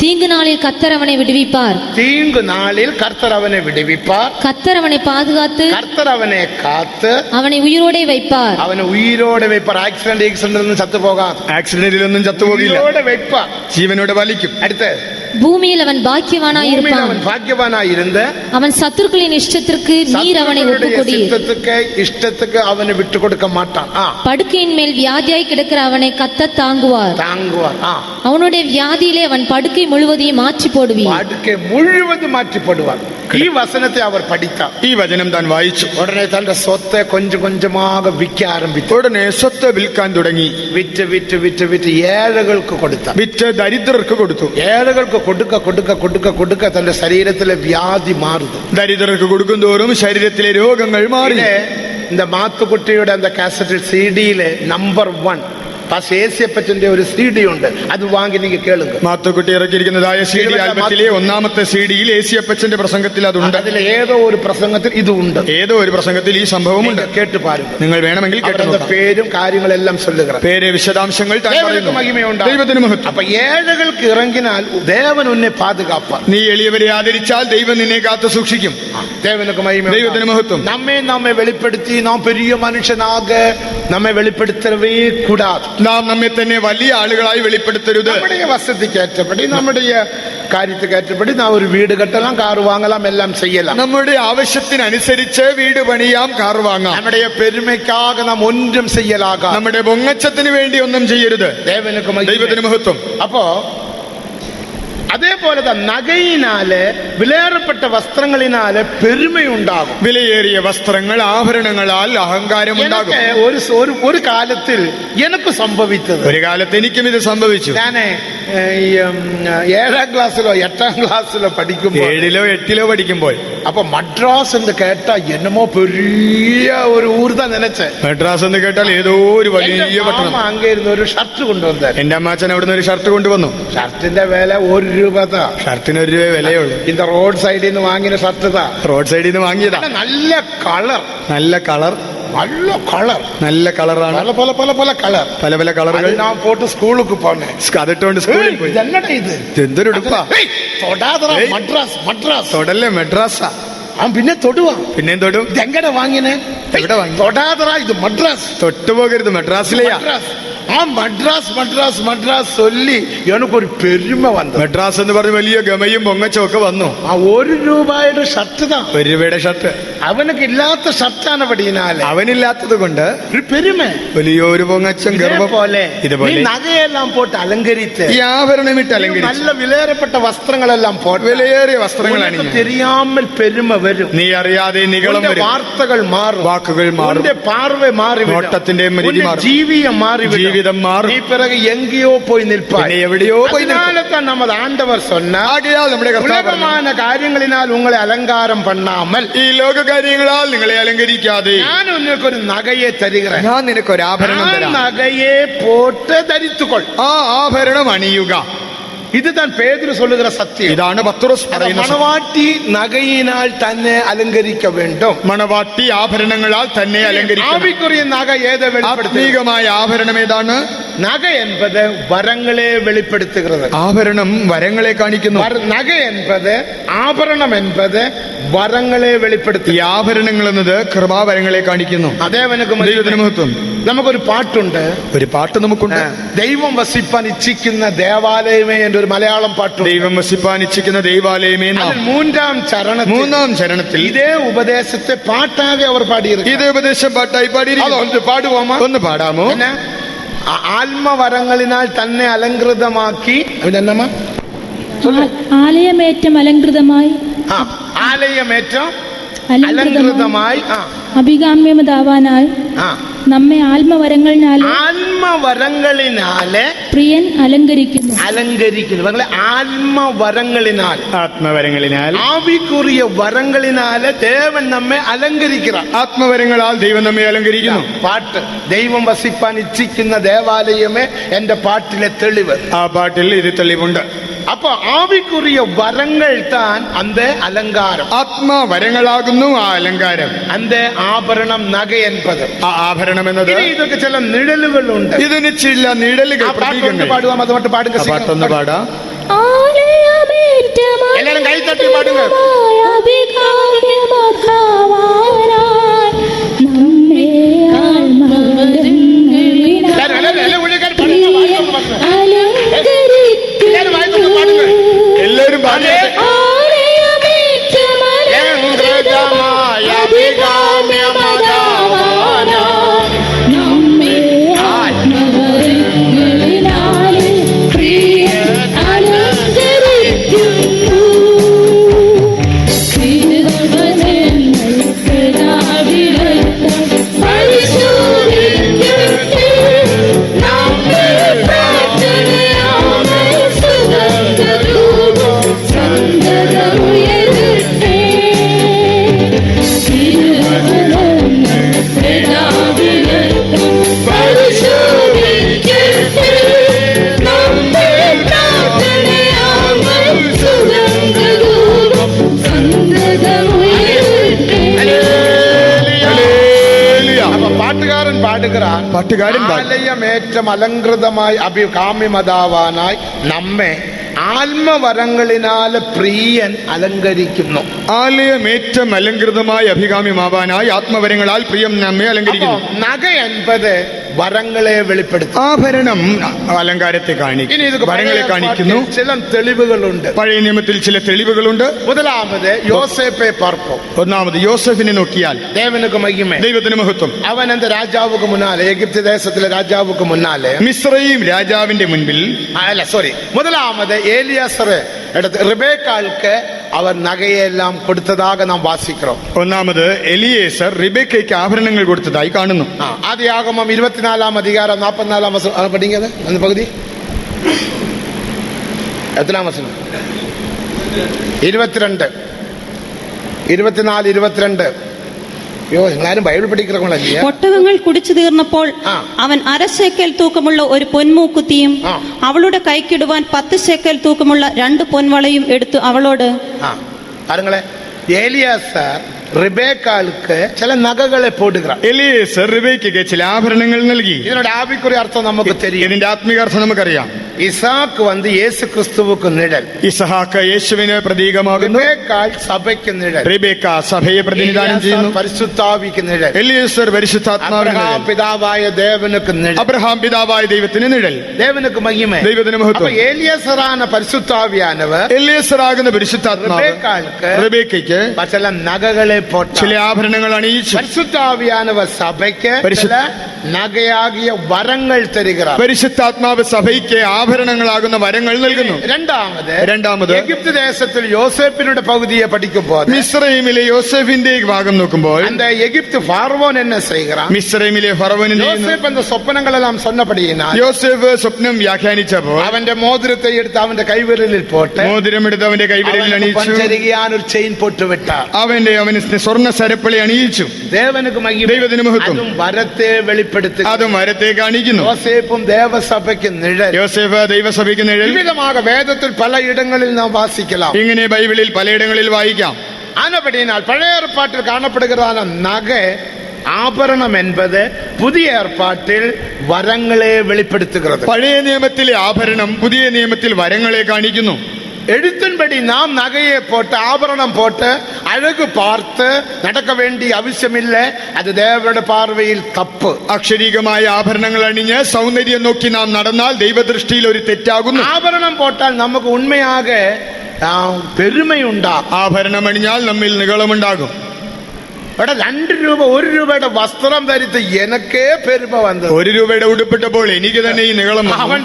தீங்கு நாளில் கர்த்தர் அவனை விடுவிப்பார். தீங்கு நாளில் கர்த்தர் அவனை விடுவிப்பார். கர்த்தர் அவனை பாதுகாத்து கர்த்தர் அவனை காத்து அவனை உயிரோடே வைப்பார். അവനെ ഉയിരോടെ വെപ്പാർ. ആക്സിഡന്റിൽ ചത്തു പോകാം. ആക്സിഡന്റിലൊന്നും ചത്തുപോകില്ല. വെപ്പാർ. ജീവനോടെ വലിക്കും. അടുത്ത பூமியில் அவன் பாக்கியவானாயிருப்பான். அவன் பாக்கியவானாயிருந்த அவன் சத்துருக்களின் இஷ்டத்திற்கு நீர் அவனை ஒப்புக்கொடு. இஷ்டத்துக்கு அவனை விட்டு கொடுக்க மாட்டான். படுக்கையின் மேல் வியாதியாய் கிடக்கிற அவனை கர்த்தர் தாங்குவார். அவனுடைய வியாதியிலே அவன் படுக்கை முழுவதையும் மாற்றி போடுவார். படுக்கை முழுவதும் மாற்றி போடுவார். ഈ വചനത്തെ അവർ പഠിത്താം. ഈ വചനം താൻ വായിച്ചു. ഉടനെ തന്റെ സ്വത്തെ കൊഞ്ചം കൊഞ്ചமாக വിൽക്ക ആരംഭിച്ചു. ഉടനെ സ്വത്ത് വിൽക്കാൻ തുടങ്ങി. വിറ്റ് വിറ്റ് വിറ്റ് വിറ്റ് ഏഴകൾക്ക് കൊടുത്ത. വിറ്റ് ദരിദ്രർക്ക് കൊടുത്തു. ഏഴകൾക്ക് കൊടുക്ക കൊടുക്ക കൊടുക്ക കൊടുക്ക തന്റെ ശരീരത്തിലെ വ്യാധി മാറുന്നു. ദരിദ്രർക്ക് കൊടുക്കും തോറും ശരീരത്തിലെ രോഗങ്ങൾ മാറി. இந்த മാത്തുക്കുട്ടിയുടെ அந்த കാസറ്റിൽ CD-യിലെ നമ്പർ 1 ഏസിയപ്പച്ചന്റെ ഒരു CD ഉണ്ട്. അത് വാങ്ങി നിങ്ങൾ കേളുക. മാത്തുക്കുട്ടി ഇറക്കിയിരിക്കുന്നതായ CD ആൽബത്തിലെ ഒന്നാമത്തെ CD-യിൽ ഏസിയപ്പച്ചന്റെ പ്രസംഗത്തിൽ അതുണ്ട്. അതിലെ ഏതോ ഒരു പ്രസംഗത്തിൽ ഇതുണ്ട്. ഏതോ ഒരു പ്രസംഗത്തിൽ ഈ സംഭവമുണ്ട്. കേട്ട് പാരുക. നിങ്ങൾ വേണമെങ്കിൽ പേരും കാര്യങ്ങളെല്ലാം ചൊല്ലുക. പേര് വിശദാംശങ്ങൾ ദൈവത്തിന് മഹത്വം. അപ്പൊ ഏഴകൾക്ക് ഇറങ്ങിനാൽ ദേവൻ ഉന്നെ പാതുകാപ്പാൻ. നീ എളിയവരെ ആദരിച്ചാൽ ദൈവം നിന്നെ കാത്തു സൂക്ഷിക്കും. ദൈവത്തിന് മഹത്വം. നമ്മെ വെളിപ്പെടുത്തി നാം പെരിയ മനുഷ്യനാക നമ്മെ വെളിപ്പെടുത്തവേ കൂടാതെ നാം നമ്മെ തന്നെ വലിയ ആളുകളായി വെളിപ്പെടുത്തരുത്. നമ്മുടെ വസതിക്ക് ഏറ്റപ്പടി നമ്മുടെ കാര്യത്തിന് ഏറ്റപ്പടി നാം ഒരു വീട് കെട്ടലാം, കാർ വാങ്ങലാം, എല്ലാം ചെയ്യലാം. നമ്മുടെ ആവശ്യത്തിനനുസരിച്ച് വീട് പണിയാം, കാർ വാങ്ങാം. നമ്മുടെ പെരുമയ്ക്കാക നാം ഒന്നും ചെയ്യലാകാം. നമ്മുടെ പൊങ്ങച്ചത്തിന് വേണ്ടി ഒന്നും ചെയ്യരുത്. ദൈവത്തിന് മഹത്വം. അപ്പോ അതേപോലെ നഗയിനാല് വിലയേറപ്പെട്ട വസ്ത്രങ്ങളിനാല് പെരുമയുണ്ടാകും. വിലയേറിയ വസ്ത്രങ്ങൾ ആഭരണങ്ങളാൽ അഹങ്കാരം ഉണ്ടാകും. ഒരു കാലത്തിൽ എനിക്ക് സംഭവിച്ചത്, ഒരു കാലത്ത് എനിക്കും ഇത് സംഭവിച്ചു. ഞാൻ 7ാം ക്ലാസ്സിലോ 8ാം ക്ലാസ്സിലോ പഠിക്കുമ്പോൾ, 7ിലോ 8ിലോ പഠിക്കുമ്പോൾ, അപ്പൊ മദ്രാസ് എന്ന് കേട്ടാ എന്നമോ പെരിയ ഒരു ഊർത നനച്ച്. മദ്രാസ് എന്ന് കേട്ടാൽ ഏതോ ഒരു വലിയ പട്ടണം. അങ്ങേരുന്ന ഒരു ഷർട്ട് കൊണ്ടുവന്നത്. എന്റെ അമ്മാച്ചൻ അവിടുന്ന് ഒരു ഷർട്ട് കൊണ്ടുവന്നു. ഷർട്ടിന്റെ വില 1 രൂപ. ഷർട്ടിന് 1 രൂപ വിലയുള്ളൂ. இந்த റോഡ് സൈഡിൽ നിന്ന് വാങ്ങിയ ഷർട്ട്. റോഡ് സൈഡിൽ നിന്ന് വാങ്ങിയതാ. നല്ല കളർ, നല്ല കളർ, നല്ല കളർ, നല്ല കളറാണ്. പല പല പല പല കളർ, പല പല കളറുകൾ. ഞാൻ പോട്ട് സ്കൂളിലേക്ക് പോണേ, അതിട്ടോണ്ട് സ്കൂളിൽ പോയി. എന്തൊരു ഉടുപ്പാ. മദ്രാസ് മദ്രാസ് തൊടല്ലേ, മദ്രാസാ. പിന്നെ തൊടുവാ, പിന്നെയും തൊടും. എങ്ങനെ വാങ്ങിനെ, എവിടെ വാങ്ങി? തൊടാതറ, ഇത് മദ്രാസ്. തൊട്ടുപോകരുത്, മദ്രാസിലെയാ. ആ മദ്രാസ് മദ്രാസ് മദ്രാസ് ചൊല്ലി എനിക്കൊരു പെരുമ വന്നു. മദ്രാസ് എന്ന് പറഞ്ഞ് വലിയ ഗമയും പൊങ്ങച്ചും ഒക്കെ വന്നു. ആ 1 രൂപയുടെ ഷർട്ട്, 1 രൂപയുടെ ഷർട്ട് അവനക്ക് ഇല്ലാത്ത ഷർട്ടാണ് പടിയിനാല്. അവനില്ലാത്തത് കൊണ്ട് ഒരു പെരുമ, വലിയൊരു പൊങ്ങച്ചും ഗർഭം പോലെ. ഇതുപോലെ നഗയെല്ലാം പോട്ട് അലങ്കരിച്ച്, ഈ ആഭരണം ഇട്ട് അലങ്കരിച്ച്, നല്ല വിലയേറപ്പെട്ട വസ്ത്രങ്ങളെല്ലാം പോട്ട്, വിലയേറിയ വസ്ത്രങ്ങളാണ്. തെരിയാമൽ പെരുമ വരും. നീ അറിയാതെ നികളം വരും. വാർത്തകൾ മാറും, വാക്കുകൾ മാറും, പാർവ മാറി, നോട്ടത്തിന്റെ ജീവിതം മാറി, ജീവിതം മാറും. നീ പിറകെ എങ്കയോ പോയി നിൽപ്പാൻ, എവിടെയോ പോയി. നമ്മൾ ആണ്ടവർ ഉലകமான കാര്യങ്ങളിനാൽ ഉങ്ങളെ അലങ്കാരം പണ്ണാമൽ, ഈ ലോക കാര്യങ്ങളാൽ നിങ്ങളെ അലങ്കരിക്കാതെ ഞാൻ നിനക്കൊരു നഗയെ തരിക, ഞാൻ നിനക്കൊരു ആഭരണം തരാം. നഗയെ പോട്ട് ധരിത്തുകൊൾ, ആ ആഭരണം അണിയുക. ഇത് താൻ പേതുരു சொல்லுகிற സത്യം. ഇതാണ് പത്രോസ് പറയുന്നത്. മണവാട്ടി നഗയിനാൽ തന്നെ അലങ്കരിക്ക വേണ്ടും. മണവാട്ടി ആഭരണങ്ങളാൽ തന്നെ അലങ്കരിക്കണം. ആവിക്കുറിയ നഗ ഏത് വെളിപ്പെടുത്തും? ആത്മീകമായ ആഭരണം ഏതാണ്? நகை என்பது வரங்களே வெளிப்படுத்துகிறது. ആഭരണം വരങ്ങളെ കാണിക്കുന്നു. நகை என்பது ஆபரணம் என்பது வரங்களே ഈ வெளிப்படுത്തി. ആഭരണങ്ങൾ എന്നത് കൃപാവരങ്ങളെ കാണിക്കുന്നു. അതേവനക്ക് ദൈവത്തിന് മഹത്വം. നമുക്കൊരു പാട്ടുണ്ട്, ഒരു പാട്ട് നമുക്കുണ്ട്. ദൈവം വസിപ്പാൻ ഇച്ഛിക്കുന്ന ദേവാലയമേ എன்ற ഒരു മലയാളം പാട്ടുണ്ട്. ദൈവം വസിപ്പാൻ ഇച്ഛിക്കുന്ന ദൈവാലയമേ നാം. അതിൽ മൂന്നാം ചരണത്തിൽ ഇതേ ഇതേ ഉപദേശത്തെ പാട്ടാകെ അവർ പാടിയിരിക്കും. ഇതേ ഉപദേശം പാട്ടായി പാടിയിരിക്കുന്നു. ഒന്ന് പാടുവാമോ? ഒന്ന് പാടാമോ? പിന്നെ ആത്മവരങ്ങളിനാൽ തന്നെ അലങ്കൃതമാക്കി എന്നമ്മ ആലയമേറ്റം അലങ്കൃതമായി ആലയമേറ്റം അലങ്കൃതമായി അഭികാമ്യതാവാനായി നമ്മെ ആത്മവരങ്ങളിനാലെ പ്രിയൻ അലങ്കരിക്കുന്നു. ആത്മവരങ്ങളിനാൽ ആവിക്കുറിയ വരങ്ങളിനാലെ ദേവൻ നമ്മെ അലങ്കരിക്കണം. ആത്മവരങ്ങളാൽ ദൈവം നമ്മെ അലങ്കരിക്കുന്നു. പാട്ട് ദൈവം വസിപ്പാൻ ഇച്ഛിക്കുന്ന ദേവാലയമേ എന്റെ പാട്ടിലെ തെളിവ്. ആ പാട്ടിൽ ഇത് തെളിവുണ്ട്. അപ്പൊ ആവിക്കുറിയ വരങ്ങൾ താൻ അന്ത അലങ്കാരം. ആത്മവരങ്ങളാകുന്നു ആ അലങ്കാരം. അന്ത ആഭരണം നഗ എൻപത്. ആ ആഭരണം എന്നത് ഇതൊക്കെ ചില നിഴലുകളുണ്ട്. ഇതിന് ചില നിഴലുകൾ. പാടുവാം, അത് മറ്റും പാടുക. പാട്ടൊന്ന് പാടാ. എല്ലാരും കൈ തട്ടി പാടുക. എല്ലാവരും പാടുക. പാട്ടുകാരൻ ആലയമേറ്റം അലങ്കൃതമായി അഭികാമ്യമതാവാനായി നമ്മെ ആത്മവരങ്ങളിനാൽ പ്രിയൻ അലങ്കരിക്കുന്നു. ആലയമേറ്റം അലങ്കൃതമായി അഭികാമ്യമാവാനായി ആത്മവരങ്ങളാൽ പ്രിയം നമ്മെ അലങ്കരിക്കുന്നു. നഗ എൻപത് വരങ്ങളെ വെളിപ്പെടുത്തും. ആഭരണം അലങ്കാരത്തെ കാണിക്കുന്നു, വരങ്ങളെ കാണിക്കുന്നു. ചില തെളിവുകളുണ്ട്. പഴയ നിയമത്തിൽ ചില തെളിവുകളുണ്ട്. മുതലാമത് യോസേപ്പെ പാർപ്പോ. ഒന്നാമത് യോസഫിനെ നോക്കിയാൽ ദേവനുക്ക് മഹിമ, ദൈവത്തിന് മഹത്വം. അവൻ എന്റെ രാജാവുക്ക് മുന്നാലെ, എഗിപ്ത് ദേശത്തിലെ രാജാവുക്ക് മുന്നാലെ, മിസ്രയീം രാജാവിന്റെ മുൻപിൽ, முதலாமது ஏலியாசரை எடுத்து റിബേക്കാൾക്ക് അവർ നഗയെല്ലാം കൊടുത്തതാക നാം വാസിக்கிறோம். ഒന്നാമത് എലിയേസർ റിബേക്കയ്ക്ക് ആഭരണങ്ങൾ കൊടുത്തതായി കാണുന്നു. ആദിയാഗമം 24 അധികാരം 44 പഠിക്കുന്നത് அந்த പകുതി എത്രാം വചനം? 22 24 22. നിങ്ങളാരും ബൈബിൾ പഠിக்கிறവങ്ങളല്ലേ? ഒട്ടകങ്ങൾ കുടിച്ചു തീർന്നപ്പോൾ അവൻ 1/2 ശേക്കൽ തൂക്കമുള്ള ഒരു പൊന്മൂക്കുത്തിയും അവളുടെ കൈക്കിടുവാൻ 10 ശേക്കൽ തൂക്കമുള്ള 2 പൊൻവളയും എടുത്തു അവളോട്. ഏലിയാസർ റിബേക്കാൾക്ക് ചില നഗകളെ പോടുക. എലിയേസർ റിബേക്കയ്ക്ക് ചില ആഭരണങ്ങൾ നൽകി. ഇതിനോട് ആവിക്കുറി അർത്ഥം നമുക്ക് தெரியும். ഇതിന്റെ ആത്മീക അർത്ഥം നമുക്കറിയാം. ഇസാക്ക് വന്ന് യേശു ക്രിസ്തുവുക്ക് നിഴൽ. ഇസഹാക്ക് യേശുവിന് പ്രതീകമാകുന്നു. റിബേക്കാൾ സഭയ്ക്ക് നിഴൽ. റിബേക്ക സഭയെ പ്രതിനിധാനം ചെയ്യുന്നു. പരിശുദ്ധാവിക്ക് നിഴൽ. എലിയേസർ പരിശുദ്ധാത്മാവിന് നിഴൽ. പിതാവായ ദേവനുക്ക് നിഴൽ. അബ്രഹാം പിതാവായ ദൈവത്തിന് നിഴൽ. ദേവനുക്ക് മഹിമ, ദൈവത്തിന് മഹത്വം. ഏലിയാസറാണ് പരിശുദ്ധാവിയാനവർ. എലിയേസറാകുന്ന പരിശുദ്ധാത്മാവ് റിബേക്കയ്ക്ക് ചില നഗകളെ ചില ആഭരണങ്ങൾ അണിയിച്ചു. പരിശുദ്ധാവിയാനവർ സഭയ്ക്ക് ചില നഗയാകിയ വരങ്ങൾ തരിക. പരിശുദ്ധാത്മാവ് സഭയ്ക്ക് ആഭരണങ്ങളാകുന്ന വരങ്ങൾ നൽകുന്നു. രണ്ടാമത് എഗിപ്ത് ദേശത്തിൽ യോസേപ്പിനുടെ പകുതിയെ പഠിക്കുമ്പോൾ, മിസ്രൈമിലെ യോസേഫിന്റെ ഭാഗം നോക്കുമ്പോൾ, എഗിപ്ത് ഫാർവോൻ എന്നെ ചെയ്യുക. മിസ്രൈമിലെ ഫറവോൻ യോസേപ്പ് എന്ന സ്വപ്നങ്ങളെല്ലാം சொன்னபடியினால் യോസേഫ് സ്വപ്നം വ്യാഖ്യാനിച്ചപ്പോൾ അവന്റെ മോതിരത്തെ എടുത്ത് അവന്റെ കൈവിരലിൽ പോട്ട്, മോതിരം എടുത്ത് അവന്റെ കൈവിരലിൽ അണിയിച്ചു. ഒരു ചെയിൻ പോട്ട് വിട്ടാർ. അവന് സ്വർണ്ണ സരപ്പളി അണിയിച്ചു. ദൈവത്തിന് മഹത്വം. വരത്തെ വെളിപ്പെടുത്തുക, അതും വരത്തെ കാണിക്കുന്നു. യോസേപ്പും ദേവസഭയ്ക്ക് നിഴൽ. യോസേഫ് ദൈവസഭയ്ക്ക് നിഴൽ. വിവിധമായ വേദത്തിൽ പലയിടങ്ങളിൽ നാം വാസിக்கலாம். ഇങ്ങനെ ബൈബിളിൽ പലയിടങ്ങളിൽ വായിക്കാം. ആനപടിയാൽ പഴയ ഏർപ്പാട്ടിൽ കാണപ്പെടുകയാണ് നഗ ஆபரணம் என்பது புதிய ஏற்பாட்டில் வரங்களை வெளிப்படுத்துகிறது. പഴയ നിയമത്തിലെ ആഭരണം പുതിയ നിയമത്തിൽ വരങ്ങളെ കാണിക്കുന്നു. எழுத்தின்படி நாம் நகையை போட்டு ஆபரணம் போட்டு அழகு பார்த்து நடக்க வேண்டிய அவசியமில்லை. அது தேவனுடைய பார்வையில் தப்பு. അക്ഷരീകമായ ആഭരണങ്ങൾ അണിഞ്ഞ് സൗന്ദര്യം നോക്കി നാം നടന്നാൽ ദൈവദൃഷ്ടിയിൽ ഒരു തെറ്റാകുന്നു. ஆபரணம் போட்டால் நமக்கு உண்மையாக பெருமை உண்டாகும். ആഭരണം അണിഞ്ഞാൽ നമ്മിൽ നിഗളമുണ്ടാകും. ഇവിടെ 2 രൂപ 1 രൂപയുടെ വസ്ത്രം ധരിച്ച് എനിക്കേ പെരുമ വന്നത്. 1 രൂപയുടെ ഉടുപ്പിട്ടപ്പോൾ എനിക്ക് തന്നെ ഈ നിഗളം വന്നു. അവൻ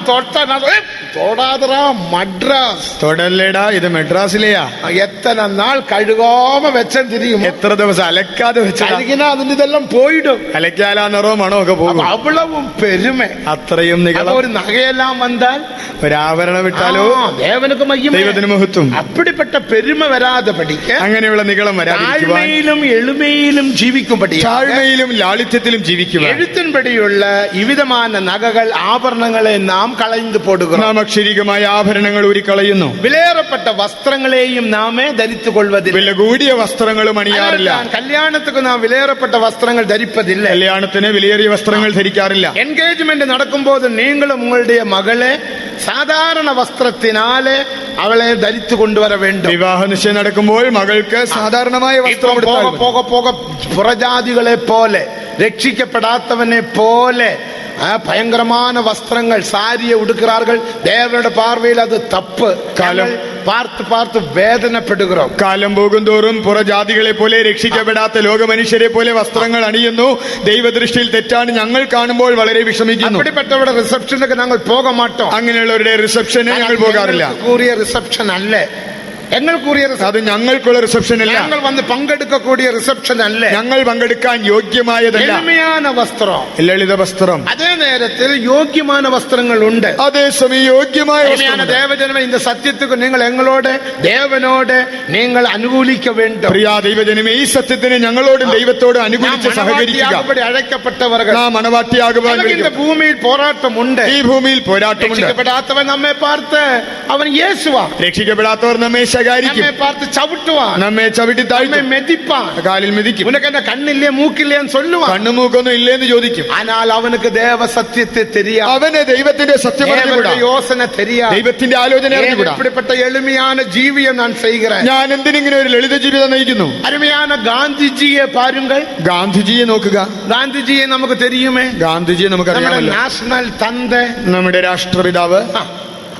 തൊടാതറാ മദ്രാസ് തൊടല്ലേടാ, ഇത് മെഡ്രാസിലെയാ. എത്ര നാൾ കഴുകാമ വെച്ചം തിരിയും. എത്ര ദിവസം അലക്കാതെ വെച്ചാൽ അതിന്റെ ഇതെല്ലാം പോയിടും. അലക്കാലാ നിറോ മണോ ഒക്കെ പോകും. അവളവും പെരുമ. അത്രയും നിഗളം. ഒരു നഗയെല്ലാം വന്നാൽ ഒരാഭരണം വിട്ടാലോ ദേവനുക്ക് മഹിമ, ദൈവത്തിന് മഹത്വം. അപ്പടിപ്പെട്ട പെരുമ വരാതെ പഠിക്കുക. അങ്ങനെയുള്ള നിഗളം വരാതിരിക്കുവാൻ താഴ്മയിലും എളിമയിലും ജീവിക്കുമ്പടി, താഴ്മയിലും ലാളിത്യത്തിലും ജീവിക്കുക. എഴുത്തിൻപടിയുള്ള വിവിധமான നഗകൾ ആഭരണങ്ങളെ നാം കളഞ്ഞു പോടുക. നാം അക്ഷരീകമായ ആഭരണങ്ങൾ ഊരിക്കളയുന്നു. വിലയേറപ്പെട്ട വസ്ത്രങ്ങളെയും നാമേ ധരിച്ചു കൊള്ളുവതില്ല. വില കൂടിയ വസ്ത്രങ്ങളും അണിയാറില്ല. കല്യാണത്തിന് നാം വിലയേറപ്പെട്ട വസ്ത്രങ്ങൾ ധരിപ്പതില്ല. കല്യാണത്തിന് വിലയേറിയ വസ്ത്രങ്ങൾ ധരിക്കാറില്ല. എൻഗേജ്മെന്റ് നടക്കുമ്പോൾ നിങ്ങളും നിങ്ങളുടെ മകളെ സാധാരണ വസ്ത്രത്തിനാല് അവളെ ധരിച്ചു കൊണ്ടുവര വേണ്ടും. വിവാഹ നിശ്ചയം നടക്കുമ്പോൾ മകൾക്ക് സാധാരണമായ വസ്ത്രം പോക പോക പുറജാതികളെ പോലെ, രക്ഷിക്കപ്പെടാത്തവനെ പോലെ ഭയങ്കരமான വസ്ത്രങ്ങൾ സാരിയെ ഉടുക്கிறார்கள். ദേവരുടെ പാർവയിൽ അത് തപ്പ്. കാലം പാർത്ത് പാർത്ത് വേദനപ്പെടുகிறோம். കാലം പോകും തോറും പുറജാതികളെ പോലെ, രക്ഷിക്കപ്പെടാത്ത ലോക മനുഷ്യരെ പോലെ വസ്ത്രങ്ങൾ അണിയുന്നു. ദൈവദൃഷ്ടിയിൽ തെറ്റാണ്. ഞങ്ങൾ കാണുമ്പോൾ വളരെ വിഷമിക്കുന്നു. അപ്പടിപ്പെട്ടവരുടെ റിസപ്ഷനൊക്കെ ഞങ്ങൾ പോക മാട്ടോം. അങ്ങനെയുള്ളവരുടെ റിസപ്ഷന് ഞങ്ങൾ പോകാറില്ല. കൂറിയ റിസപ്ഷൻ അല്ലേ, അത് ഞങ്ങൾക്കുള്ള റിസപ്ഷൻ അല്ല. ഞങ്ങൾ വന്ന് പങ്കെടുക്കக்கூடிய റിസപ്ഷൻ അല്ല. ഞങ്ങൾ പങ്കെടുക്കാൻ യോഗ്യമായതല്ല. എളിമயான വസ്ത്രം, ലളിത വസ്ത്രം. അതേ നേരത്തിൽ യോഗ്യமான വസ്ത്രങ്ങൾ ഉണ്ട്. അതേസമയം യോഗ്യമായ ദേവജനമേ, இந்த സത്യത്തിക്ക് നിങ്ങൾ എങ്ങളോട് ദേവനോട് നിങ്ങൾ അനുകൂലിക്ക വേണ്ടും. പ്രിയ ദൈവജനമേ, ഈ സത്യത്തിന് ഞങ്ങളോടും ദൈവത്തോടും അനുകൂലിച്ച് സഹകരിക്കുക. അழைക്കപ്പെട്ടവர்கள் നാം മണവാട്ടിയാകുവാൻ ഭൂമിയിൽ പോരാട്ടമുണ്ട്. ഈ ഭൂമിയിൽ പോരാട്ടമുണ്ട്. രക്ഷിക്കപ്പെടാത്തവൻ നമ്മെ പാർത്ത് അവൻ യേശുവാ. രക്ഷിക്കപ്പെടാത്തവർ നമ്മെ നമ്മെ പാർത്ത് ചവിട്ടുവാൻ, നമ്മെ ചവിട്ടി താഴ്ത്തും, മെതിപ്പാൻ, കാലിൽ മെതിക്കും. ഉനക്ക് എന്നെ കണ്ണില്ലേ മൂക്കില്ലേ എന്ന് ചൊല്ലുവാൻ, കണ്ണു മൂക്കൊന്നും ഇല്ലേന്ന് ചോദിക്കും. എന്നാൽ അവനക്ക് ദേവ സത്യത്തെ തെരിയാ. അവന് ദൈവത്തിന്റെ സത്യം അറിഞ്ഞുകൂടാ. യോസന തെരിയാ. ദൈവത്തിന്റെ ആലോചന അറിഞ്ഞുകൂടാ. இப்படிப்பட்ட எளிமையான ஜீவியம் நான் செய்கிறேன். ഞാൻ എന്തിനിങ്ങനെ ഒരു ലളിത ജീവിതം നയിക്കുന്നു? അരുമயான ഗാന്ധിജിയെ പാരുங்கள். ഗാന്ധിജിയെ നോക്കുക. ഗാന്ധിജിയെ നമുക്ക് തെരിയുമേ? ഗാന്ധിജിയെ നമുക്കറിയാമല്ലോ. നാഷണൽ തന്ത, നമ്മുടെ രാഷ്ട്രപിതാവ്.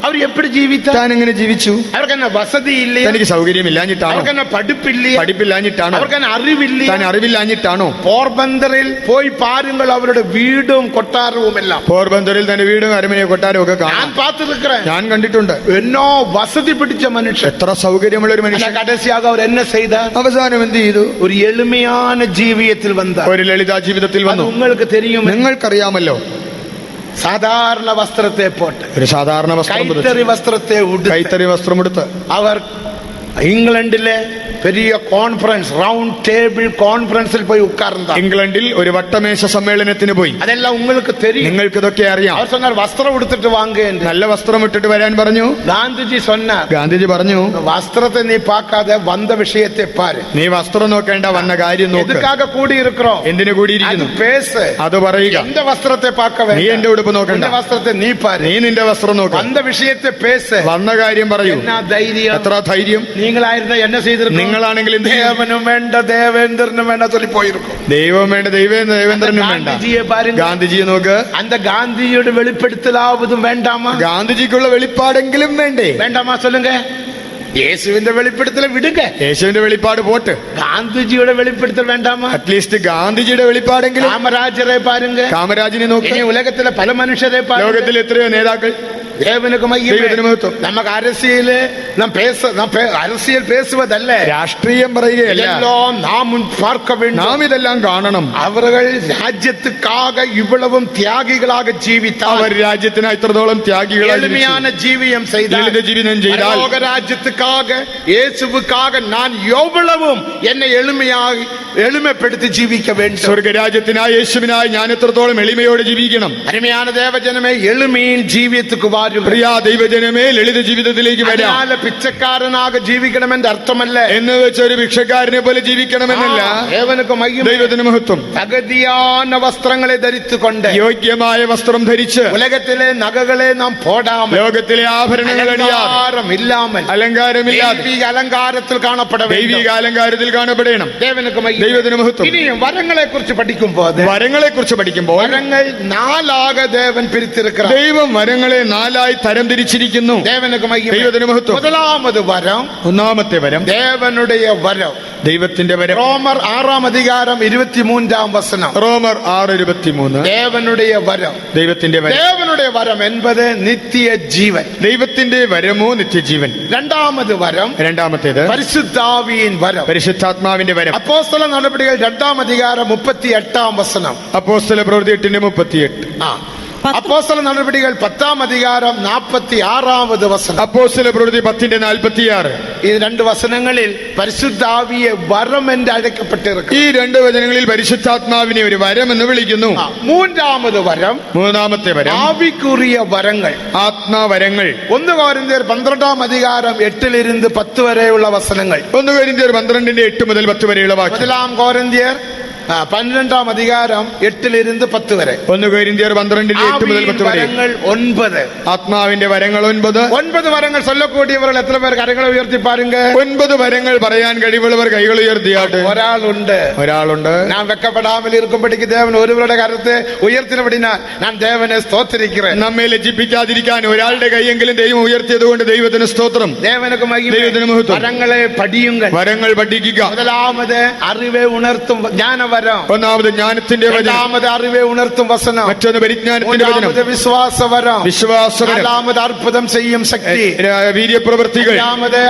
അവർ എപ്പോഴും ജീവിച്ചു? താൻ എങ്ങനെ ജീവിച്ചു? അവർക്ക് വസതി ഇല്ലേ? തനിക്ക് സൗകര്യമില്ലാഞ്ഞിട്ടാണോ? അവർക്ക് പഠിപ്പില്ലേ? പഠിപ്പില്ലാഞ്ഞിട്ടാണോ? അവർക്ക് അറിവില്ലേ? താൻ അറിവില്ലാഞ്ഞിട്ടാണോ? പോർബന്തറിൽ പോയി പാരുങ്ങൾ അവരുടെ വീടും കൊട്ടാരവും എല്ലാം. പോർബന്തറിൽ തന്റെ വീടും അരമനയോ കൊട്ടാരവും ഒക്കെ ഞാൻ പാത്തിരിக்கிறேன். ഞാൻ കണ്ടിട്ടുണ്ട്. എന്നോ വസതി പിടിച്ച മനുഷ്യൻ, എത്ര സൗകര്യമുള്ള ഒരു മനുഷ്യൻ. കടസിയാക അവർ എന്നെ ചെയ്ത അവസാനം എന്ത് ചെയ്തു? ഒരു എളിമയാണ് ജീവിതത്തിൽ വന്ന ഒരു ലളിത ജീവിതത്തിൽ വന്നു. നിങ്ങൾക്ക് തെരിയും, നിങ്ങൾക്കറിയാമല്ലോ. സാധാരണ വസ്ത്രത്തെ പോട്ട് ഒരു സാധാരണ വസ്ത്രം, കൈത്തറി വസ്ത്രം എടുത്ത് അവർ ഇംഗ്ലണ്ടിലെ பெரிய கான்ஃபரன்ஸ் ரவுண்ட் டேபிள் கான்ஃபரன்ஸில் போய் உட்கார்ந்தார். ഇംഗ്ലണ്ടിൽ ഒരു വട്ടമേശ സമ്മേളനത്തിന് പോയി. അതെല്ലാം உங்களுக்கு தெரியும். നിങ്ങൾക്ക് ഇതൊക്കെ അറിയാം. അവർ சொன்னார் വസ്ത്രം എടുത്തിട്ട് വാങ്ങ എന്ന്. നല്ല വസ്ത്രം ഇട്ടിട്ട് വരാൻ പറഞ്ഞു. ഗാന്ധിജി சொன்னார். ഗാന്ധിജി പറഞ്ഞു, വസ്ത്രത്തെ നീ പാക്കാതെ വന്ന വിഷയത്തെ പാര്. നീ വസ്ത്രം നോക്കേണ്ട, വന്ന കാര്യം നോക്ക്. എതുക്കാக കൂടി ഇരിக்கிறோம்? എന്തിനു കൂടിയിരിക്കുന്നു? പേസ്, അത് പറയുക. എന്റെ വസ്ത്രത്തെ പാക്ക വേണ്ട. നീ എന്റെ ഉടുപ്പ് നോക്കണ്ട. എന്റെ വസ്ത്രത്തെ നീ പാര്. നീ നിന്റെ വസ്ത്രം നോക്ക്. വന്ന വിഷയത്തെ പേസ്, വന്ന കാര്യം പറയൂ. എന്നാ ധൈര്യം, എത്ര ധൈര്യം. നിങ്ങളായിരുന്ന എന്നെ ചെയ്തിരിക്കും. നിങ്ങളാണെങ്കിൽ ദേവനും വേണ്ട ദേവേന്ദ്രനും വേണ്ട ചൊല്ലി പോയിരിക്കും. ദൈവം വേണ്ട ദേവേന്ദ്രനും വേണ്ട. ഗാന്ധിജിയെ നോക്ക്. அந்த ഗാന്ധിജിയുടെ വെളിപ്പെടുത്തലാവതും വേണ്ടാമാ? ഗാന്ധിജിക്കുള്ള വെളിപ്പാടെങ്കിലും വേണ്ടേ? വേണ്ടാമാ ചൊല്ലുങ്ക. യേശുവിന്റെ വെളിപ്പെടുത്തൽ വിടുക. യേശുവിന്റെ വെളിപ്പാട് പോട്ട്. ഗാന്ധിജിയുടെ വെളിപ്പെടുത്തൽ വേണ്ടാമാ? അറ്റ്ലീസ്റ്റ് ഗാന്ധിജിയുടെ വെളിപ്പാടെങ്കിലും. കാമരാജരെ പാരുങ്ക. കാമരാജിനെ നോക്ക്. ഇനി ഉലകത്തിലെ പല മനുഷ്യരെ പാരുങ്ക. ലോകത്തിൽ എത്രയോ നേതാക്കൾ. அரசியல் பேசுவதல்ல, രാഷ്ട്രീയം പറയുകയല്ല. നാം ഇതെല്ലാം കാണണം. അവர்கள் രാജ്യത്തുക്കാക ഇവളവും ത്യാഗികളാக ജീവിത്താൽ, അവർ രാജ്യത്തിന് ഇത്രത്തോളം ത്യാഗികളായി എളിമயான ജീവിതം ചെയ്താൽ, ലോക രാജ്യത്തുക്കാக യേശുവുക്കാக நான் எவ்வளவும் என்னை எளிமையாய் എളിമപ്പെടുത്തി ജീവിക്ക வேண்டும். സ്വർഗരാജ്യത്തിനായി യേശുവിനായി ഞാൻ എത്രത്തോളം എളിമയോടെ ജീവിക്കണം. അരുമயான தேவஜனமே எளிமையின் ஜீவியத்துக்கு வாருங்கள். പ്രിയ ദൈവജനമേ, ലളിത ജീവിതത്തിലേക്ക് വരാം. அதனால பிச்சைக்காரனாக ஜீவிக்கணும் என்ற அர்த்தமல்ல. എന്ന് വെച്ച് ഒരു ഭിക്ഷക്കാരനെ പോലെ ജീവിക്കണമെന്നല്ല. தேவனுக்கு மகிமை. ദൈവത്തിന് മഹത്വം. தகுதியான வஸ்திரங்களை தரித்துக் கொண்டு യോഗ്യമായ വസ്ത്രം ധരിച്ച് உலகத்திலே நகைகளை நாம் போடாமல் ലോകത്തിലെ ആഭരണങ്ങൾ അണിയാതെ அலங்காரம் இல்லாமல் അലങ്കാരമില്ലാതെ தெய்வீக அலங்காரத்தில் காணப்பட ദൈവിക வேண்டும். അലങ്കാരത്തിൽ കാണപ്പെടണം. தேவனுக்கு மகிமை. ദൈവത്തിന് മഹത്വം. இனியும் வரங்களை குறித்து படிக்கும் போது വരങ്ങളെ കുറിച്ച് പഠിക്കുമ്പോൾ வரங்கள் நாளாக தேவன் பிரித்திருக்கிறார். ദൈവം വരങ്ങളെ 4ആയി തരം തിരിച്ചിരിക്കുന്നു. தேவனுக்கு மகிமை. ദൈവത്തിന് മഹത്വം. முதலாவது வரம் ഒന്നാമത്തെ വരം தேவனுடைய வரம். ദൈവത്തിന്റെ വരം. ரோமர் 6:23 റോമർ 6:23 தேவனுடைய வரம். ദൈവത്തിന്റെ വരം. தேவனுடைய வரம் என்பது நித்திய ஜீவன். ദൈവത്തിന്റെ വരമോ നിത്യജീവൻ. இரண்டாவது வரம் രണ്ടാമത്തേത് பரிசுத்தாவியின் வரம். പരിശുദ്ധാത്മാവിന്റെ വരം. அப்போஸ்தல நடபடிகள் 2:38 അപ്പോസ്തല പ്രവൃത്തി 8:38. அப்போஸ்தல நடபடிகள் 10:46 അപ്പോസ്തല പ്രവൃത്തി 10:46. ഈ രണ്ട് വസനങ്ങളിൽ പരിശുദ്ധാവിയെ വരം എന്ന് അழைக்கப்பട്ടിരിക്കുന്നു. ഈ രണ്ട് വചനങ്ങളിൽ പരിശുദ്ധാത്മാവിനെ ഒരു വരം എന്ന് വിളിക്കുന്നു. മൂന്നാമത് വരം, മൂന്നാമത്തെ വരം ആവിക്കുറിയ വരങ്ങൾ, ആത്മാവരങ്ങൾ. 1 കൊരിന്ത്യർ 12:8-10 വരെയുള്ള വസനങ്ങൾ. 1 കൊരിന്ത്യർ 12:8 മുതൽ 10 വരെയുള്ള വാക്യം. 1 കൊരിന്ത്യർ 12:8-10 വരെ. 1 കൊരിന്ത്യർ 12:8 മുതൽ 10 വരെ. വരങ്ങൾ 9. ആത്മാവിന്റെ വരങ്ങൾ 9. 9 വരങ്ങൾ சொல்லக்கூடியவர்கள் എത്ര പേർ കരങ്ങൾ ഉയർത്തി പാരുங்க. 9 വരങ്ങൾ പറയാൻ കഴിവുള്ളവർ കൈകൾ ഉയർത്തിയാട്ട്. ഒരാളുണ്ട്. ഞാൻ വെക്കപ്പെടാமல் இருக்கும்படிக்கு தேவன் ஒருவருடைய கரத்தை உயர்த்தினபடினால் நான் தேவனை ஸ்தோத்திரிக்கிறேன். നമ്മെ ലജ്ജിപ്പിക്കാതിരിക്കാൻ ഒരാളുടെ കൈയെങ്കിലും ദൈവം ഉയർത്തിയത് കൊണ്ട് ദൈവത്തിന് സ്തോത്രം. தேவனுக்கு மகிமை. ദൈവത്തിന് മഹത്വം. വരങ്ങളെ പഠിയുங்கள். വരങ്ങൾ പഠിക്കുക. முதலாவது அறிவை உணர்த்தும் ஞானவரம். ഒന്നാമത് ജ്ഞാനത്തിന്റെ വചനം. இரண்டாவது அறிவை உணர்த்தும் வசனம். മറ്റൊന്ന് പരിജ്ഞാനത്തിന്റെ വചനം. மூன்றாவது விசுவாசவரம். വിശ്വാസവരം. நாலாவது അത്ഭുതം ചെയ്യും ശക്തി. വീര്യപ്രവൃത്തികൾ. അഞ്ചാമത്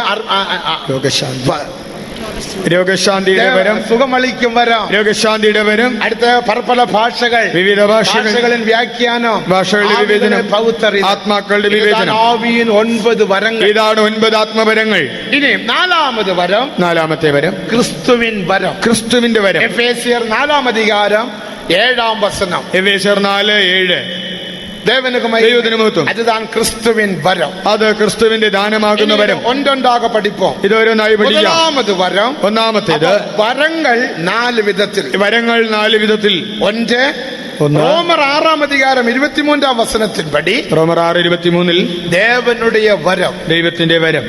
രോഗശാന്തിയുടെ വരം. സുഖമളിക്കും വരം. രോഗശാന്തിയുടെ വരം. അടുത്ത പല ഭാഷകൾ. വിവിധ ഭാഷകളിൽ വ്യാഖ്യാനം. ഭാഷകളുടെ വിവേചനം. ആത്മാക്കളുടെ വിവേചനം. ആവിയിൻ 9 വരങ്ങൾ. ഇതാണ് 9 ആത്മവരങ്ങൾ. ഇനി നാലാമത് വരം. നാലാമത്തെ വരം ക്രിസ്തുവിൻ വരം. ക്രിസ്തുവിന്റെ വരം. എഫേസ്യർ 4:7 എഫേസ്യർ 4:7. ദൈവത്തിന് മഹത്വം. അതുതാണ് ക്രിസ്തുവിൻ വരം. അത് ക്രിസ്തുവിന്റെ ദാനമാകുന്ന വരം. ഒന്നൊന്നാകെ പഠിപ്പോ. ഇതൊരോന്നായി പഠിക്കാം. ഒന്നാമത് വരം. ഒന്നാമത്തേത് വരങ്ങൾ 4 വിധത്തിൽ. വരങ്ങൾ 4 വിധത്തിൽ. റോമർ 6:23 പടി. റോമർ 6:23 ദേവനുடைய വരം. ദൈവത്തിന്റെ വരം.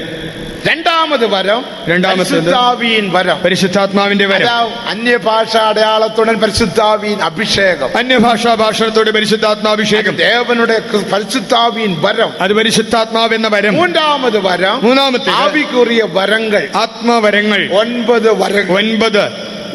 രണ്ടാമത് വരം. പരിശുദ്ധാവിயின் വരം. പരിശുദ്ധാത്മാവിന്റെ വരം. അന്യഭാഷ അടയാളത്തുടൻ പരിശുദ്ധാവിயின் അഭിഷേകം. അന്യഭാഷാ ഭാഷണത്തോടെ പരിശുദ്ധാത്മാഭിഷേകം. ദേവനുടെ പരിശുദ്ധാവിயின் വരം. അത് പരിശുദ്ധാത്മാവെന്ന വരം. മൂന്നാമത് വരം. മൂന്നാമത്തെ ആവിക്കുറിയ വരങ്ങൾ. ആത്മവരങ്ങൾ 9 വരങ്ങൾ. 9.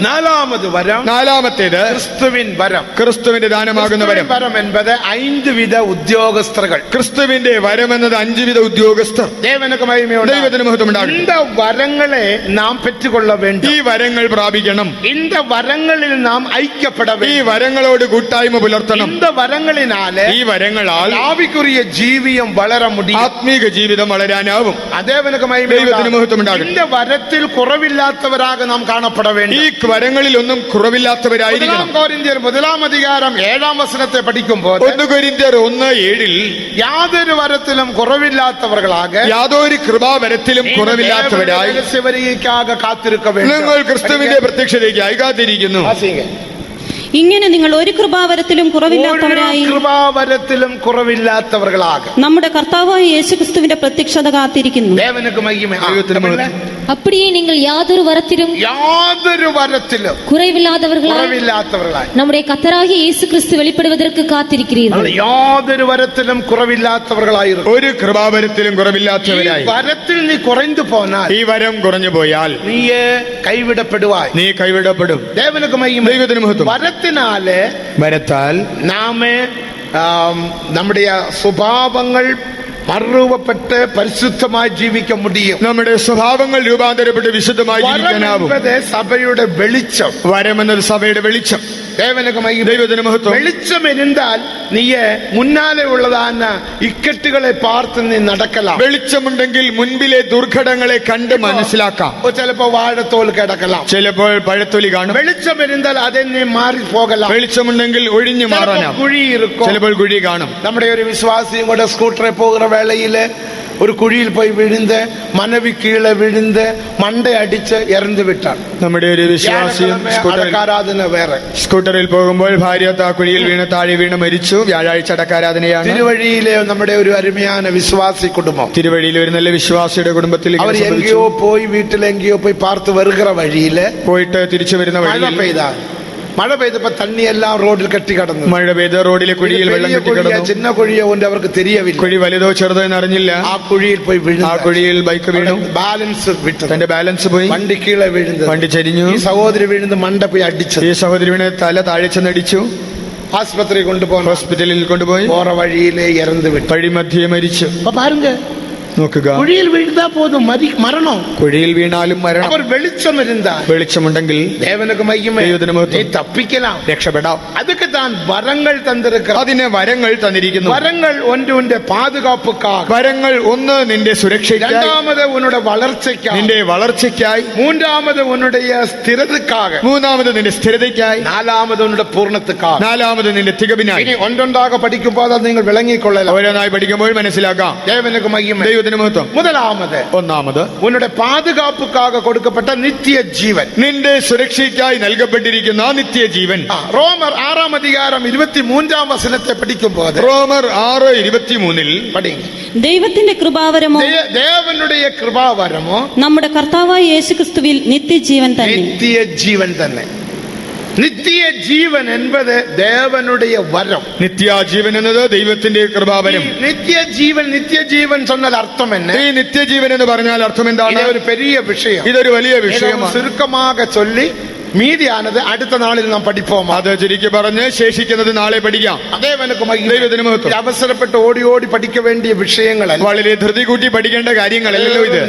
നാലാമത് വരം. നാലാമത്തേത് ക്രിസ്തുവിൻ വരം. ക്രിസ്തുവിന്റെ ദാനമാകുന്ന വരം. വരം എന്നത് 5 വിധ ഉദ്യോഗസ്ഥകൾ. ക്രിസ്തുവിന്റെ വരം എന്നത് 5 വിധ ഉദ്യോഗസ്ഥർ. ദേവനക്ക് മഹിമയുണ്ട്. ദൈവത്തിന് മഹത്വം ഉണ്ടാകും. இந்த വരങ്ങളെ നാം പെറ്റുകൊള്ള வேண்டும். ഈ വരങ്ങൾ പ്രാപിക്കണം. இந்த വരങ്ങളിൽ നാം ഐക്യപ്പെട வேண்டும். ഈ വരങ്ങളോട് കൂട്ടായ്മ പുലർത്തണം. இந்த വരങ്ങളിനാല് ഈ വരങ്ങളാൽ ആവിക്കുറിയ ജീവിതം വളര முடியும். ആത്മീക ജീവിതം വളരാനാവും. ദേവനക്ക് ദൈവത്തിന് മഹത്വം ഉണ്ടാകും. இந்த വരത്തിൽ കുറവില്ലാത്തവരാக നാം കാണപ്പെട வேண்டும். ഈ വരങ്ങളിൽ ഒന്നും കുറവില്ലാത്തവരായിരിക്കണം. 1 കൊരിന്ത്യർ 1:7 പഠിക്കുമ്പോൾ 1 കൊരിന്ത്യർ 1:7 യാതൊരു വരത്തിലും കുറവില്ലാത്തവർകളാക യാതൊരു കൃപാവരത്തിലും കുറവില്ലാത്തവരായി കാത്തിരിക്ക வேண்டும். നിങ്ങൾ ക്രിസ്തുവിന്റെ പ്രത്യക്ഷതയ്ക്കായി കാത്തിരിക്കുന്നു. ഇങ്ങനെ നിങ്ങൾ ഒരു കൃപാവരത്തിലും കുറവില്ലാത്തവർകളാകും നമ്മുടെ കർത്താവായ യേശുക്രിസ്തുവിന്റെ പ്രത്യക്ഷത കാത്തിരിക്കുന്നു. அப்படியே நீங்கள் யாதொரு வரத்திலும் കുറവില്ലാത്തവர்களായി நம்முடைய கர்த்தராகிய இயேசு கிறிஸ்து வெளிப்படுவதற்கு காத்திருக்கிறீர்கள். യാതൊരു വരത്തിലും കുറവില്ലാത്തവர்களായിരിക്കും. ഒരു കൃപാവരത്തിലും കുറവില്ലാത്തവരായി. വരത്തിൽ നീ കുറഞ്ഞു പോന്നാൽ, ഈ വരം കുറഞ്ഞു പോയാൽ നീ കൈവിടപ്പെടുവായി. നീ കൈവിടപ്പെടും. ദൈവത്തിന് മഹത്വം. വരത്താൽ നാം നമ്മുടെ സ്വഭാവങ്ങൾ മറുവപ്പെട്ട് പരിശുദ്ധമായി ജീവിക്കാൻ മുടിയും. നമ്മുടെ സ്വഭാവങ്ങൾ രൂപാന്തരപ്പെട്ട് വിശുദ്ധമായി ജീവിക്കാനാവും. സഭയുടെ വെളിച്ചം. വരം എന്നത് സഭയുടെ വെളിച്ചം. ദേവനക്ക് മഹിമ. ദൈവത്തിന് മഹത്വം. വെളിച്ചം ഇരുന്നാൽ നീയെ മുന്നാലെ ഉള്ളതാണ് ഇക്കട്ടുകളെ പാർത്ത് നീ നടക്കലാം. വെളിച്ചമുണ്ടെങ്കിൽ മുൻപിലെ ദുർഘടങ്ങളെ കണ്ട് മനസ്സിലാക്കാം. ചിലപ്പോ വാഴത്തോൽ കിടക്കലാം, ചിലപ്പോൾ പഴത്തൊലി കാണും. വെളിച്ചം ഇരുന്നാൽ അതെന്നെ മാറി പോകലാം. വെളിച്ചമുണ്ടെങ്കിൽ ഒഴിഞ്ഞു മാറാനാം. കുഴി ഇരിക്കും, ചിലപ്പോൾ കുഴി കാണും. നമ്മുടെ ഒരു വിശ്വാസിയും കൂടെ സ്കൂട്ടറിൽ പോകുന്ന വേളയില് ഒരു കുഴിയിൽ പോയി വിഴുന്ന് മനവി കീഴെ വിഴുന്ന് മണ്ട അടിച്ച് ഇറந்து വിട്ടാണ്. നമ്മുടെ ഒരു വിശ്വാസിയും അടക്കാരാധന വേറെ. സ്കൂട്ടറിൽ പോകുമ്പോൾ ഭാര്യ ആ കുഴിയിൽ വീണ് താഴെ വീണ് മരിച്ചു. വ്യാഴാഴ്ച അടക്കാരാധനയാണ്. തിരുവഴിയിലെ നമ്മുടെ ഒരു അരുമയാണ് വിശ്വാസി കുടുംബം. തിരുവഴിയിലെ ഒരു നല്ല വിശ്വാസിയുടെ കുടുംബത്തിൽ അവർ എങ്കയോ പോയി വീട്ടിലെങ്കയോ പോയി പാർത്ത് വരുകിற വഴിയില് പോയിട്ട് തിരിച്ചു വരുന്ന വഴിയിൽ മഴ പെയ്തപ്പോ തണ്ണിയെല്ലാം റോഡിൽ കെട്ടി കിടന്നു. മഴ പെയ്ത റോഡിലെ കുഴിയിൽ വെള്ളം കെട്ടി കിടന്നു. ചിന്ന കുഴിയോ കൊണ്ട് അവർക്ക് തിരിയവില്ല. കുഴി വലുതോ ചെറുതോ എന്നറിഞ്ഞില്ല. ആ കുഴിയിൽ പോയി വീണു. ആ കുഴിയിൽ ബൈക്ക് വീണു. ബാലൻസ് വിട്ടു. തന്റെ ബാലൻസ് പോയി. വണ്ടി കീഴെ വീഴുന്നത്. വണ്ടി ചരിഞ്ഞു. ഈ സഹോദരി വീഴുന്നത് മണ്ട പോയി അടിച്ചു. ഈ സഹോദരി വീണ് തല താഴെ ചെന്നടിച്ചു. ആസ്പത്രി കൊണ്ടുപോയി. ഹോസ്പിറ്റലിൽ കൊണ്ടുപോയി. പോറ വഴിയിലെ ഇറந்து വിട്ടു. വഴി മധ്യേ മരിച്ചു. പാരുങ്ക, നോക്കുക, കുഴിയിൽ വീഴ്ത്താ പോതും മരണോ. കുഴിയിൽ വീണാലും മരണം. അവർ വെളിച്ചം ഇരുന്നാൽ, വെളിച്ചമുണ്ടെങ്കിൽ ദേവനക്ക് മഹിമ, നീ തപ്പിക്കലാം, രക്ഷപ്പെടാം. അതുക്ക് താൻ വരങ്ങൾ തന്നിരിക്കുക. അതിന് വരങ്ങൾ തന്നിരിക്കുന്നു. വരങ്ങൾ ഒന്നിന്റെ പാതുകാപ്പുക്കായി, വരങ്ങൾ ഒന്ന് നിന്റെ സുരക്ഷയ്ക്കായി, രണ്ടാമത് ഉന്നുടെ വളർച്ചയ്ക്കായി, നിന്റെ വളർച്ചയ്ക്കായി, മൂന്നാമത് ഉന്നുடைய സ്ഥിരതയ്ക്കായി, മൂന്നാമത് നിന്റെ സ്ഥിരതയ്ക്കായി, നാലാമത് ഉന്നുടെ പൂർണ്ണതയ്ക്കായി, നാലാമത് നിന്റെ തികവിനായി. ഇനി ഒന്നൊണ്ടാകെ പഠിക്കുമ്പോൾ അത് നിങ്ങൾ വിളങ്ങിക്കൊള്ളலாம். ഓരോന്നായി പഠിക്കുമ്പോൾ മനസ്സിലാക്കാം. ദേവനക്ക് മഹിമ. முதலாமது, ഒന്നാമത് ഉന്നുടെ പാതുകാപ്പുക്കാக കൊടുക്കപ്പെട്ട നിത്യജീവൻ, നിന്റെ സുരക്ഷയ്ക്കായി നൽകപ്പെട്ടിരിക്കുന്ന നിത്യജീവൻ. റോമർ 6-ാം അധികാരം 23-ാം വചനത്തെ പഠിക്കുമ്പോൾ, റോമർ 6:23 പഠിക്കും. ദൈവത്തിന്റെ കൃപാവരമോ, ദേവനുடைய കൃപാവരമോ നമ്മുടെ കർത്താവായ യേശുക്രിസ്തുവിൽ നിത്യജീവൻ തന്നെ. നിത്യജീവൻ തന്നെ. നിത്യജീവൻ എന്നത് ദേവനുடைய വരം. നിത്യജീവൻ എന്നത് ദൈവത്തിന്റെ കൃപാവരം. നിത്യജീവൻ சொன்னது അർത്ഥം என்ன? ഈ നിത്യജീവൻ എന്ന് പറഞ്ഞാൽ അർത്ഥം എന്താണ്? ഒരു പെരിയ വിഷയം. ഇതൊരു വലിയ വിഷയമാണ്. ചുരുക്കமாக சொல்லி மீதியானது அடுத்த நாளில் நாம் படிப்போம். അത് ചുരുക്കി പറഞ്ഞ് ശേഷിക്കുന്നത് നാളെ പഠിക്കാം. ദൈവത്തിന് മഹത്വം. അവസരപ്പെട്ട് ഓടി ഓടി പഠിക്ക വേണ്ടിയ വിഷയങ്ങളല്ല, വളരെ ധൃതി കൂട്ടി പഠിക്കേണ്ട കാര്യങ്ങളല്ലല്ലോ ഇത്.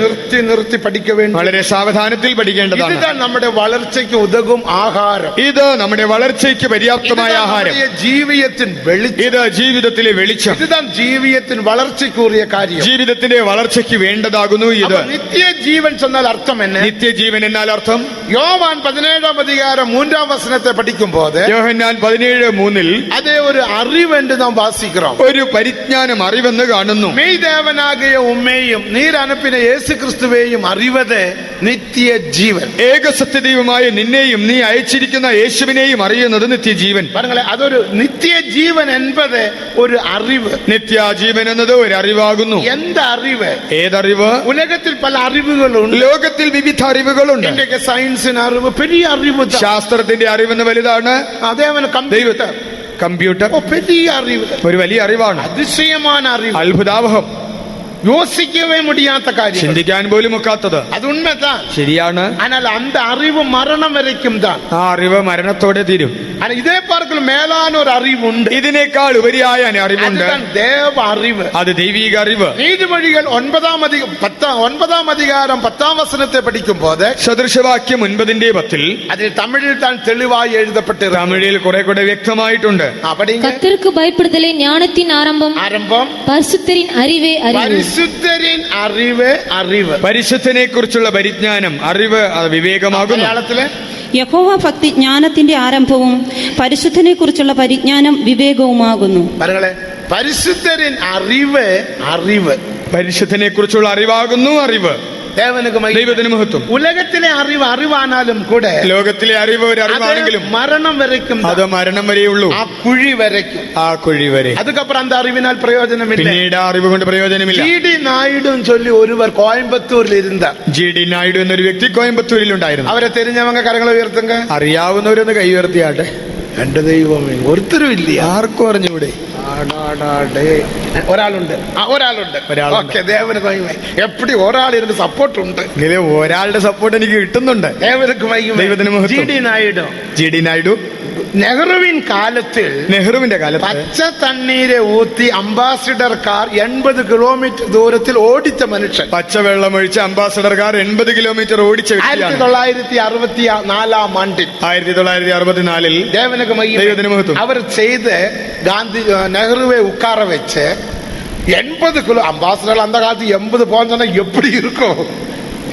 നിർത്തി പഠിക്ക വേണ്ടി വളരെ സാവധാനത്തിൽ പഠിക്കേണ്ടതാണ്. ഇതാണ് നമ്മുടെ വളർച്ചയ്ക്ക് ഉതകും ആഹാരം. ഇത് നമ്മുടെ വളർച്ചയ്ക്ക് പര്യാപ്തമായ ആഹാരം. ജീവിതത്തിൻ വെളിച്ചം. ഇത് ജീവിതത്തിലെ വെളിച്ചം. ഇതാണ് ജീവിതത്തിൻ വളർച്ചയ്ക്കുറിയ കാര്യം. ജീവിതത്തിന്റെ വളർച്ചയ്ക്ക് വേണ്ടതാകുന്നു ഇത്. നിത്യജീവൻ എന്നാൽ അർത്ഥം എന്നെ? നിത്യജീവൻ എന്നാൽ അർത്ഥം, യോവാൻ 17-ാം അധികാരം 3-ാം വചനത്തെ പഠിക്കുമ്പോൾ, യോഹന്നാൻ 17:3 അതേ ഒരു അറിവെന്ന് നാം വാസിக்கிறோം. ഒരു പരിജ്ഞാനം, അറിവെന്ന് കാണുന്നു. മെയ് ദേവനാകിയ ഉമ്മയും നീർ അനുപ്പിന യേശു ക്രിസ്തുവേയും അറിവത് നിത്യജീവൻ. ഏകസത്യദൈവമായ നിന്നെയും നീ അയച്ചിരിക്കുന്ന യേശുവിനെയും അറിയുന്നത് നിത്യജീവൻ. പറഞ്ഞേ, അതൊരു നിത്യജീവൻ എന്നത് ഒരു അറിവ്. നിത്യജീവൻ എന്നത് ഒരു അറിവാകുന്നു. എന്താ അറിവ്? ഏതറിവ്? ഉലകത്തിൽ പല അറിവുകളുണ്ട്. ലോകത്തിൽ വിവിധ അറിവുകളുണ്ട്. സയൻസിന് അറിവ്, പെരിയ അറിവ്, ശാസ്ത്രത്തിന്റെ അറിവെന്ന് വലുതാണ്. അതേപോലെ കമ്പ്യൂട്ടർ പെരിയ അറിവ്, ഒരു വലിയ അറിവാണ്. അതിശയமான അറിവ്, അത്ഭുതാവഹം, യോസിക്കവേ മുടിയാത്ത കാര്യം, ചിന്തിക്കാൻ പോലും ഒക്കാത്തത്. അത് ഉണ്മതാൻ, ശരിയാണ്. എന്നാൽ അന്ത അറിവ് മരണം വരയ്ക്കും താൻ. ആ അറിവ് മരണത്തോടെ തീരും. ഇതേ പാർക്കൽ മേലാന ഒരു അറിവുണ്ട്. ഇതിനേക്കാൾ ഉപരിയായ അറിവുണ്ട്. ദേവ അറിവ്, അത് ദൈവിക അറിവ്. നീതിമൊഴികൾ 9-ാം അധികാരം 10-ാം വചനത്തെ പഠിക്കുമ്പോൾ, സദൃശവാക്യം 9:10 അതിൽ തമിഴിൽ താൻ തെളിവായി എഴുതപ്പെട്ട്, തമിഴിൽ കുറെ കൂടെ വ്യക്തമായിട്ടുണ്ട്. கர்த்தருக்கு பயப்படுதலே ஞானத்தின் ஆரம்பம், பரிசுத்தரின் அறிவே அறிவு. പരിശുദ്ധരിൻ അറിവ്, പരിശുദ്ധനെ കുറിച്ചുള്ള പരിജ്ഞാനം, അറിവ്, വിവേകമാകുന്നു. മലയാളത്തില് യഹോവ ഭക്തി ജ്ഞാനത്തിന്റെ ആരംഭവും പരിശുദ്ധനെ കുറിച്ചുള്ള പരിജ്ഞാനം വിവേകവുമാകുന്നു. പരിശുദ്ധരിൻ അറിവ്, പരിശുദ്ധനെ കുറിച്ചുള്ള അറിവാകുന്നു അറിവ്. ദൈവത്തിന് മഹത്വം. ഉലകത്തിലെ അറിവാണാലും കൂടെ, ലോകത്തിലെ അറിവ് ഒരു അറിവാണെങ്കിലും മരണം വരയ്ക്കും. അത് മരണം വരെയുള്ളൂ. ആ കുഴി വരയ്ക്കും. ആ കുഴി വരെ. അതുക്കപ്പുറം അന്ത അറിവിനാൽ പ്രയോജനമില്ല. പിന്നീട് അറിവ് കൊണ്ട് പ്രയോജനമില്ല. ജി.ഡി. നായിഡു ചൊല്ലി ഒരുവർ കോയമ്പത്തൂരിൽ ഇരുന്ന ജി.ഡി. നായിഡു എന്നൊരു വ്യക്തി കോയമ്പത്തൂരിൽ ഉണ്ടായിരുന്നു. അവരെ തിരിഞ്ഞവங்க കരങ്ങൾ ഉയർത്തുക. അറിയാവുന്നവരൊന്ന് കൈ ഉയർത്തിയാട്ടെ. എന്റെ ദൈവമേ, ഒരുത്തരും ഇല്ല. ആർക്കും അറിഞ്ഞൂടെ? ഒരാളുണ്ട്. എപ്പടി ഒരാൾ ഇരുന്ന് സപ്പോർട്ട് ഉണ്ട്. ഒരാളുടെ സപ്പോർട്ട് എനിക്ക് കിട്ടുന്നുണ്ട്. ജി.ഡി. നായിഡു നെഹ്റുവിൻ കാലത്തിൽ നെഹ്റുവിന്റെ കാലത്ത് പച്ച തണ്ണീരെ ഊത്തി അംബാസിഡർ കാർ 80 കിലോമീറ്റർ ദൂരത്തിൽ ഓടിച്ച മനുഷ്യൻ. പച്ചവെള്ളം ഒഴിച്ച് അംബാസഡർ കാർ 80 കിലോമീറ്റർ ഓടിച്ച വ്യക്തിയാണ്. 1964 ആണ്ടിൽ 1964 ദേവനക്ക് ദൈവത്തിന് മഹത്വം. അവർ ചെയ്ത് ഗാന്ധി നെഹ്റുവെ ഉட்கார വെച്ച് 80 കിലോ അംബാസിഡർ அந்த காலத்து 80 போனா எப்படி இருக்கும்?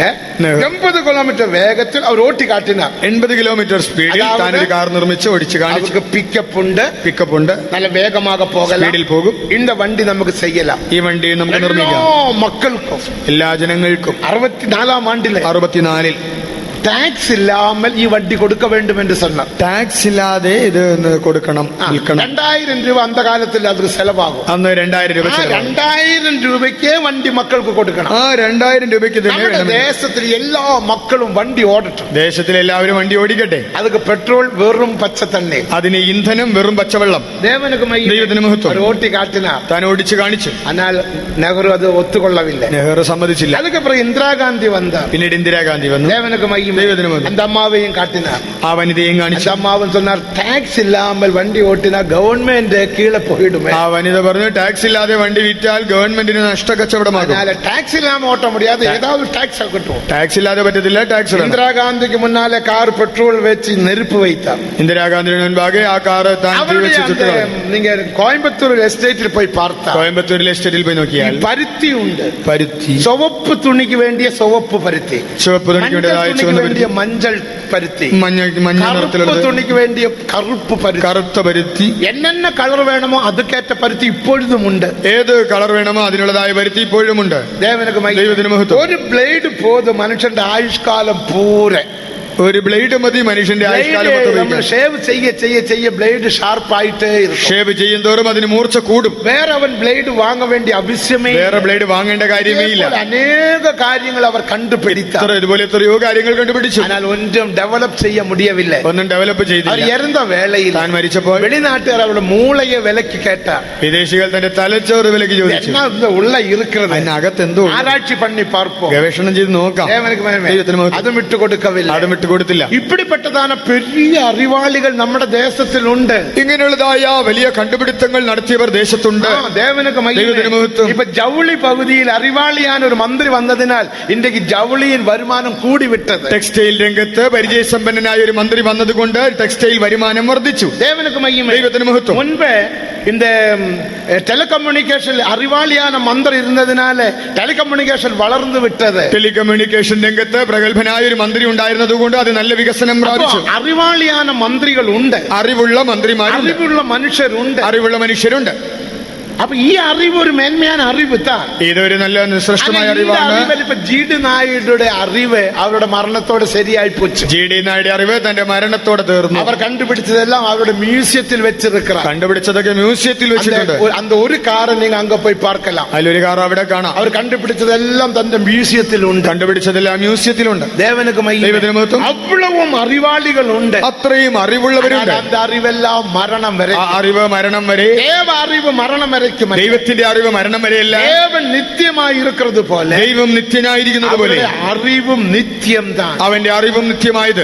80 കിലോമീറ്റർ വേഗത്തിൽ അവർ ഓട്ടി കാട്ടിനാർ. 80 കിലോമീറ്റർ സ്പീഡിൽ താനൊരു കാർ നിർമ്മിച്ച് ഓടിച്ച് കാണിച്ചു. പിക്കപ്പ് ഉണ്ട്, നല്ല വേഗமாக പോകலாம், സ്പീഡിൽ പോകും. இந்த വണ്ടി നമുക്ക് ചെയ്യலாம், ഈ വണ്ടി നമുക്ക് നിർമ്മിക്കാം. മക്കൾക്കും എല്ലാ ജനങ്ങൾക്കും. 64 ആണ്ടിൽ 64 ടാക്സ് ഇല്ലാமல் ഈ വണ്ടി കൊടുക്ക வேண்டும் എന്ന് சொன்னார். ടാക്സ് ഇല്ലാതെ ഇത് കൊടുക്കണം, വിൽക്കണം. 2000 രൂപ അന്ത കാലത്തിൽ അത് ചെലവാകും. അന്ന് 2000 രൂപ. 2000 രൂപയ്ക്ക് വണ്ടി മക്കൾക്ക് കൊടുക്കണം. 2000 രൂപയ്ക്ക് തന്നെ ദേശത്തിൽ എല്ലാ മക്കളും വണ്ടി ഓടട്ടെ. ദേശത്തിൽ എല്ലാവരും വണ്ടി ഓടിക്കട്ടെ. அதுக்கு പെട്രോൾ വെറും പച്ച തണ്ണീർ, അതിന് ഇന്ധനം വെറും പച്ചവെള്ളം. ദൈവത്തിന് മഹത്വം. ഓട്ടി കാട്ടിനാർ, താൻ ഓടിച്ച് കാണിച്ചു. എന്നാൽ നെഹ്റു അത് ഒത്തുകൊള്ളവില്ല. നെഹ്റു സമ്മതിച്ചില്ല. അതുക്കപ്പുറം ഇന്ദിരാഗാന്ധി വന്ന, പിന്നീട് ഇന്ദിരാഗാന്ധി വന്നു. அந்த அம்மாவையும் காட்டினார், ആ വനിതയും കാണിച്ചു. அந்த அம்மாவும் சொன்னார் டாக்ஸ் இல்லாமல் வண்டி ஓட்டினா கவர்மெண்ட் கீழே போயிடுமே. ആ വനിത പറഞ്ഞു ടാക്സ് ഇല്ലാതെ വണ്ടി വിറ്റാൽ ഗവൺമെന്റിന് നഷ്ടക്കച്ചവടമാകും. ടാക്സ് ഇല്ലാമ ഓട്ട முடியாது, ஏதாவது டாக்ஸ் ஆகட்டும். ടാക്സ് ഇല്ലാതെ പറ്റത്തില്ല, ടാക്സ്. ഇന്ദിരാഗാന്ധിക്ക് മുന്നാലെ കാർ പെട്രോൾ വെച്ച് നെരുപ്പ് வைத்தார். ഇന്ദിരാഗാന്ധിന് മുൻപാകെ ആ കാർ താൻ நீங்க கோயம்புத்தூர் எஸ்டேட்டில் போய் பார்த்தா, കോയമ്പത്തൂരിലെ എസ്റ്റേറ്റിൽ പോയി നോക്കിയാൽ പരുത്തി ഉണ്ട്. പരുത്തി, ചുവപ്പ് തുണിക്ക് വേണ്ടിയ ചുവപ്പ് പരുത്തി, ചുവപ്പ് തുണിക്ക് വേണ്ടിയ മഞ്ഞൾ പരുത്തി, മഞ്ഞ നിറത്തിലുള്ള തുണിക്ക് വേണ്ടിയ കറുത്ത പരുത്തി, എന്നെ കളർ വേണമോ അതുക്കേറ്റ പരുത്തി ഇപ്പോഴും ഉണ്ട്. ഏത് കളർ വേണമോ അതിനുള്ളതായ പരുത്തി ഇപ്പോഴും ഉണ്ട്. ദൈവത്തിന് മഹത്വം. ഒരു ബ്ലേഡ് പോതും മനുഷ്യന്റെ ആയുഷ്കാലം പൂരെ. ഒരു ബ്ലേഡ് മതി മനുഷ്യന്റെ ആയുഷ്കാലം. ഷേവ് ചെയ്യ ബ്ലേഡ് ഷാർപ്പായിട്ട് ഷേവ് ചെയ്യുന്തോറും അതിന് മൂർച്ച കൂടും. വേറെ അവൻ ബ്ലേഡ് വാങ്ങ വേണ്ടി ആവശ്യമേ, വേറെ ബ്ലേഡ് വാങ്ങേണ്ട കാര്യമേ ഇല്ല. അനേക കാര്യങ്ങൾ അവർ കണ്ടുപിടിച്ചു. ഇതുപോലെ എത്രയോ കാര്യങ്ങൾ കണ്ടുപിടിച്ചു. എന്നാൽ ഒന്നും ഡെവലപ്പ് ചെയ്യാൻ മുടിയവില്ല. ഒന്നും ഡെവലപ്പ് ചെയ്തില്ല. ഇറந்த വേളയിൽ താൻ മരിച്ചപ്പോൾ വെളിനാട്ടുകാർ അവരുടെ മൂളയെ വിലക്ക് കേട്ട, വിദേശികൾ തന്റെ തലച്ചോറ് വിലക്ക് ചോദിച്ചു. ഉള്ള ഇരിക്കുന്നത് അതിനകത്ത് എന്തോ ആരാய்ச்சி பண்ணி பார்ப்போம், ഗവേഷണം ചെയ്ത് നോക്കാം. അതും വിട്ടുകൊടുക്കവില്ല. കൊടുത്തില്ല. ഇപ്പിടിപ്പെട്ടതാണ് പെരിയ അറിവാളികൾ നമ്മുടെ ദേശത്തിലുണ്ട്. ഇങ്ങനെയുള്ളതായ വലിയ കണ്ടുപിടുത്തങ്ങൾ നടത്തിയവർ ദേശത്തുണ്ട്. ഇപ്പൊ ജൗളി പകുതിയിൽ അറിവാളിയാൻ ഒരു മന്ത്രി വന്നതിനാൽ ഇന്ത്യക്ക് ജൗളിയിൽ വരുമാനം കൂടി വിട്ടത്. ടെക്സ്റ്റൈൽ രംഗത്ത് പരിചയസമ്പന്നനായ ഒരു മന്ത്രി വന്നതുകൊണ്ട് ടെക്സ്റ്റൈൽ വരുമാനം വർദ്ധിച്ചു. ദൈവത്തിന് മഹത്വം. മുൻപ് இந்த டெலிகம்யூனிகேஷன் அறிவாளியான மந்திரி இருந்ததினால டெலிகம்யூனிகேஷன் വളർന്നു വിട്ടത്. ടെലികമ്മ്യൂണിക്കേഷൻ രംഗത്ത് പ്രഗത്ഭനായ ഒരു മന്ത്രി ഉണ്ടായിരുന്നതുകൊണ്ട് അത് നല്ല വികസനം പ്രാപിച്ചു. അറിവാളിயான മന്ത്രികൾ ഉണ്ട്, അറിവുള്ള മന്ത്രിമാരുണ്ട്, അറിവുള്ള മനുഷ്യരുണ്ട്, അറിവുള്ള മനുഷ്യരുണ്ട്. അപ്പൊ ഈ അറിവ് ഒരു മേന്മയാണ് അറിവ് താൻ. ഇതൊരു നല്ല ശ്രേഷ്ഠമായ അറിവാണ്. ഇപ്പൊ ജി.ഡി. നായിഡുടെ അറിവ് അവരുടെ മരണത്തോടെ ശരിയായി പോച്ചു. ജി.ഡി. നായിഡു അറിവ് തന്റെ മരണത്തോടെ തീർന്നു. അവർ കണ്ടുപിടിച്ചതെല്ലാം അവരുടെ മ്യൂസിയത്തിൽ വെച്ചിരിക്കണം. കണ്ടുപിടിച്ചതൊക്കെ മ്യൂസിയത്തിൽ വെച്ചിട്ടുണ്ട്. அந்த ഒരു കാർ നിങ്ങൾ അങ്ങ് പോയി പാർക്കലാം. അതിലൊരു കാർ അവിടെ കാണാം. അവർ കണ്ടുപിടിച്ചതെല്ലാം തന്റെ മ്യൂസിയത്തിലുണ്ട്. കണ്ടുപിടിച്ചതെല്ലാം മ്യൂസിയത്തിലുണ്ട്. ദൈവത്തിന് മഹത്വം. അவ்வளവും അറിവാളികളുണ്ട്, അത്രയും അറിവുള്ളവരുണ്ട്. அந்த അറിവെല്ലാം മരണം വരെ. അറിവ് മരണം വരെ. ദേവ അറിവ് മരണം വരെ. ദൈവത്തിന്റെ അറിവ് മരണം വരെയല്ല. ദേവൻ നിത്യമായി ഇരിക്കുന്നത് പോലെ, ദൈവം നിത്യനായിരിക്കുന്നത് പോലെ അറിവും നിത്യം താൻ. അവന്റെ അറിവും നിത്യമായത്.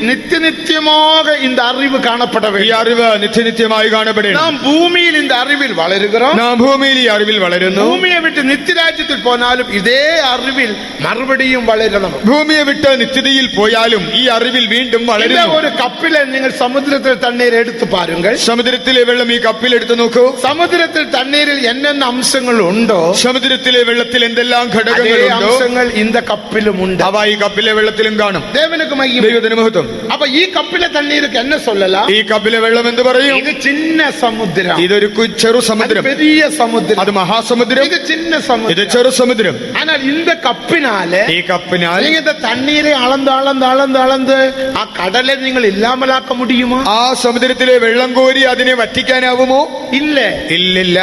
നിത്യനിത്യமாக இந்த അറിവ് കാണപ്പെട வேண்டும். ഈ അറിവ് നിത്യനിത്യമായി കാണപ്പെടണം. നാം ഭൂമിയിൽ இந்த അറിവിൽ വളരുகிறோം. നാം ഭൂമിയിൽ ഈ അറിവിൽ വളരുന്നു. ഭൂമിയെ വിട്ട് നിത്യരാജ്യത്തിൽ പോനാലും ഇതേ അറിവിൽ മറുപടിയും വളരണം. ഭൂമിയെ വിട്ട് നിത്യതയിൽ പോയാലും ഈ അറിവിൽ വീണ്ടും വളരുന്നു. ഒരു കപ്പിലെ നിങ്ങൾ സമുദ്രത്തിൽ തണ്ണീർ എടുത്തു പാരുங்கள். സമുദ്രത്തിലെ വെള്ളം ഈ കപ്പിൽ എടുത്തു നോക്കൂ. സമുദ്രത്തിൽ തണ്ണീരിൽ എന്നെന്ന അംശങ്ങൾ ഉണ്ടോ? സമുദ്രത്തിലെ വെള്ളത്തിൽ എന്തെല്ലാം ഘടകങ്ങളുണ്ടോ അംശങ്ങൾ இந்த കപ്പിലും ഉണ്ട്. അവ ഈ കപ്പിലെ വെള്ളത്തിലും കാണും. ദൈവത്തിന് മഹത്വം. അപ്പൊ ഈ കപ്പിലെ തണ്ണീർക്ക് എന്നെ சொல்லலாம், ഈ കപ്പിലെ വെള്ളം എന്ത് പറയും? ഇത് ചിന്ന സമുദ്രം. ഇതൊരു ചെറു സമുദ്രം. വലിയ സമുദ്രം. അത് മഹാസമുദ്രം. ഇത് ചിന്ന സമുദ്രം. ഇത് ചെറു സമുദ്രം. ஆனால் இந்த കപ്പിനാല്, ഈ കപ്പിനാൽ இந்த തണ്ണീരെ അളന്ന് ആ കടലെ നിങ്ങൾ ഇല്ലാമലാക്ക മുടിയുമോ? ആ സമുദ്രത്തിലെ വെള്ളം കോരി അതിനെ വറ്റിക്കാനാവുമോ? ഇല്ലേ, ഇല്ലില്ല.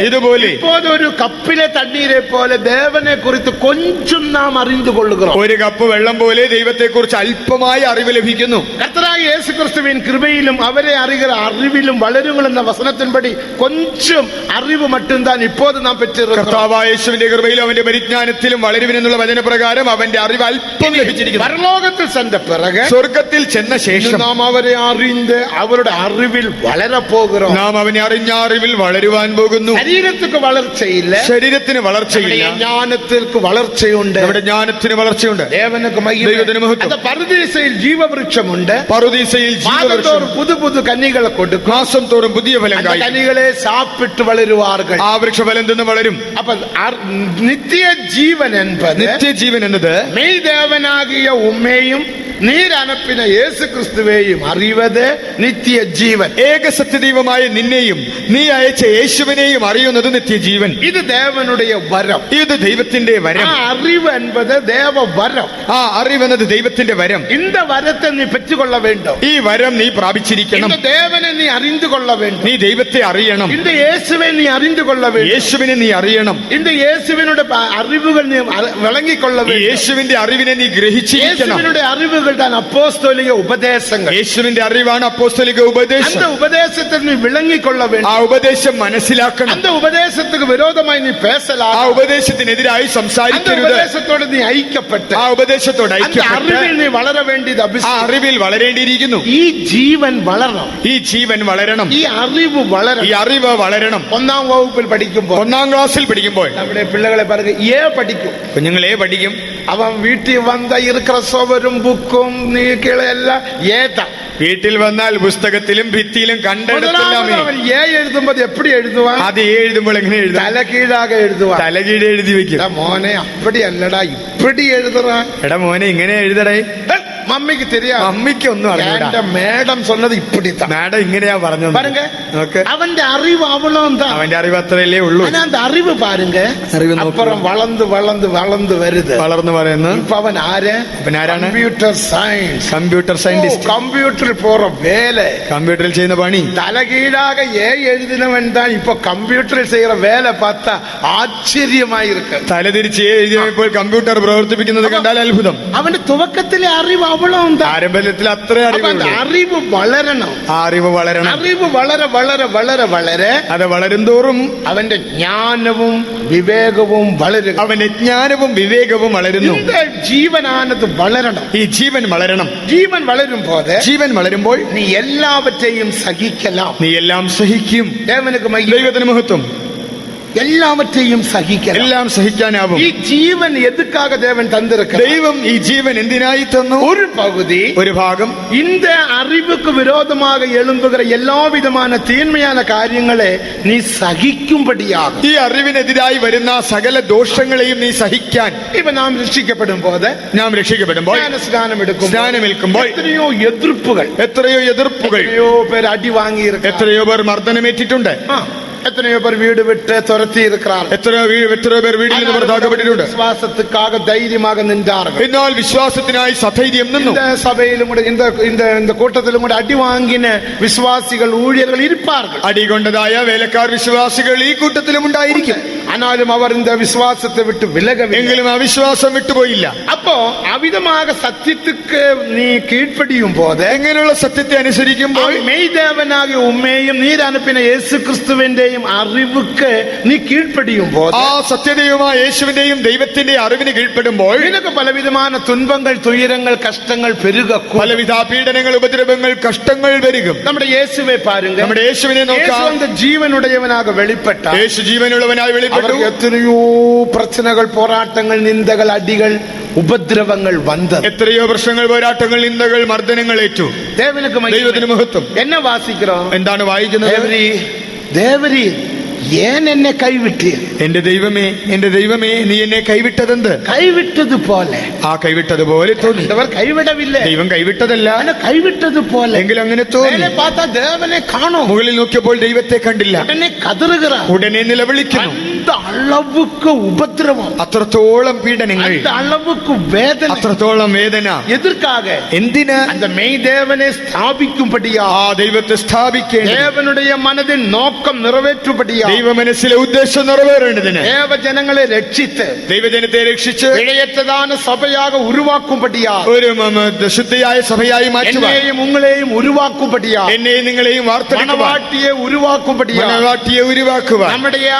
ഇതുപോലെ ഒരു കപ്പിലെ തണ്ണീരെ പോലെ ദേവനെ കുറിച്ച് കൊഞ്ചും നാം അറിഞ്ഞു കൊള്ളുക. ഒരു കപ്പ് വെള്ളം പോലെ ദൈവത്തെ ദൈവത്തെക്കുറിച്ച് അല്പമായ അറിവ് ലഭിക്കുന്നു. கர்த்தராகிய இயேசு கிறிஸ்துவின் கிருபையிலும் அவரை அறிகிற அறிவிலும் வளருங்கள் என்ற வசனத்தின்படி கொஞ்சம் அறிவு மட்டும்தான் இப்போது நாம் பெற்றிருக்கிறோம். കർത്താവായ യേശുവിന്റെ കൃപയിലും അവന്റെ പരിജ്ഞാനത്തിലും വളരുവിനെന്നുള്ള വചനപ്രകാരം അവന്റെ അറിവ് അല്പം ലഭിച്ചിരിക്കുന്നു. பரலோகத்தில் சென்ற பிறகு സ്വർഗത്തിൽ ചെന്ന ശേഷം நாம் அவரை அறிந்து அவருடைய அறிவில் வளர போகிறோம். നാം അവനെ അറിഞ്ഞ അറിവിൽ വളരുവാൻ പോകുന്നു. ശരീരத்துக்கு வளர்ச்சி இல்ல, ശരീരത്തിന് വളർച്ചയില്ല, ஞானத்திற்கு வளர்ச்சியுണ്ട്. നമ്മുടെ ജ്ഞാനത്തിന് വളർച്ചയുണ്ട്. தேவனுக்கு மகிமை. ദൈവത്തിന് മഹത്വം. அந்த பரதீசையில் ஜீவவிருட்சம் உண்டு. പറുദീസയിൽ ജീവവൃക്ഷം புது புது കന്നികളെ കൊടുക്കും. മാസം തോറും പുതിയ ഫലം அந்த കായ്ക്കും. கனிகளே சாப்பிட்டு வளருவார்கள். ആ വൃക്ഷഫലം തിന്ന് വളരും. அப்ப நித்திய ஜீவன் என்பது നിത്യജീവൻ എന്നത് மெய் தேவனாகிய உம்மையும் നീർ അനപ്പിന യേശു ക്രിസ്തുവേയും അറിവത് നിത്യ ജീവൻ. ഏക സത്യദൈവമായ നിന്നെയും നീ അയച്ച യേശുവിനെയും അറിയുന്നത് നിത്യജീവൻ. ഇത് ദേവനുடைய വരം. ഇത് ദൈവത്തിന്റെ വരം. ആ അറിവ് என்பது தேவ വരം. ആ അറിവെന്നത് ദൈവത്തിന്റെ വരം. இந்த வரத்தை நீ பெற்றுக்கொள்ள வேண்டும். ഈ വരം നീ പ്രാപിച്ചിരിക്കണം. இந்த தேவனை நீ அறிந்து கொள்ள வேண்டும். നീ ദൈവത്തെ അറിയണം. இந்த இயேசுவை நீ அறிந்து கொள்ள வேண்டும். യേശുവിനെ നീ അറിയണം. இந்த இயேசுவினுடைய அறிவுകൾ நீ விளங்கிக் கொள்ள ഈ வேண்டும். യേശുവിന്റെ അറിവിനെ നീ ഗ്രഹിച്ചിരിക്കണം. இயேசுவினுடைய அறிவுகள் தான் அப்போஸ்தலிக உபதேசங்கள். യേശുവിന്റെ അറിവാണ് അപ്പോസ്തലിക ഉപദേശം. அந்த உபதேசத்தை நீ விளங்கிக் கொள்ள ആ வேண்டும். ഉപദേശം മനസ്സിലാക്കണം. அந்த உபதேசத்துக்கு விரோதமாய் நீ பேசலாம். ആ ഉപദേശത്തിനെതിരായി அந்த സംസാരിക്കരുത്. உபதேசத்தோடு நீ ஐக்கியப்பட்ட ആ ഉപദേശത്തോട് அந்த ഐക്യപ്പെട്ട് அறிவில் நீ வளர வேண்டியது ആ அபிஷേகம். അറിവിൽ വളരേണ്ടിയിരിക്കുന്നു. ഈ ജീവൻ വളരണം. ഈ ജീവൻ വളരണം. ഈ അറിവ് ഈ വളരണം. അറിവ് വളരണം. ഒന്നാം വകുപ്പിൽ പഠിക്കുമ്പോൾ ഒന്നാം ക്ലാസ്സിൽ പഠിക്കുമ്പോൾ നമ്മുടെ പിള്ളകളെ പറയുക പഠിക്കും. കുഞ്ഞുങ്ങളെ പഠിക്കും. അവൻ വീട്ടിൽ വന്ന ഇരിക്കുന്ന സോവരും ബുക്കും നീക്കിള എല്ലാം ഏതാ. വീട്ടിൽ വന്നാൽ പുസ്തകത്തിലും ഭിത്തിയിലും കണ്ടെടുത്തെല്ലാം അവൻ എഴുതുമ്പോ എപ്പടി എഴുതുവാ. അത് എഴുതുമ്പോൾ എങ്ങനെ എഴുതും? തല കീഴാക എഴുതുവാ. തലകീഴ് എഴുതി വെക്കും. മോനെ അപ്പടി അല്ലടാ ഇപ്പടി എഴുതുറാ. എടാ മോനെ ഇങ്ങനെ എഴുതടേ. മമ്മിക്ക് தெரியாது. അമ്മയ്ക്ക് ഒന്നും അറിയില്ല. മേഡം சொன்னது இப்படித்தான். മാഡം ഇങ്ങനെയാ പറഞ്ഞത്. பாருங்க, നോക്ക്, அவன் அறிவு அவ்வளவு தான். അവന്റെ അറിവ് അത്രയല്ലേ ഉള്ളൂ. ஆனா அந்த அறிவு பாருங்க അറിവ് നോക്ക്. அப்புறம் வளர்ந்து வளர்ந்து வளர்ந்து வருது. വളർന്നു പറയുന്നു. இப்ப அவன் ஆறு അവൻ ആരാണ്? Computer science. Computer scientist. கம்ப்யூட்டரில் போற வேலை, കമ്പ്യൂട്ടറിൽ ചെയ്യുന്ന പണി. தலகீழாக எழுதினவன் தான் இப்ப கம்ப்யூட்டரில் செய்யற வேலை பார்த்தா ஆச்சரியமா இருக்கு. തലതിരിച്ച് എഴുതിയപ്പോൾ കമ്പ്യൂട്ടർ പ്രവർത്തിപ്പിക്കുന്നത് കണ്ടാൽ അത്ഭുതം. അവന്റെ തുവക്കത്തിലെ അറിവ് അவ்வளவு தான். ആരംഭത്തിൽ അത്ര அப்ப அந்த അറിവ്. அறிவு வளരണം. ആ അറിവ് വളരണം. അറിവ് വളര വളര വളര വളരെ അത് വളരും തോറും അവന്റെ ജ്ഞാനവും വിവേകവും വളരുക. അവന്റെ ജ്ഞാനവും വിവേകവും വളരുന്നു. இந்த ജീവനാനത് വളരണം. ഈ ജീവൻ വളരണം. ജീവൻ വളരുമ്പോൾ ജീവൻ വളരുമ്പോൾ നീ എല്ലാവற்றையும் സഹിக்கலாம். നീ എല്ലാം സഹിക്കും. ദേവനുക്ക് മഹിമ. ദൈവത്തിന് മഹത്വം. எல்லாவற்றையும் சகிக்கலாம். എല്ലാം സഹിക്കാനാവും. ഈ ജീവൻ എതുക്കാக தேவன் தந்திருக்கிறார். ദൈവം ഈ ജീവൻ എന്തിനായി തന്നു? ஒரு பகுதி ഒരു ഭാഗം இந்த அறிவுக்கு விரோதமாக எழும்புகிற எல்லா விதமான தீன்மையான காரியங்களை நீ சகிக்கும்படியாக. ഈ അറിവിനെതിരായി വരുന്ന സകല ദോഷങ്ങളെയും നീ സഹിക്കാൻ. இப்ப நாம் രക്ഷിക്കപ്പെടും போது നാം രക്ഷിക്കപ്പെടുമ്പോൾ സ്നാനം എടുക്കും, സ്നാനമേൽക്കുമ്പോൾ എത്രയോ എതിർപ്പുകൾ, എത്രയോ എതിർപ്പുകൾ, എത്രയോ പേർ അടി വാങ്ങിയിരിക്കും, എത്രയോ പേർ മർദ്ദനമേറ്റിട്ടുണ്ട്, എത്രയോ പേർ വീട് വിട്ട് തുരത്തി இருக்கிறார்கள், എത്രയോ പേർ വീട്ടിൽ നിന്ന് പുറത്താക്കപ്പെട്ടിട്ടുണ്ട്. വിശ്വാസത്തിക്കാக ധൈര്യமாக நின்றார்கள். എന്നാൽ വിശ്വാസത്തിനായി സധൈര്യം നിന്നു. இந்த சபையிலும் கூட இந்த கூட்டத்திலும் கூட அடி வாங்கின விசுவாசிகள் ஊழியர்கள் இருப்பார்கள். അടി കൊണ്ടതായ വേലക്കാർ വിശ്വാസികൾ ഈ കൂട്ടത്തിലും ഉണ്ടായിരിക്കും. ஆனாலும் அவர் இந்த விசுவாசத்தை விட்டு விலகவில்லை. എങ്കിലും അവിശ്വാസം വിട്ടുപോയില്ല. அப்போ அவிதமாக சத்தியத்துக்கு நீ கீழ்ப்படியும் போது, എങ്ങനെയുള്ള സത്യത്തെ അനുസരിക്കുമ്പോൾ, மெய்தேவனாகிய உம்மையும் நீர் அனுப்பின இயேசு கிறிஸ்துவிന്റെയും അറിവുക്ക് നീ കീഴ്പ്പടിയും പോது, ആ സത്യതയുമായ യേശുവിന്റെയും ദൈവത്തിന്റെ അറിവിന് കീഴ്പ്പെടുമ്പോൾ നിനക്ക് പലവിധமான തുன்பങ്ങൾ, തുയരങ്ങൾ, കഷ്ടങ്ങൾ പെരുകക്കും. പലവിധ പീഡനങ്ങൾ, ഉപദ്രവങ്ങൾ, കഷ്ടങ്ങൾ വരികും. നമ്മുടെ യേശുവെ പാരുங்க. നമ്മുടെ യേശുവിനെ നോക്കാം. அந்த ജീവനുடையവനാக வெளிப்பட்ட യേശു ജീവനുള്ളവനായി വെളിപ്പെട്ടു. அவருக்கு எத்தனையோ பிரச்சனைகள், போராட்டங்கள், நிந்தகள், அடிகள், ഉപദ്രവങ്ങൾ വന്നത്. എത്രയോ പ്രശ്നങ്ങൾ, പോരാട്ടങ്ങൾ, നിന്ദകൾ, മർദ്ദനങ്ങൾ ഏറ്റു. தேவனுக்கு ദൈവത്തിന് മഹത്വം. என்ன வாசிக்கிறோம்? എന്താണ് വായിക്കുന്നത്? தேவரி ஏன் என்னை கைவிட்டு? എന്റെ ദൈവമേ നീ എന്നെ കൈവിട്ടതെന്ത്? கைவிட்டது போல. ആ കൈവിട്ടതുപോലെ തോന്നി. அவர் கைவிடவில்லை. ദൈവം കൈവിട്ടതല്ല, கைவிட்டது போல. എങ്കിലും അങ്ങനെ തോന്നി. மேலே பார்த்தா தேவனை காணோம். മുകളിൽ നോക്കിയപ്പോൾ ദൈവത്തെ കണ്ടില്ല. உடனே கதறுகிறார். ഉടനെ നിലവിളിക്കുന്നു. அந்த அளவுக்கு உபத்திரவம், അത്രത്തോളം പീഡനങ്ങൾ, அந்த அளவுக்கு வேதனை. അത്രത്തോളം വേദന. எதற்காக? എന്തിന്? அந்த மெய் தேவனை ஸ்தாபிக்கும்படியா, ആ ദൈവത്തെ സ്ഥാപിക്കേണ്ടത്, தேவனுடைய மனதின் நோக்கம் நிறைவேற்றும்படியா, ദൈവ മനസ്സിലെ ഉദ്ദേശം നിറവേറേണ്ടതിന്, தேவ ஜனங்களை രക്ഷിத்து ദൈവജനത്തെ രക്ഷിച്ച് பிழையற்றதான சபையாக உருவாக்கும்படியா, ഒരു ശുദ്ധിയായ സഭയായി മാറ്റുവാൻ, என்னையும் உங்களையும் உருவாக்கும்படியா, എന്നെയും നിങ്ങളെയും വാർത്തെടുക്കുവാൻ, மனவாட்டியை உருவாக்கும்படியா, മണവാട്ടിയെ ഉരുവാക്കുവാൻ, நம்முடைய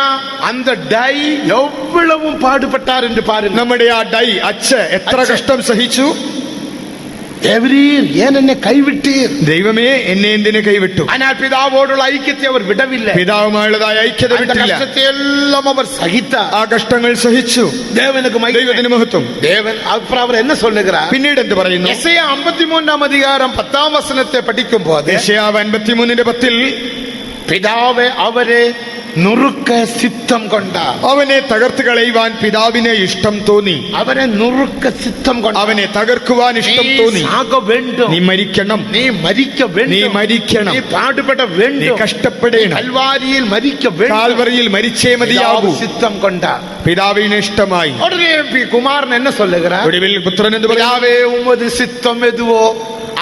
அந்த டை எவ்வளவு பாடுபட்டார் என்று பாருங்க. നമ്മുടെ ആ ഡൈ അച്ഛ എത്ര കഷ്ടം സഹിച്ചു. தேவரீர் ஏன் என்னை கைவிட்டீர்? ദൈവമേ എന്നെ എന്തിനു കൈവിട്ടു? ஆனால் பிதாவோடுள்ள ஐக்கியத்தை அவர் விடவில்லை. പിതാവുമായുള്ളതായ ഐക്യത அந்த വിട്ടില്ല. கஷ்டத்தை எல்லாம் அவர் சகித்தார். ആ കഷ്ടങ്ങൾ സഹിച്ചു. தேவனுக்கு மகிமை. ദൈവത്തിന് മഹത്വം. தேவன் அப்புறம் அவர் என்ன சொல்லுகிறார்? പിന്നീട് എന്ത് പറയുന്നു? യെശയ്യാ 53 அதிகாரம் 10 வசனத்தை படிக்கும் போது, യെശയ്യാവ് 53:10 പിതാവ് അവരെ നുറുക്ക സിദ്ധം കൊണ്ടാർ. അവനെ തകർത്ത് കളയുവാൻ പിതാവിന് ഇഷ്ടം തോന്നി. അവരെ നുറുക്ക സിദ്ധം കൊണ്ടാർ. അവനെ തകർക്കുവാൻ ഇഷ്ടം തോന്നി. നീ മരിക്കണം, നീ മരിക്ക വേണ്ടും, നീ മരിക്കണം, നീ പാടുപെട വേണ്ടും, നീ കഷ്ടപ്പെടണം, കൽവാരിയിൽ മരിക്ക വേണ്ടും, കാൽവറിയിൽ മരിച്ചേ മതിയാകൂ. സിദ്ധം കൊണ്ടാർ. പിതാവിന് ഇഷ്ടമായി. ഉടനെ കുമാരൻ എന്നെ சொல்லுகிறார்? ഒടുവിൽ പുത്രൻ എന്ത് പറയുന്നു? പിതാവേ ഉമது സിദ്ധം എതുവോ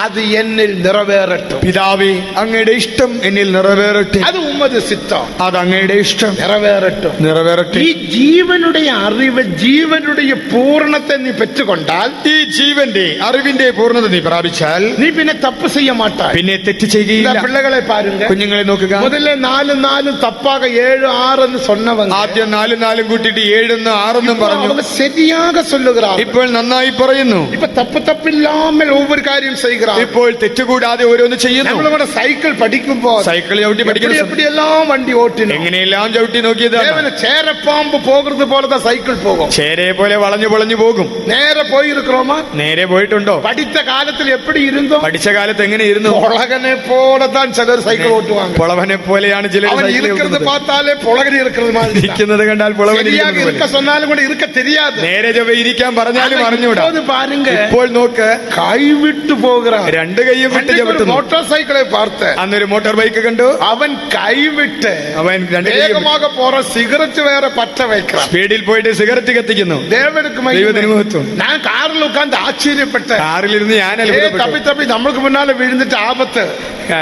അത് എന്നിൽ നിറവേറട്ടെ. പിതാവേ അങ്ങയുടെ ഇഷ്ടം എന്നിൽ നിറവേറട്ടെ. അത് ഉമது സിദ്ധം, അത് അങ്ങയുടെ ഇഷ്ടം നിറവേറട്ടെ. നിറവേറട്ടെ. ഈ ജീവനുடைய അറിവ്, ജീവനുடைய പൂർണ്ണത്തെ നീ പെറ്റുകൊണ്ടാൽ, ഈ ജീവന്റെ അറിവിന്റെ പൂർണ്ണത നീ പ്രാപിച്ചാൽ നീ പിന്നെ തപ്പ് ചെയ്യ മാട്ടാ, പിന്നെ തെറ്റ് ചെയ്യുകയില്ല. പിള്ളകളെ പാരുങ്ക, കുഞ്ഞുങ്ങളെ നോക്കുക. മുതലേ 4 തപ്പാക 7 6 சொன்னவங்க ആദ്യം 4 കൂട്ടിയിട്ട് 7 6 പറഞ്ഞു. அவங்க சரியாக சொல்லுகிறார். ഇപ്പോൾ നന്നായി പറയുന്നു. இப்ப തപ്പില്ലാமல் ഒവ്വൊരു കാര്യം ചെയ്യുക. ഇപ്പോൾ തെറ്റുകൂടാതെ ഓരോന്ന് ചെയ്യുന്നു. നമ്മളുടെ സൈക്കിൾ പഠിക്കുമ്പോ സൈക്കിൾ ചവിട്ടി പഠിക്കുന്നു. എല്ലാം വണ്ടി ഓട്ടിനും, എങ്ങനെയെല്ലാം ചവിട്ടി നോക്കിയതാണ്. ചേരപ്പാമ്പ് പോകുന്നത് പോലെ സൈക്കിൾ പോകും. ചേരയെ പോലെ വളഞ്ഞു പൊളഞ്ഞു പോകും. നേരെ പോയിരിക്കോമാ? നേരെ പോയിട്ടുണ്ടോ? പഠിച്ച കാലത്തിൽ എപ്പടി ഇരുന്നോ? പഠിച്ച കാലത്ത് എങ്ങനെ ഇരുന്നു? പൊളകനെ പോലെ താൻ ചിലർ സൈക്കിൾ ഓട്ടുവാங்க. പൊളവനെ പോലെയാണ് ചിലർ பார்த்தாலே പൊളകനെ ഇരിക്കുന്നത് കണ്ടാൽ പൊളവൻ சொன்னாலும் கூட இருக்க தெரியாது. നേരെ ചൊവ്വേ ഇരിക്കാൻ പറഞ്ഞാലും അറിഞ്ഞൂടാ. பாருங்க, ഇപ്പോൾ നോക്ക്, കൈവിട്ടു പോകുക. രണ്ട് കൈയും വിട്ട് ചവിട്ടുന്നു. മോട്ടോർ സൈക്കിളെ പാർത്ത് അന്നൊരു മോട്ടോർ ബൈക്ക് കണ്ടു. അവൻ കൈവിട്ട് അവൻ വേഗமாக പോറ സിഗരറ്റ് വേറെ പറ്റ വയ്ക്കുക. സ്പീഡിൽ പോയിട്ട് സിഗരറ്റ് കത്തിക്കുന്നു. ദൈവത്തിന് മഹത്വം. ഞാൻ കാറിൽ ഉட்கார்ந்து ആശ്ചര്യപ്പെട്ട്, കാറിലിരുന്ന് ഞാൻ തപ്പി തപ്പി നമ്മൾക്ക് മുന്നാലെ വീഴുന്നിട്ട് ആപത്ത്,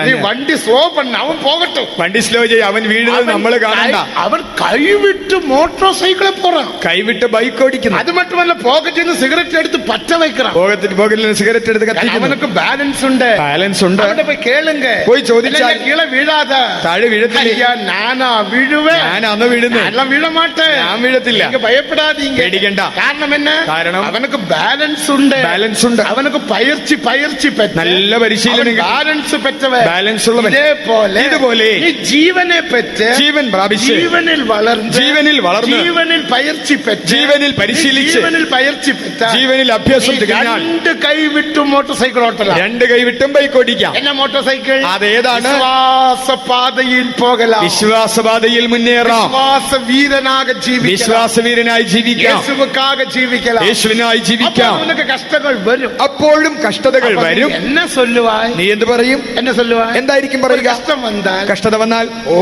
നീ വണ്ടി സ്ലോ പണ്ണ, അവൻ പോകട്ടെ. വണ്ടി സ്ലോ ചെയ്യും, അവൻ വീഴുന്നത് നമ്മൾ കാണണ്ട. അവൻ കൈവിട്ട് മോട്ടോർ സൈക്കിളെ പോറാൻ, കൈവിട്ട് ബൈക്ക് ഓടിക്കുന്നു. അത് മറ്റുമല്ല, പോക്കറ്റിൽ നിന്ന് സിഗരറ്റ് എടുത്ത് പറ്റ വയ്ക്കണം. പോക്കറ്റിൽ നിന്ന് സിഗരറ്റ് എടുത്ത് കത്തിക്കുന്നു. അവനക്ക് ബാലൻസ് ഉണ്ട്. ബാലൻസ് ഉണ്ട്. അവിടെ പോയി കേളുങ്ക, പോയി ചോദിച്ചാൽ കീഴെ വീഴാതെ. താഴെ വീഴത്തില്ല. ഞാനാ വീഴുവേ, ഞാൻ അന്ന് വീഴുന്നു. എല്ലാം വീഴമാട്ടെ, ഞാൻ വീഴത്തില്ല. ഭയപ്പെടാതീങ്ക, പേടിക്കണ്ട. കാരണം എന്നാ? കാരണം അവനക്ക് ബാലൻസ് ഉണ്ട്. ബാലൻസ് ഉണ്ട്. അവനക്ക് പയർച്ചി പെറ്റ്, നല്ല പരിശീലനം, ബാലൻസ് പെറ്റവൻ, ബാലൻസ് ഉള്ളവൻ. ഇതുപോലെ ജീവനെ പെറ്റ്, ജീവൻ പ്രാപിച്ച്, ജീവനിൽ വളർന്ന്, ജീവനിൽ വളർന്ന്, ജീവനിൽ പയർച്ചി പെറ്റ്, ജീവനിൽ പരിശീലിച്ച്, ജീവനിൽ പയർച്ചി പെറ്റ, ജീവനിൽ അഭ്യാസം തികഞ്ഞാൽ 2 കൈ വിട്ടും മോട്ടോർ സൈക്കിൾ ഓട്ടല. 2 കൈ വിട്ടും ബൈക്ക് ഓടിക്കാം. എന്നാ മോട്ടോർ സൈക്കിൾ? അതേതാണ്? വിശ്വാസപാതയിൽ പോകലാം, വിശ്വാസപാതയിൽ മുന്നേറാം, വിശ്വാസവീരനായി ജീവിക്കാം, യേശുവിനായി ജീവിക്കാം, യേശുവിനായി ജീവിക്കാം. അവനക്ക് കഷ്ടങ്ങൾ വരും, അപ്പോഴും കഷ്ടതകൾ വരും. എന്നെ ചൊല്ലുവാൻ, നീ എന്ത് പറയും? എന്നെ ചൊല്ലുവാൻ എന്തായിരിക്കും പറയുക? കഷ്ടം വന്നാൽ, കഷ്ടത വന്നാൽ, ഓ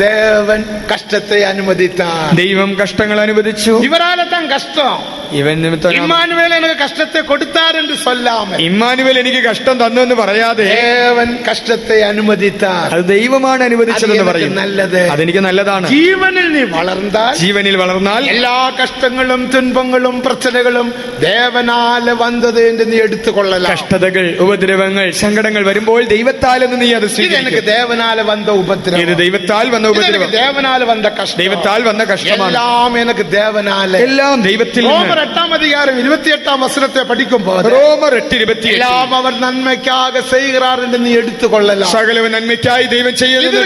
ദേവൻ കഷ്ടത്തെ അനുവദിത്താൻ, ദൈവം കഷ്ടങ്ങൾ അനുവദിച്ചു. ഇവരാലെത്താൻ കഷ്ടം, ഇവൻ നിമിത്തം ഇമ്മാനുവേൽ എനിക്ക് കഷ്ടത്തെ കൊടുത്താർ എന്ന് ചൊല്ലാമേ. ഇമ്മാനുവേൽ എനിക്ക് കഷ്ടം തന്നു എന്ന് പറയാതെ, ദേവൻ കഷ്ടത്തെ അനുവദിത്താർ, അത് ദൈവമാണ് അനുവദിച്ചതെന്ന് പറയും. നല്ലത്, അതെനിക്ക് നല്ലതാണ്. ജീവനിൽ നീ വളർന്നാൽ, ജീവനിൽ വളർന്നാൽ എല്ലാ കഷ്ടങ്ങളും തുன்பങ്ങളും പ്രശ്നങ്ങളും ദേവനാല് വന്നത് എന്ന് നീ എടുത്തുകൊള്ളല. കഷ്ടതകൾ, ഉപദ്രവങ്ങൾ, സങ്കടങ്ങൾ വരുമ്പോൾ ദൈവത്താലെന്ന് നീ അത് എനിക്ക് ദേവനാല് വന്ന ഉപദ്രവം, ഇത് ദൈവത്താൽ വന്ന ഉപദ്രവം, ദേവനാല് വന്ന കഷ്ടം, ദൈവത്താൽ വന്ന കഷ്ടമാണ്. എല്ലാം എനിക്ക് ദേവനാല്, എല്ലാം ദൈവത്തിൽ. റോമർ 8 அதிகாரம் 28 വചനത്തെ പഠിക്കുമ്പോൾ, റോമർ 8:28 എല്ലാം അവർ നന്മയ്ക്കാக செய்கிறார் എന്ന് നീ എടുത്തുകൊള്ളല. സകലവും നന്മയ്ക്കായി ദൈവം ചെയ്യുന്നത്.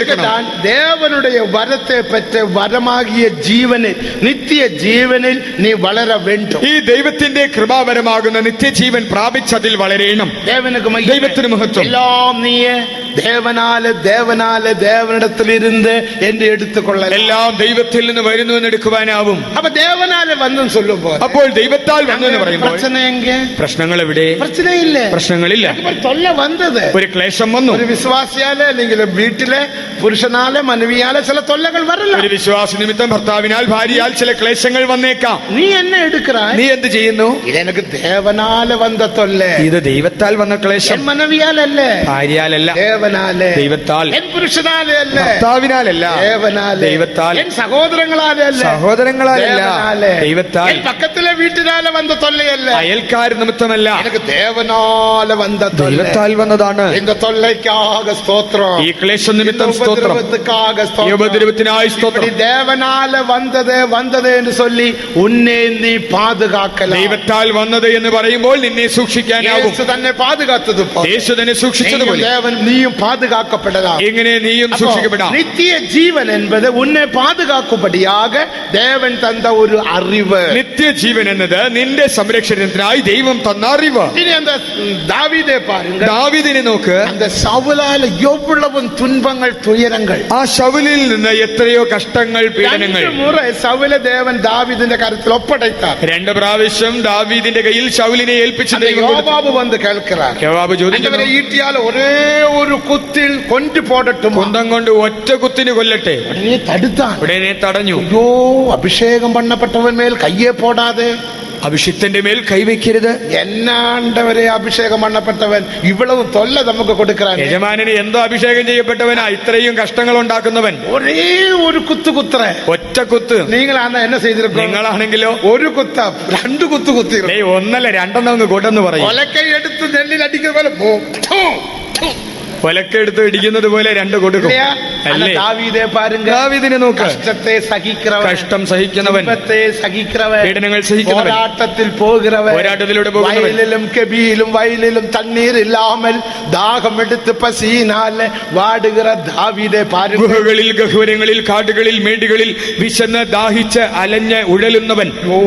ദേവനുடைய വരത്തെ പറ്റി വരമാകിയ ജീവനിൽ, നിത്യ ജീവനിൽ നീ വളര വേണ്ടും. ഈ ദൈവത്തിന്റെ കൃപാവരമാകുന്ന നിത്യജീവൻ പ്രാപിച്ചതിൽ വളരേണം. ദേവനുക്ക് ദൈവത്തിന് മഹത്വം. എല്ലാം നീ தேவனிடத்தில் இருந்து என்று எடுத்துக்கொள்ளலாம். എല്ലാം ദൈവത്തിൽ നിന്ന് വരുന്നു എന്ന് എടുക്കുവാനാവും. அப்ப தேவனால வந்து சொல்லும் போது അപ്പോൾ ദൈവത്താൽ വന്നു എന്ന് പറയുമ്പോൾ பிரச்சனை எங்க? പ്രശ്നങ്ങൾ എവിടെ? பிரச்சனை இல்ல, പ്രശ്നങ്ങളില്ല. தொல்லை வந்தது. ഒരു ക്ലേശം വന്നു. ഒരു വിശ്വാസിയാല് അല്ലെങ്കിൽ വീട്ടിലെ പുരുഷനാല് മനവിയാല് ചില തൊല്ലകൾ വരല. ഒരു വിശ്വാസ നിമിത്തം ഭർത്താവിനാൽ ഭാര്യയാൽ ചില ക്ലേശങ്ങൾ വന്നേക്കാം. നീ എന്നെ എടുക്കറാ, നീ എന്ത് ചെയ്യുന്നു? ഇതെനിക്ക് ദേവനാല് വന്ന തൊല്ല. ഇത് ദൈവത്താൽ വന്ന ക്ലേശം. മനവിയാലല്ലേ, ഭാര്യയാലല്ല, ദേവനാല്. ദൈവത്താൽ. എൻ പുരുഷനാലല്ല, ഭർത്താവിനാലല്ല, ദേവനാല്. ദൈവത്താൽ. എൻ സഹോദരങ്ങളാലല്ല, സഹോദരങ്ങളാലല്ല, ദൈവത്താൽ. എൻ പക്കത്തിലെ വീട്ടിനാല് വന്ന തൊല്ലയല്ല, അയൽക്കാർ നിമിത്തമല്ല, എനിക്ക് ദേവനാല് വന്ന തൊല്ല. ദൈവത്താൽ വന്നതാണ്. இந்த தொல்லைக்காக ஸ்தோத்திரம், ഈ ക്ലേശം നിമിത്തം സ്തോത്രം, ഉപദ്രവത്തിനാக ഈ ஸ்தோத்திரம். ഉപദ്രവത്തിനായി സ്തോത്രം. இப்படி தேவனால வந்தது என்று சொல்லி உன்னை நீ பாதுகாக்கலாம். ദൈവത്താൽ വന്നത് എന്ന് പറയുമ്പോൾ നിന്നെ സൂക്ഷിക്കാനാവും. യേശു തന്നെ പാതുകാത്തത് പോലെ യേശു തന്നെ സൂക്ഷിച്ചതുപോലെ നീയും പാതുകാക്കപ്പെടலாம். എങ്ങനെ നീയും സൂക്ഷിക്കപ്പെടാം? നിത്യ ജീവൻ என்பது உன்னை பாதுகாக்கும்படியாக தேவன் தந்த ஒரு அறிவு. നിത്യജീവൻ എന്നത് നിന്റെ സംരക്ഷണത്തിനായി ദൈവം തന്ന അറിവ്. ഇനി அந்த தாவீதை பாருங்க. ദാവീദിനെ നോക്ക്. அந்த சவுலால எவ்வளவு துன்பங்கள் துயரங்கள். ആ ശൗലിൽ നിന്ന് എത്രയോ കഷ്ടങ്ങൾ, പീഡനങ്ങൾ. 2 முறை சவுல தேவன் தாவீதிന്റെ കരത്തിൽ ഒപ്പடைத்தார். 2 പ്രാവശ്യം ദാവീദിന്റെ കയ്യിൽ ശൗലിനെ ഏൽപ്പിച്ചു ദൈവം കൊടുത്തു. യോവാബ് വന്ന് കേൾക്கிறார். യോവാബ് ചോദിക്കുന്നു, ഈട്ടിയാൽ ഒരേ ഒരു കുത്തിൽ കൊണ്ടു പോടട്ടും, കുന്തം കൊണ്ട് ഒറ്റ കുത്തിന് കൊല്ലട്ടെ. ഉടനെ തടുത്താൻ. ഉടനെ തടഞ്ഞു. അയ്യോ, അഭിഷേകം പണ്ണപ്പെട്ടവൻ മേൽ കയ്യെ പോടാതെ, അഭിഷിക്തന്റെ മേൽ കൈവയ്ക്കരുത്. എന്നാണ്ടവരെ അഭിഷേകം പണ്ണപ്പെട്ടവൻ ഇவ்வளவு തൊല്ല നമുക്ക് കൊടുക്കാൻ. യജമാനന് എന്തോ അഭിഷേകം ചെയ്യപ്പെട്ടവനാ ഇത്രയും കഷ്ടങ്ങൾ ഉണ്ടാക്കുന്നവൻ. ഒരേ ഒരു കുത്തുറ, ഒറ്റ കുത്ത്. നിങ്ങളാണ് എന്നെ ചെയ്തിരിക്കും. നിങ്ങളാണെങ്കിലോ 1 കുത്ത 2 കുത്ത് കുത്തി, ഒന്നല്ല രണ്ടെണ്ണം അങ്ങ് കൂട്ടെന്ന് പറയും. ഒലക്കൈ എടുത്ത് നെല്ലിൽ അടിക്കുന്ന പോലെ ഒലക്കെടുത്ത് ഇടിക്കുന്നത് പോലെ 2 കൊടുക്കും. അല്ലേ? ദാവീദെ പാരുങ്ക. ദാവീദിനെ നോക്ക്. കഷ്ടത്തെ സഹിക്കുന്നവൻ, കഷ്ടം സഹിക്കുന്നവൻ, സഹിക്കുന്നവൻ, പീഡനങ്ങൾ സഹിക്കുന്നവൻ, പോരാട്ടത്തിൽ പോകുന്നവൻ, പോരാട്ടത്തിലൂടെ പോകുന്നവൻ, വയലിലും കെബിയിലും വയലിലും തണ്ണീർ ഇല്ലാമൽ ദാഹം എടുത്ത് പസീനാലെ വാടുകിற ദാവീദെ പാരുങ്ക. ഗുഹകളിൽ, ഗഹ്വരങ്ങളിൽ, കാടുകളിൽ, മേടുകളിൽ വിശന്ന് ദാഹിച്ച് അലഞ്ഞ് ഉഴലുന്നവൻ. ഓ,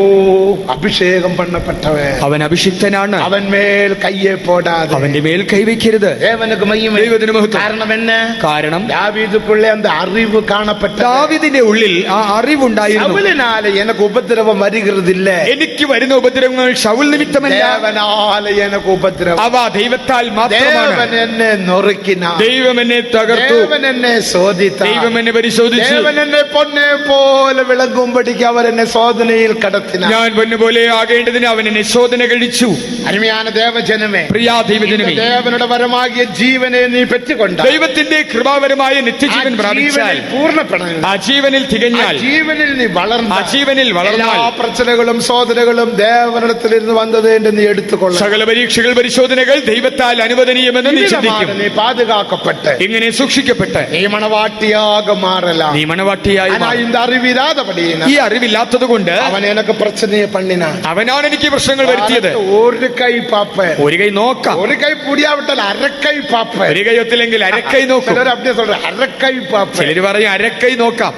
അഭിഷേകം പണ്ണപ്പെട്ടവൻ, അവൻ അഭിഷിക്തനാണ്. അവൻ മേൽ കയ്യെ പോടാതെ, അവന്റെ മേൽ കൈവയ്ക്കരുത്. ദേവനുക്ക് മഹിമ. ദൈവത്തിന് മഹത്വം. കാരണം എന്നെ? കാരണം ദാവീദുക്കുള്ള அந்த അറിവ് കാണപ്പെട്ട. ദാവീദിന്റെ ഉള്ളിൽ ആ അറിവുണ്ടായിരുന്നു. ശൗലിനാലെ എനിക്ക് ഉപദ്രവം വരുகிறதில்ல. എനിക്ക് വരുന്ന ഉപദ്രവങ്ങൾ ശൗൽ നിമിത്തമല്ല, ദേവനാലെ എനിക്ക് ഉപദ്രവം. അവ ദൈവത്താൽ മാത്രമാണ്. ദേവൻ എന്നെ നുറുക്കിനാൻ, ദൈവം എന്നെ തകർത്തു, ദേവൻ എന്നെ ശോധിത്താൻ, ദൈവം എന്നെ പരിശോധിച്ചു. ദേവൻ എന്നെ പൊന്നെ പോലെ വിളങ്ങുമ്പടിക്ക് അവർ എന്നെ ശോധനയിൽ കടത്തിനാൻ. ഞാൻ പൊന്നുപോലെ ആകേണ്ടതിന് അവൻ എന്നെ ശോധന കഴിച്ചു. അരുമയാണ് ദേവജനമേ, പ്രിയ ദൈവജനമേ, ദേവനുടെ വരമാകിയ ജീവനെ നീ പെറ്റുകൊണ്ട, ദൈവത്തിന്റെ കൃപാപരമായ നിത്യജീവൻ പ്രാപിച്ചാൽ, പൂർണ്ണപ്പെടണം, ആ ജീവനിൽ തികഞ്ഞാൽ, ജീവനിൽ നീ വളർന്ന, ആ ജീവനിൽ വളർന്നാൽ, എല്ലാ പ്രശ്നങ്ങളും ശോധനകളും ദേവനിടത്തിലിരുന്ന് വന്നത് എന്ന് നീ എടുത്തുകൊള്ളണം. സകല പരീക്ഷകൾ, പരിശോധനകൾ ദൈവത്താൽ അനുവദനീയമെന്ന് നീ ചിന്തിക്കും. നീ പാതുകാക്കപ്പെട്ട്, ഇങ്ങനെ സൂക്ഷിക്കപ്പെട്ട് നീ മണവാട്ടിയാക മാറലാം. നീ മണവാട്ടിയായി മാറും. இந்த അറിവില്ലാതപടിയിന, ഈ അറിവില്ലാത്തത് കൊണ്ട് അവൻ എനിക്ക് പ്രശ്നയെ പണ്ണിന, അവനാണ് എനിക്ക് പ്രശ്നങ്ങൾ വരുത്തിയത്. ഒരു കൈ പാപ്പൻ, ഒരു കൈ നോക്കാം, ഒരു കൈ പുടിയാവിട്ടാൽ അരക്കൈ പാപ്പൻ, ഒരു കൈ ഒത്തില്ലെങ്കിൽ അരക്കൈ നോക്കും. அப்படியே சொல்ற അരക്കൈ പാപ്പൻ. ചിലര് പറയും അരക്കൈ നോക്കാം.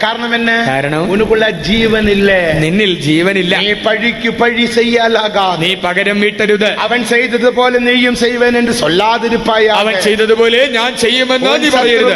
കാരണം എന്നെ? കാരണം ഉനക്കുള്ള ജീവൻ ഇല്ല, നിന്നിൽ ജീവനില്ല. നീ പഴിക്ക് പഴി ചെയ്യാലാകാതെ, നീ പകരം വീട്ടരുത്. അവൻ ചെയ്തതുപോലെ നീയും ചെയ്വൻ എന്ന് சொல்லாதிருப்பாയ, അവൻ ചെയ്തതുപോലെ ഞാൻ ചെയ്യുമെന്ന് നീ പറയരുത്.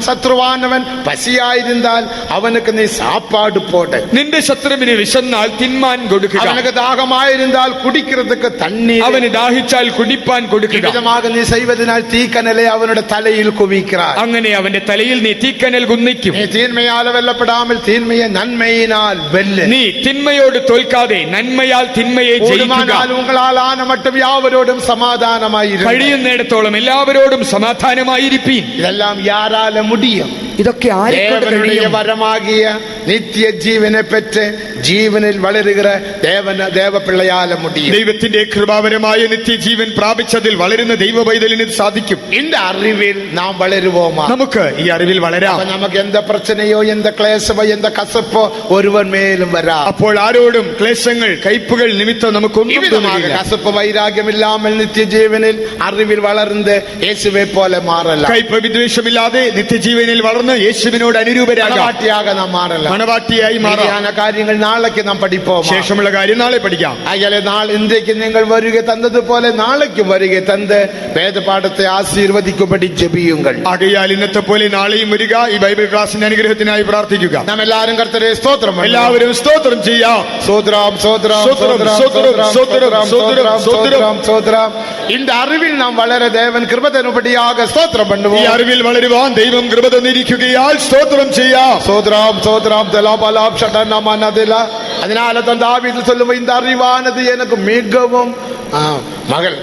ശത്രുവാനവൻ പസിയായിരുന്നാൽ അവനക്ക് നീ സാപ്പാട് പോട്. നിന്റെ ശത്രുവിന് വിശന്നാൽ തിന്മാൻ കൊടുക്കുക. അവനക്ക് ദാഹമായിരുന്നാൽ കുടിக்கிறதுக்கு തണ്ണീർ, അവന് ദാഹിച്ചാൽ കുടിപ്പാൻ കൊടുക്കുക. വിധமாக നീ ചെയ്വതിനാൽ തീക്കനലെ അവനുടെ തലയിൽ കുവിക്கிறாய். അങ്ങനെ അവന്റെ തലയിൽ നീ തീക്കനൽ കുന്നിക്കും. നീ തീന്മയാൽ വെല്ലപ്പെടാமல் തീന്മയെ നന്മയിനാൽ വെല്ല്. നീ തിന്മയോട് തോൽക്കാതെ നന്മയാൽ തിന്മയെ ജയിക്കുക. ഉങ്ങളാൽ ആന മട്ടും യാവരോടും സമാധാനമായിരിക്കും. കഴിയുന്നിടത്തോളം എല്ലാവരോടും സമാധാനമായിരിപ്പീൻ. ഇതെല്ലാം യാരാല മുടിയും. ഇതൊക്കെ ദേവനുடைய വരമാകിയ നിത്യ ജീവനെ പെറ്റ് ജീവനിൽ വളരുകിற ദേവപിള്ളയാല മുടിയും. ദൈവത്തിന്റെ കൃപാപരമായ നിത്യജീവൻ പ്രാപിച്ചതിൽ വളരുന്ന ദൈവ പൈതലിന് സാധിക്കും. இந்த അറിവിൽ നാം വളരുவோமா? നമുക്ക് ഈ അറിവിൽ വളരാം. നമുക്ക് എന്ത പ്രശ്നയോ എന്ത ക്ലേശമോ എന്ത കസപ്പോ ഒരുവൻ മേലും വരാം. അപ്പോൾ ആരോടും ക്ലേശങ്ങൾ, കയ്പുകൾ നിമിത്തം നമുക്കൊന്നും തോന്നുകയില്ല. കസപ്പ് വൈരാഗ്യമില്ലാமல் നിത്യജീവനിൽ അറിവിൽ വളർന്ന് യേശുവെ പോലെ മാറலாம். കയ്പ് വിദ്വേഷമില്ലാതെ നിത്യജീവനിൽ വളർന്നു മാറുന്ന യേശുവിനോട് അനുരൂപരാകാം. மனவாட்டியாக நாம் மாறலாம். മണവാട്ടിയായി മാറാം. மீதியான காரியங்கள் நாளைக்கு நாம் படிப்போம். ശേഷമുള്ള കാര്യം നാളെ പഠിക്കാം. ஆகையாலே இன்றைக்கு நீங்கள் வருகை தந்தது போல நாளைக்கும் வருகை தந்து வேத பாடத்தை ஆசீர்வதிக்கும்படி ஜெபியுங்கள். ആകയാൽ ഇന്നത്തെ പോലെ നാളെയും വരിക. ഈ ബൈബിൾ ക്ലാസിന്റെ അനുഗ്രഹത്തിനായി പ്രാർത്ഥിക്കുക. നാം എല്ലാവരും കർത്തരെ സ്തോത്രം பண்ணுவோம். എല്ലാവരും സ്തോത്രം ചെയ്യാം. சோத்ராம் சோத்ராம் சோத்ரம், சோத்ரம், சோத்ரம், சோத்ரம், சோத்ரம், சோத்ராம். இந்த அறிவில் நாம் வளர தேவன் கிருபை தரும்படியாக ஸ்தோத்திரம் ഈ பண்ணுவோம். അറിവിൽ വളരുവാൻ ദൈവം കൃപ തന്നിരിക്കുകയാൽ സ്തോത്രം ചെയ്യാം. சோத்ராம் சோத்ராம் தலாபலாம் ஷடனமனதில. அதனால தான் தாவீது சொல்லும்போது இந்த அறிவானது எனக்கு மிகவும் മകൾ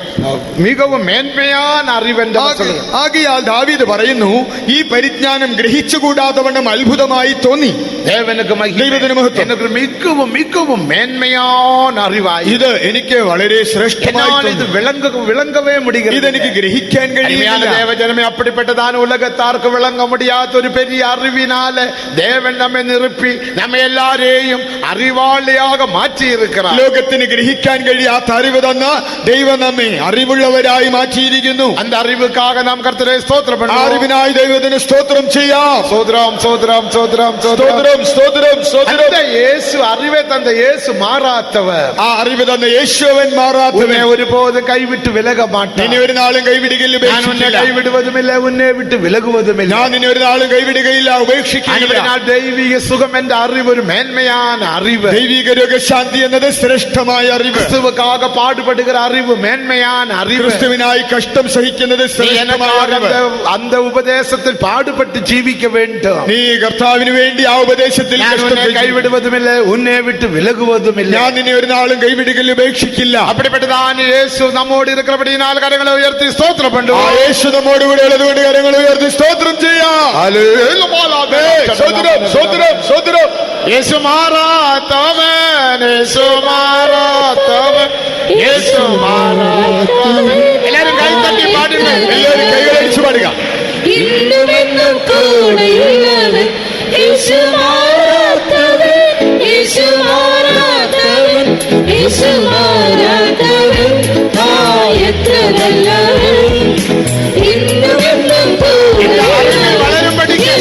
മികവും മേന്മയാൻ അറിവെന്ന് പറയുന്നു. ആകയാൽ ദാവീദ് പറയുന്നു, ഈ പരിജ്ഞാനം ഗ്രഹിച്ചുകൂടാത്തവണ്ണം അത്ഭുതമായി തോന്നി. ദേവനുക്ക് ദൈവത്തിന് മഹത്വം. എനിക്ക് മികവും മികവും മേന്മയാൻ അറിവായി. ഇത് എനിക്ക് വളരെ ശ്രേഷ്ഠമായി ഇത് തോന്നി. വിളങ്ങവേ മുടിகிறது. ഇതെനിക്ക് ഗ്രഹിക്കാൻ കഴിയില്ല. ദേവജനമേ, அப்படிப்பட்டதான உலகத்தார்க்கு விளங்க முடியாத ஒரு பெரிய அறிவினால தேவன் நம்மை நிரப்பி நம்ம எல்லாரையும் அறிவாளியாக மாற்றி இருக்கிறார். ലോകത്തിന് ഗ്രഹിക്കാൻ കഴിയാത്ത അറിവ് തന്ന ദൈവം നമ്മെ അറിവുള്ളവരായി മാറ്റിയിരിക്കുന്നു. அந்த அறிவுக்காக நாம் கர்த்தரை ஸ்தோத்திரம் பண்ணுவோம். അറിവിനായി ദൈവത്തിന് സ്തോത്രം ചെയ്യാം. சோத்ராம் சோத்ராம் சோத்ராம் സ്തോത്രം, സ്തോത്രം, സ്തോത്രം. அந்த இயேசு அறிவை தந்த இயேசு மாறாதவர். ആ അറിവ് തന്ന യേശുവൻ മാറാത്തവൻ. உன்னை ஒருபோதும் கைவிட்டு விலக மாட்டார். നിന്നെ ഒരു നാളും കൈവിടുകയില്ല, நான் உன்னை ഉപേക്ഷിക്കില്ല. கைவிடுவதுமில்லை, உன்னை விட்டு விலகுவதுமில்லை. ഞാൻ നിന്നെ ഒരു നാളും കൈവിടുകയില്ല, ഉപേക്ഷിക്കില്ല. അതിനാൽ ദൈവിക സുഖം എன்ற അറിവ് ഒരു മേന്മயான അറിവ്. ദൈവിക രോഗശാന്തി എന്നത് ശ്രേഷ്ഠമായ അറിവ്. கிறிஸ்துவுக்காக பாடுபடுகிற அறிவு மேன்மையான அறிவு. ക്രിസ്തുവിനായി കഷ്ടം സഹിക്കുന്നത് ശ്രേഷ്ഠമായ അറിവ്. அந்த உபதேசத்தில் பாடுபட்டு ஜீவிக்க வேண்டும். നീ കർത്താവിന് വേണ്ടി ആ ഉപദേശത്തിൽ കഷ്ടം സഹിക്കും. கைவிடுவதுமில்லை, உன்னை விட்டு விலகுவதுமில்லை. ഞാൻ നിന്നെ ഒരു നാളും കൈവിടുകയില്ല, ഉപേക്ഷിക്കില്ല. அப்படிப்பட்டதான இயேசு நம்மோடு இருக்கிறபடியினால் கரங்களை உயர்த்தி ஸ்தோத்திரம் ആ பண்ணுவோம். യേശു നമ്മോട് കൂടെ ഉള്ളതുകൊണ്ട് കരങ്ങൾ ഉയർത്തി സ്തോത്രം ചെയ്യാം. സ്തോത്രം, സ്തോത്രം, സ്തോത്രം. യേശു മാറാത്തവൻ, യേശു മാറാത്തവൻ, യേശു മാറാത്തവൻ. എല്ലാവരും കൈ തട്ടി പാടുക. എല്ലാവരും കൈകളടിച്ചു പാടുക. ഇന്നുമെന്നും കൂടെയുള്ളവൻ യേശു മാറാത്തവൻ, യേശു മാറാത്തവൻ, യേശു മാറാത്തവൻ, എത്ര നല്ലവൻ. ഇന്നുമെന്നും കൂടെയുള്ളവൻ വളരുമ്പടിക്ക്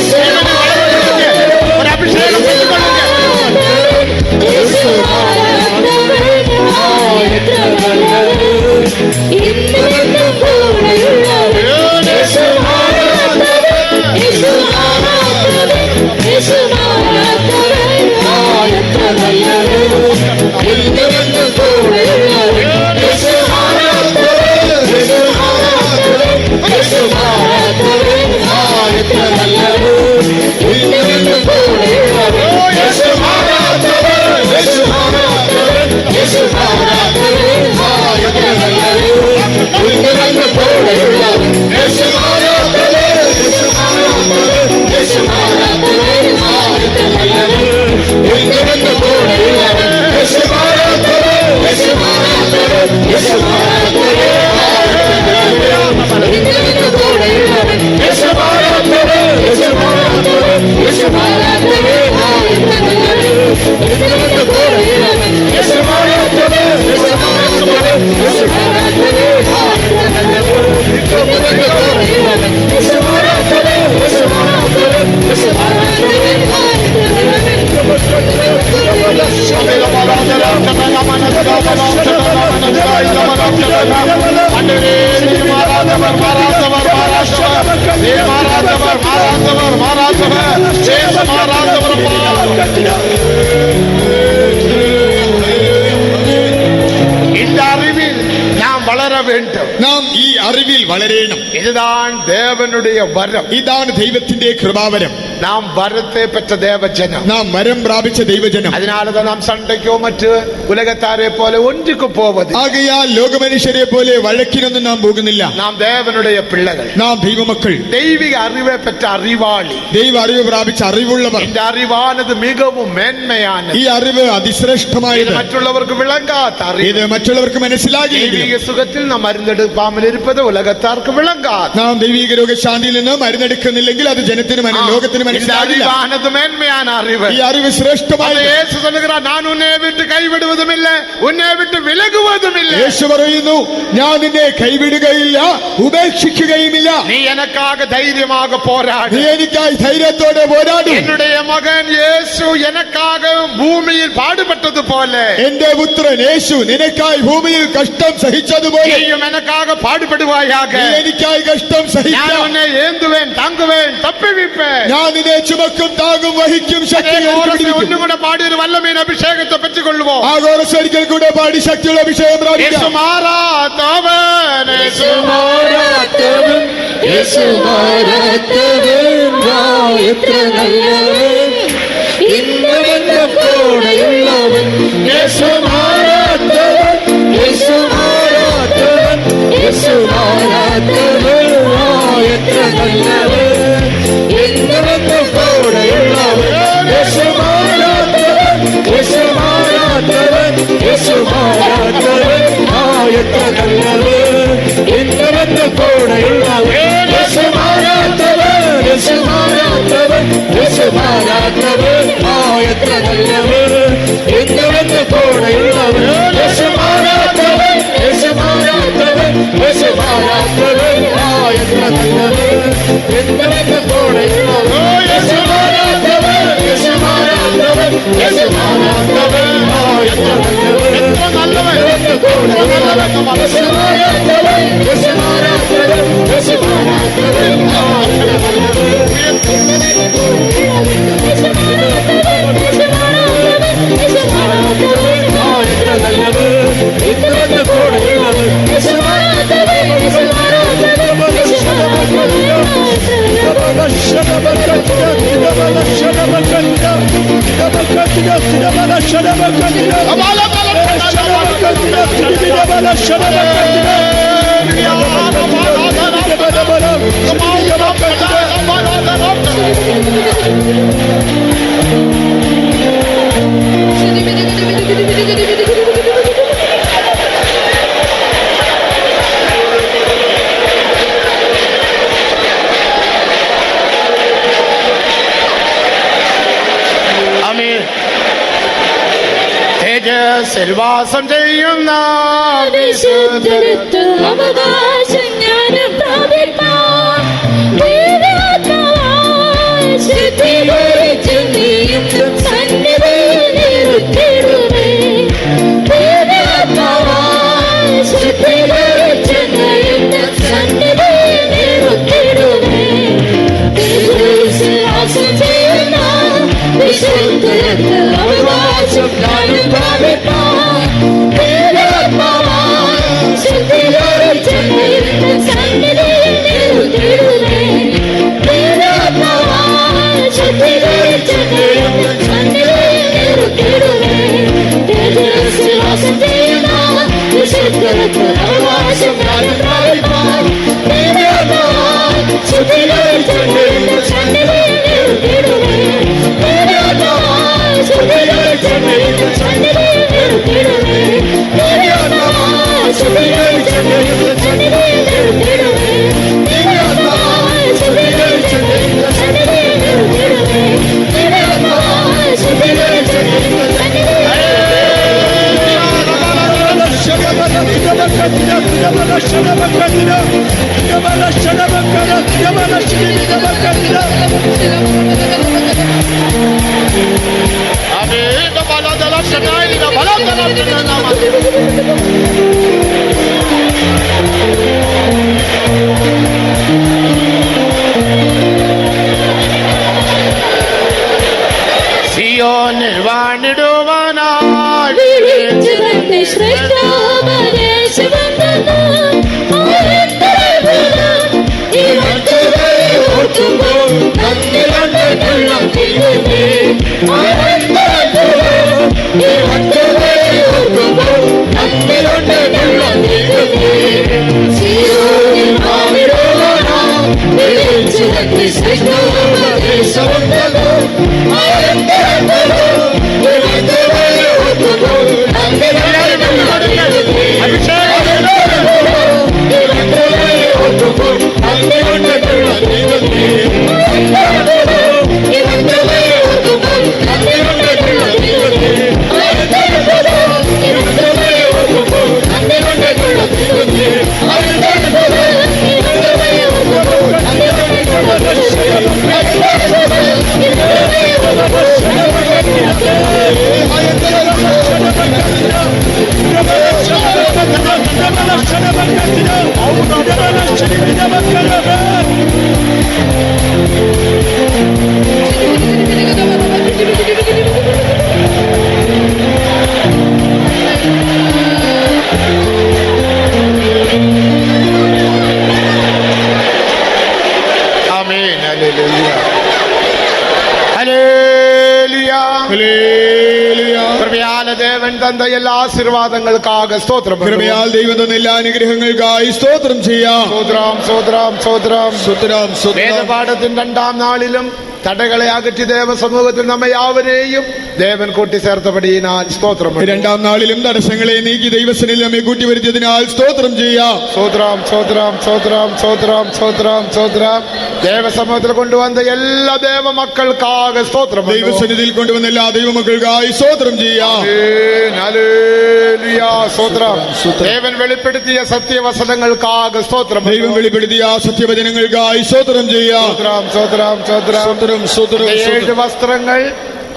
ഒരു അഭിഷേകം പെറ്റുകൊള്ളുക. യേശു മാറാത്തവൻ, എത്ര നല്ലവൻ. ഇന്നുമെന്നും കൂടെയുള്ളവൻ യേശു മാറാത്തവൻ, യേശു മാറാത്തവൻ, യേശു മാറാത്തവൻ, എത്ര നല്ലവൻ. ഇന്നുമെന്നും കൂടെയുള്ളവൻ യേശു മാറാത്തവൻ, യേശു മാറാത്തവൻ, യേശു മാറാത്തവൻ, എത്ര നല്ലവൻ. ഇന്നുമെന്നും കൂടെയുള്ളവൻ യേശു മാറാത്തവൻ, യേശു മാറാത്തവൻ, യേശു മാറാത്തവൻ, എത്ര നല്ലവൻ. ഇന്നുമെന്നും കൂടെയുള്ളവൻ യേശു മാറാത്തവൻ, യേശു മാറാത്തവൻ, യേശു മാറാത്തവൻ, എത്ര നല്ലവൻ. ഇന്നുമെന്നും കൂടെയുള്ളവൻ യേശു മാറാത്തവൻ, യേശു മാറാത്തവൻ, യേശു മാറാത്തവൻ, ഇന്നുമെന്നും കൂടെയുള്ളവൻ യേശു മാറാത്തവൻ, യേശു മാറാത്തവൻ, യേശു മാറാത്തവൻ, എത്ര നല്ലവൻ. ഇന്നുമെന്നും കൂടെയുള്ളവൻ യേശു മാറാത്തവൻ, യേശു മാറാത്തവൻ, യേശു മാറാത്തവൻ, എത്ര നല്ലവൻ. ഇന്നുമെന്നും കൂടെയുള്ളവൻ യേശു മാറാത്തവൻ, യേശു മാറാത്തവൻ, യേശു മാറാത്തവൻ, എത്ര നല്ലവൻ. இந்த அறிவில் நாம் வளர வேண்டும். നാം ഈ അറിവിൽ വളരണം. இதுதான் தேவனுடைய வரம். ഇതാണ് ദൈവത്തിന്റെ കൃപാവരം. நாம் வரத்தை பெற்ற தேவ ஜனம். നാം വരം പ്രാപിച്ച ദൈവജനം. அதனாலதான் நாம் சண்டைக்கோ மற்ற உலகத்தாரை போல ஒன்றுக்கு போவது. ആകയാൽ ലോകമനുഷ്യരെ പോലെ വഴക്കിനൊന്നും നാം പോകുന്നില്ല. நாம் தேவனுடைய பிள்ளைகள். നാം ദൈവമക്കൾ, தெய்வீக அறிவை பெற்ற அறிவாளி. ദൈവ അറിവ് പ്രാപിച്ച അറിവുള്ളവർ. இந்த அறிவானது மிகவும் மேன்மையானது. ഈ അറിവ് അതിശ്രേഷ്ഠമായത്. மற்றவர்களுக்கு விளங்காத அறிவு. ഇത് മറ്റുള്ളവർക്ക് മനസ്സിലാകില്ല. தெய்வீக சுகத்தில் நாம் மருந்தெடுக்காமல் இருப்பது உலகத்தாருக்கு விளங்காது. നാം ദൈവിക രോഗശാന്തിയിൽ നിന്ന് മരുന്നെടുക്കുന്നില്ലെങ്കിൽ അത് ജനത്തിന് ലോകത്തിന് இந்த മനസ്സിലാകില്ല. அறிவானது மேன்மையான அறிவு. ഈ അറിവ് ശ്രേഷ്ഠമായ യേശു சொல்லுகிறார், நான் உன்னை விட்டு കൈവിടുവതുമില്ല, ഉന്നെ വിട്ട് വിലകുവതുമില്ല. യേശു പറയുന്നു, ഞാൻ നിന്നെ കൈവിടുകയില്ല, ഉപേക്ഷിക്കുകയുമില്ല. നീ എനക്കാக ധൈര്യமாக പോരാട്. നീ എനിക്കായി ധൈര്യത്തോടെ പോരാടും. என்னுடைய மகன் இயேசு எனக்காக பூமியில் பாடுபட்டது போல എന്റെ പുത്രൻ യേശു നിനക്കായി ഭൂമിയിൽ കഷ്ടം സഹിച്ചതുപോലെ நீயும் எனக்காக பாடுபடுவாயாக. നീ എനിക്കായി കഷ്ടം ഞാൻ സഹിക്കാം. உன்னை ஏந்துவேன், தாங்குவேன், தப்புவிப்பேன். ഞാൻ നിന്നെ ചുമക്കും, താങ്ങും, വഹിക്കും, ശക്തി ஒன்னும் கூட பாடி ஒரு வல்லமையின் அபிஷேகத்தை பெற்றுக் கொள்வோம். ആഘോഷൊരിക്കൽ കൂടെ പാടി ശക്തിയുള്ള അഭിഷേകം പ്രാപിക്കാം. இயேசு மாறாதவன், இயேசு മാറാത്തവൻ, യേശു മാറാത്തവൻ, എത്ര നല്ലവൻ, ഇന്നവന്റെ കൂടെയുള്ളവൻ. യേശു മാറാത്തവൻ, യേശു മാറാത്തവൻ, യേശു മാറാത്തവൻ, എത്ര നല്ലവൻ, ഇന്നവന്റെ കൂടെയുള്ളവൻ. യേശു മാറാത്തവൻ, യേശു മാറാത്തവൻ, യേശു മാറാത്തവൻ, എത്ര നല്ലവൻ, ഇന്നവന്റെ കൂടെയുള്ളവൻ. യേശു മാറാത്തവൻ, യേശു മാറാത്തവൻ, യേശു മാറാത്തവൻ, എത്ര നല്ലവൻ, ഇന്നവന്റെ കൂടെയുള്ളവൻ. യേശു മാറാത്തവൻ, യേശു മാറാത്തവൻ, യേശു മാറാത്തവൻ, എത്ര നല്ലവൻ, ഇന്നവന്റെ കൂടെയുള്ളവൻ. യേശു മാറാത്തവൻ, യേശു മാറാത്തവൻ, യേശു മാറാത്തവൻ, എത്ര നല്ലവൻ, ഇന്നവന്റെ കൂടെയുള്ളവൻ. യേശു മാറാത്തവൻ, യേശു മാറാത്തവൻ, യേശു മാറാത്തവൻ, എത്ര നല്ലവൻ, ഇന്നവന്റെ കൂടെയുള്ളവൻ. യേശു മാറാത്തവൻ, യേശു മാറാത്തവൻ, യേശു മാറാത്തവൻ, എത്ര നല്ലവൻ, ഇന്നവന്റെ കൂടെയുള്ളവൻ. യേശു മാറാത്തവൻ, യേശു മാറാത്തവൻ, യേശു തേജസ്സിൽ വാസം ചെയ്യുന്ന വിശുദ്ധർക്ക് അവകാശം ജ്ഞാനം പ്രാപിപ്പാൻ ദിവ്യാത്മാവാൽ ശുദ്ധീകരിച്ച് നീയും സന്നിധിയിൽ നിർത്തിയിടുമേ. ദിവ്യാത്മാവാൽ ശുദ്ധീകരിച്ച് നീയും സന്നിധിയിൽ നിർത്തിയിടുമേ. തേജസ്സിൽ വാസം ചെയ്യുന്ന വിശുദ്ധർക്ക് അവകാശം ജ്ഞാനം പ്രാപിപ്പാൻ ദിവ്യാത്മാവാൽ ശുദ്ധീകരിച്ച് നീയും സന്നിധിയിൽ നിർത്തിയിടുമേ. ദിവ്യാത്മാവാൽ ശുദ്ധീകരിച്ച് നീയും സന്നിധിയിൽ നിർത്തിയിടുമേ. തേജസ്സിൽ വാസം ചെയ്യുന്ന വിശുദ്ധർക്ക് അവകാശം ജ്ഞാനം പ്രാപിപ്പാൻ ദിവ്യാത്മാവാൽ ശുദ്ധീകരിച്ച് നീയും സന്നിധിയിൽ നിർത്തിയിടുമേ. ദിവ്യാത്മാവാൽ ശുദ്ധീകരിച്ച് നീയും സന്നിധിയിൽ നിർത്തിയിടുമേ. ദിവ്യാത്മാവാൽ ശുദ്ധീകരിച്ച് നീയും സന്നിധിയിൽ നിർത്തിയിടുമേ. ദിവ്യാത്മാവാൽ ശുദ്ധീകരിച്ച് നീയും സന്നിധിയിൽ നിർത്തിയിടുമേ. ദിവ്യാത്മാവാൽ ശുദ്ധീകരിച്ച് നീയും സന്നിധിയിൽ സിയോനിൽ വാണിടുവാനായി വിളിച്ചു തന്നെ ശ്രേഷ്ഠോപദേശം തന്നു. ഈ വചനങ്ങളെ ഓർക്കുമ്പോൾ നന്ദി കൊണ്ടുള്ളം തിരുമേ. ഈ വചനങ്ങളെ ഓർക്കുമ്പോൾ നന്ദി കൊണ്ടുള്ളം തിരുമേ. സിയോനിൽ വാണിടുവാനായി വിളിച്ചു തന്നെ ശ്രേഷ്ഠോപദേശം തന്നു. അഭിഷേകം ആമേൻ. ഹല്ലേലൂയ. ഹല്ലേലൂയ. ഹല്ലേലൂയ. കൃപയാൽ ദേവൻ തന്ന എല്ലാ ആശീർവാദങ്ങൾക്കാக സ്തോത്രം. കൃപയാൽ ദൈവം തന്ന എല്ലാ അനുഗ്രഹങ്ങൾക്കായി സ്തോത്രം ചെയ്യാം. സ്തോത്രം സ്തോത്രം സ്തോത്രം. സ്തോത്രം സ്തോത്രം. വേദപാഠത്തിന്റെ 2-ാം നാളിലും തടകളെ അകറ്റി ദേവസമൂഹത്തിൽ നമ്മെ യാവരെയും ദേവൻ കൂട്ടിച്ചേർത്തപടിയിനാൽ സ്തോത്രം. 2-ാം നാളിലും തടസ്സങ്ങളെ നീക്കി ദൈവസനിൽ നമ്മെ കൂട്ടിവരുത്തിയതിനാൽ സ്തോത്രം ചെയ്യാം. സ്തോത്രം സ്തോത്രം സ്തോത്രം സ്തോത്രം സ്തോത്രം സ്തോത്രം. ദേവസമൂഹത്തിൽ കൊണ്ടുവന്ന എല്ലാ ദേവമക്കൾക്കാക സ്തോത്രം. ദൈവസന്നിധിയിൽ കൊണ്ടുവന്ന എല്ലാ ദൈവമക്കൾക്കായി സ്തോത്രം ചെയ്യാം. ഹല്ലേലൂയ. സ്തോത്രം. ദേവൻ വെളിപ്പെടുത്തിയ സത്യവസനങ്ങൾക്കാക സ്തോത്രം. ദൈവം വെളിപ്പെടുത്തിയ സത്യവചനങ്ങൾക്കായി സ്തോത്രം ചെയ്യാം. സ്തോത്രം സ്തോത്രം സ്തോത്രം. സ്തോത്രം സ്തോത്രം. 7 വസ്ത്രങ്ങൾ,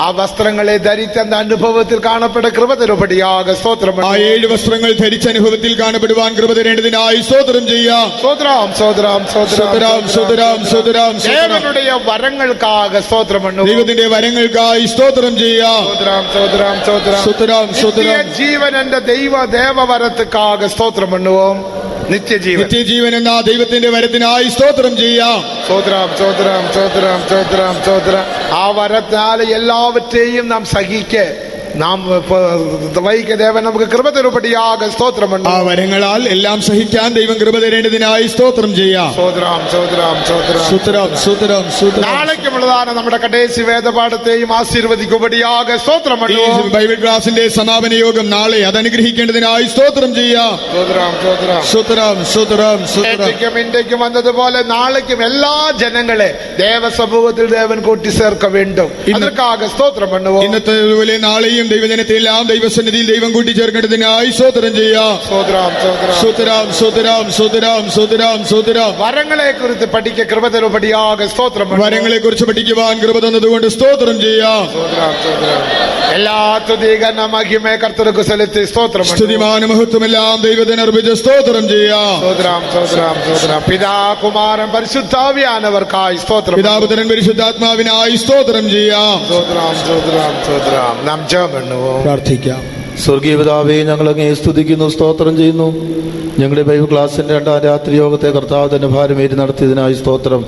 ആ വസ്ത്രങ്ങളെ ധരിച്ചെന്ന അനുഭവത്തിൽ കാണപ്പെട്ട കൃപ തരുപടിയാക സ്തോത്രം. ആ 7 വസ്ത്രങ്ങൾ ധരിച്ച അനുഭവത്തിൽ കാണപ്പെടുവാൻ കൃപ തരേണ്ടതിനായി സ്തോത്രം ചെയ്യാം. സ്തോത്രം സ്തോത്രം സ്തോത്രം സ്തോത്രം സ്തോത്രം. ദേവനുடைய വരങ്ങൾക്കാക സ്തോത്രം. ദൈവത്തിന്റെ വരങ്ങൾക്കായി സ്തോത്രം ചെയ്യാം. സ്തോത്രം സ്തോത്രം സ്തോത്രം. സ്തോത്രം സ്തോത്രം. ജീവൻ എന്റെ ദേവവരത്തുക്കാക സ്തോത്രം പണുവോം. നിത്യജീവൻ, നിത്യജീവൻ എന്ന ദൈവത്തിന്റെ വരത്തിനായി സ്തോത്രം ചെയ്യാം. സ്തോത്രം സ്തോത്രം സ്തോത്രം സ്തോത്രം സ്തോത്രം. ആ വരത്താൽ എല്ലാവற்றைയും നാം സഹിക്ക് നാം വൈക ദേവൻ നമുക്ക് കൃപ തരുപടിയാക സ്തോത്രം. ആ വരങ്ങളാൽ എല്ലാം സഹിക്കാൻ ദൈവം കൃപ തരേണ്ടതിനായി സ്തോത്രം ചെയ്യാം. സ്തോത്രം സ്തോത്രം സ്തോത്രം സ്തോത്രം സ്തോത്രം സ്തോത്രം. നാളേക്കുമുള്ളതാണ് നമ്മുടെ കടേശി വേദപാഠത്തെയും ആശീർവദിക്കുപടിയാക സ്ത്രോത്രം. ഈ ബൈബിൾ ക്ലാസിന്റെ സമാപന യോഗം നാളെ അത് അനുഗ്രഹിക്കേണ്ടതിനായി സ്തോത്രം ചെയ്യാം. സ്തോത്രം സ്തോത്രം സ്തോത്രം. ഇന്ത്യക്കും വന്നതുപോലെ നാളേക്കും എല്ലാ ജനങ്ങളെ ദേവസമൂഹത്തിൽ ദേവൻ കൂട്ടിച്ചേർക്ക വേണ്ടും. അതற்காக സ്തോത്രം പണുവോ. ഇന്നത്തെ പോലെ നാളെയും ദൈവജനത്തെ എല്ലാം ദൈവസന്നിധിയിൽ ദൈവം കൂട്ടിച്ചേർക്കേണ്ടതിനായി സ്തോത്രം ചെയ്യാം. സ്തോത്രം സ്തോത്രം സ്തോത്രം സ്തോത്രം സ്തോത്രം സ്തോത്രം സ്തോത്രം. വരങ്ങളെ കുറിച്ച് പഠിക്ക കൃപ തരുപടിയാക സ്തോത്രം. വരങ്ങളെ കുറിച്ച് പഠിക്കുവാൻ കൃപ തന്നതുകൊണ്ട് സ്തോത്രം ചെയ്യാം. എല്ലാ തുതികന മഹിമേ കർത്തർക്ക് സെലുത്തി സ്തോത്രം. സ്തുതിമാന മഹത്വമെല്ലാം ദൈവത്തിന് അർപ്പിച്ച് സ്തോത്രം ചെയ്യാം. സ്തോത്രം സ്തോത്രം സ്തോത്രം. പിതാ കുമാരൻ പരിശുദ്ധാവിയാനവർക്കായി സ്തോത്രം. പിതാപുത്രൻ പരിശുദ്ധാത്മാവിനായി സ്തോത്രം ചെയ്യാം. സ്തോത്രം സ്തോത്രം സ്തോത്രം. നാം ജപം പ്രാർത്ഥിക്കാം. സ്വർഗീയ പിതാവേ, ഞങ്ങൾ അങ്ങേ സ്തുതിക്കുന്നു, സ്തോത്രം ചെയ്യുന്നു. ഞങ്ങളുടെ ബൈബിൾ ക്ലാസിന്റെ 2-ാം രാത്രി യോഗത്തെ കർത്താവ് തന്നെ ഭാരമേറ്റി നടത്തിയതിനായി സ്തോത്രം.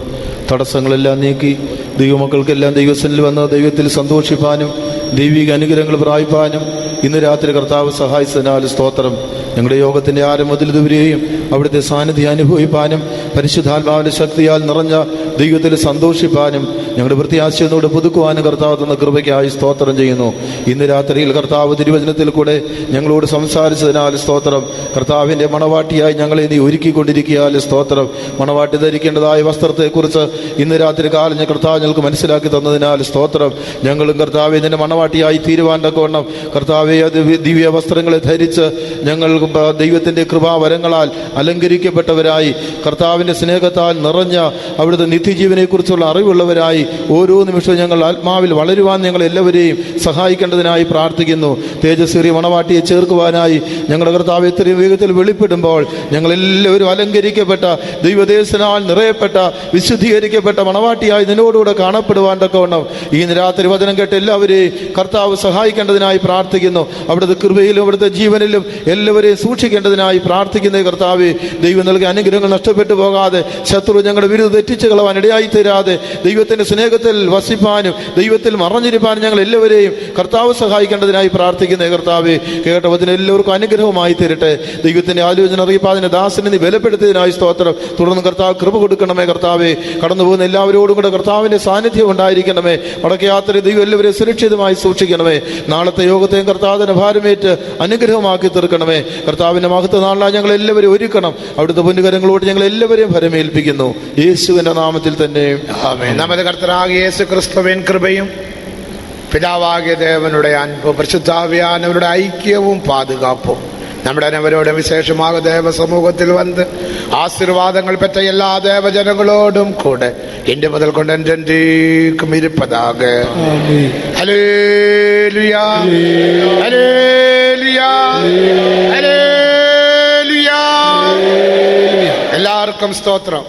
തടസ്സങ്ങളെല്ലാം നീക്കി ദൈവമക്കൾക്കെല്ലാം ദൈവസനിൽ വന്ന് ദൈവത്തിൽ സന്തോഷിപ്പാനും ദൈവിക അനുഗ്രഹങ്ങൾ പ്രാപിപ്പാനും ഇന്ന് രാത്രി കർത്താവ് സഹായിച്ചതിനാൽ സ്തോത്രം. ഞങ്ങളുടെ യോഗത്തിന്റെ ആരംഭത്തിൽ ഇതുവരെയും അവിടുത്തെ സാന്നിധ്യം അനുഭവിപ്പാനും പരിശുദ്ധാത്മാവിന്റെ ശക്തിയാൽ നിറഞ്ഞ ദൈവത്തിൽ സന്തോഷിപ്പാനും ഞങ്ങളുടെ പ്രത്യാശയോടെ പുതുക്കുവാനും കർത്താവ് തന്ന കൃപയ്ക്കായി സ്തോത്രം ചെയ്യുന്നു. ഇന്ന് രാത്രിയിൽ കർത്താവ് തിരുവചനത്തിൽ കൂടെ ഞങ്ങളോട് സംസാരിച്ചതിനാൽ സ്തോത്രം. കർത്താവിൻ്റെ മണവാട്ടിയായി ഞങ്ങളെ നീ ഒരുക്കിക്കൊണ്ടിരിക്കുകയാൽ സ്തോത്രം. മണവാട്ടി ധരിക്കേണ്ടതായ വസ്ത്രത്തെക്കുറിച്ച് ഇന്ന് രാത്രി കാലം കർത്താവ് ഞങ്ങൾക്ക് മനസ്സിലാക്കി തന്നതിനാൽ സ്തോത്രം. ഞങ്ങളും കർത്താവെ നിന്റെ മണവാട്ടിയായി തീരുവാൻ തക്കവണ്ണം കർത്താവെ അത് ദിവ്യ വസ്ത്രങ്ങളെ ധരിച്ച് ഞങ്ങൾ ദൈവത്തിൻ്റെ കൃപാവരങ്ങളാൽ അലങ്കരിക്കപ്പെട്ടവരായി കർത്താവിൻ്റെ സ്നേഹത്താൽ നിറഞ്ഞ അവിടുത്തെ നിത്യജീവനെക്കുറിച്ചുള്ള അറിവുള്ളവരായി ഓരോ നിമിഷവും ഞങ്ങൾ ആത്മാവിൽ വളരുവാൻ ഞങ്ങൾ എല്ലാവരെയും സഹായിക്കേണ്ടതിനായി പ്രാർത്ഥിക്കുന്നു. തേജസ്വരി മണവാട്ടിയെ ചേർക്കുവാനായി ഞങ്ങളുടെ കർത്താവ് എത്രയും വേഗത്തിൽ വെളിപ്പെടുമ്പോൾ ഞങ്ങളെല്ലാവരും അലങ്കരിക്കപ്പെട്ട ദൈവദേശനാൽ നിറയപ്പെട്ട വിശുദ്ധീകരിക്കപ്പെട്ട മണവാട്ടിയായി നിന്നോടുകൂടെ കാണപ്പെടുവാൻ തക്കവണ്ണം ഈ രാത്രി വചനം കേട്ട് എല്ലാവരെയും കർത്താവ് സഹായിക്കേണ്ടതിനായി പ്രാർത്ഥിക്കുന്നു. അവിടുത്തെ കൃപയിലും അവിടുത്തെ ജീവനിലും എല്ലാവരെയും സൂക്ഷിക്കേണ്ടതിനായി പ്രാർത്ഥിക്കുന്ന കർത്താവെ, ദൈവം നൽകിയ അനുഗ്രഹങ്ങൾ നഷ്ടപ്പെട്ടു പോകാതെ ശത്രു ഞങ്ങളുടെ വിരുദ്ധ തെറ്റിച്ച് കളവാൻ ഇടയായി തീരാതെ ദൈവത്തിന്റെ സ്നേഹത്തിൽ വസിപ്പാനും ദൈവത്തിൽ മറഞ്ഞിരിപ്പാനും ഞങ്ങൾ എല്ലാവരെയും കർത്താവ് സഹായിക്കേണ്ടതിനായി പ്രാർത്ഥിക്കുന്ന കർത്താവെ, കേട്ട വചനം എല്ലാവർക്കും അനുഗ്രഹമായി തീരട്ടെ. ദൈവത്തിന്റെ ആലോചന അറിയിപ്പാതിനെ ദാസനെ നീ ബലപ്പെടുത്തിയതിനായി സ്തോത്രം. തുടർന്ന് കർത്താവ് കൃപ കൊടുക്കണമേ. കർത്താവെ, കടന്നു പോകുന്ന എല്ലാവരോടും കൂടെ കർത്താവിന്റെ സാന്നിധ്യം ഉണ്ടായിരിക്കണമേ. മടക്കയാത്ര ദൈവം എല്ലാവരെയും സുരക്ഷിതമായി സൂക്ഷിക്കണമേ. നാളത്തെ യോഗത്തെയും കർത്താവിന്റെ ഭാരമേറ്റ് അനുഗ്രഹമാക്കി തീർക്കണമേ. കർത്താവിന്റെ മഹത്വ നാളെ ഞങ്ങൾ എല്ലാവരും ഒരുക്കണം. അവിടുത്തെ പൊന്നുകരങ്ങളോട് ഞങ്ങൾ എല്ലാവരെയും ഭരമേൽപ്പിക്കുന്നു യേശുവിന്റെ നാമത്തിൽ തന്നെ ആമേൻ. നമ്മുടെ കർത്തനാകിയ യേശു ക്രിസ്തുവിൻ കൃപയും പിതാവാകിയ ദേവനുടെ അൻപും പരിശുദ്ധാവിയാനവരുടെ ഐക്യവും പാതുകാപ്പും നമ്മുടെ അനവരോട് വിശേഷமாக ദേവസമൂഹത്തിൽ വന്ന് ആശീർവാദങ്ങൾ പെറ്റ എല്ലാ ദേവജനങ്ങളോടും കൂടെ ഇന്റെ മുതൽ കൊണ്ട് എന്റെക്കും ഇരുപ്പതാക. Hallelujah hallelujah hallelujah. എല്ലാ എല്ലാവർക്കും സ്തോത്രം.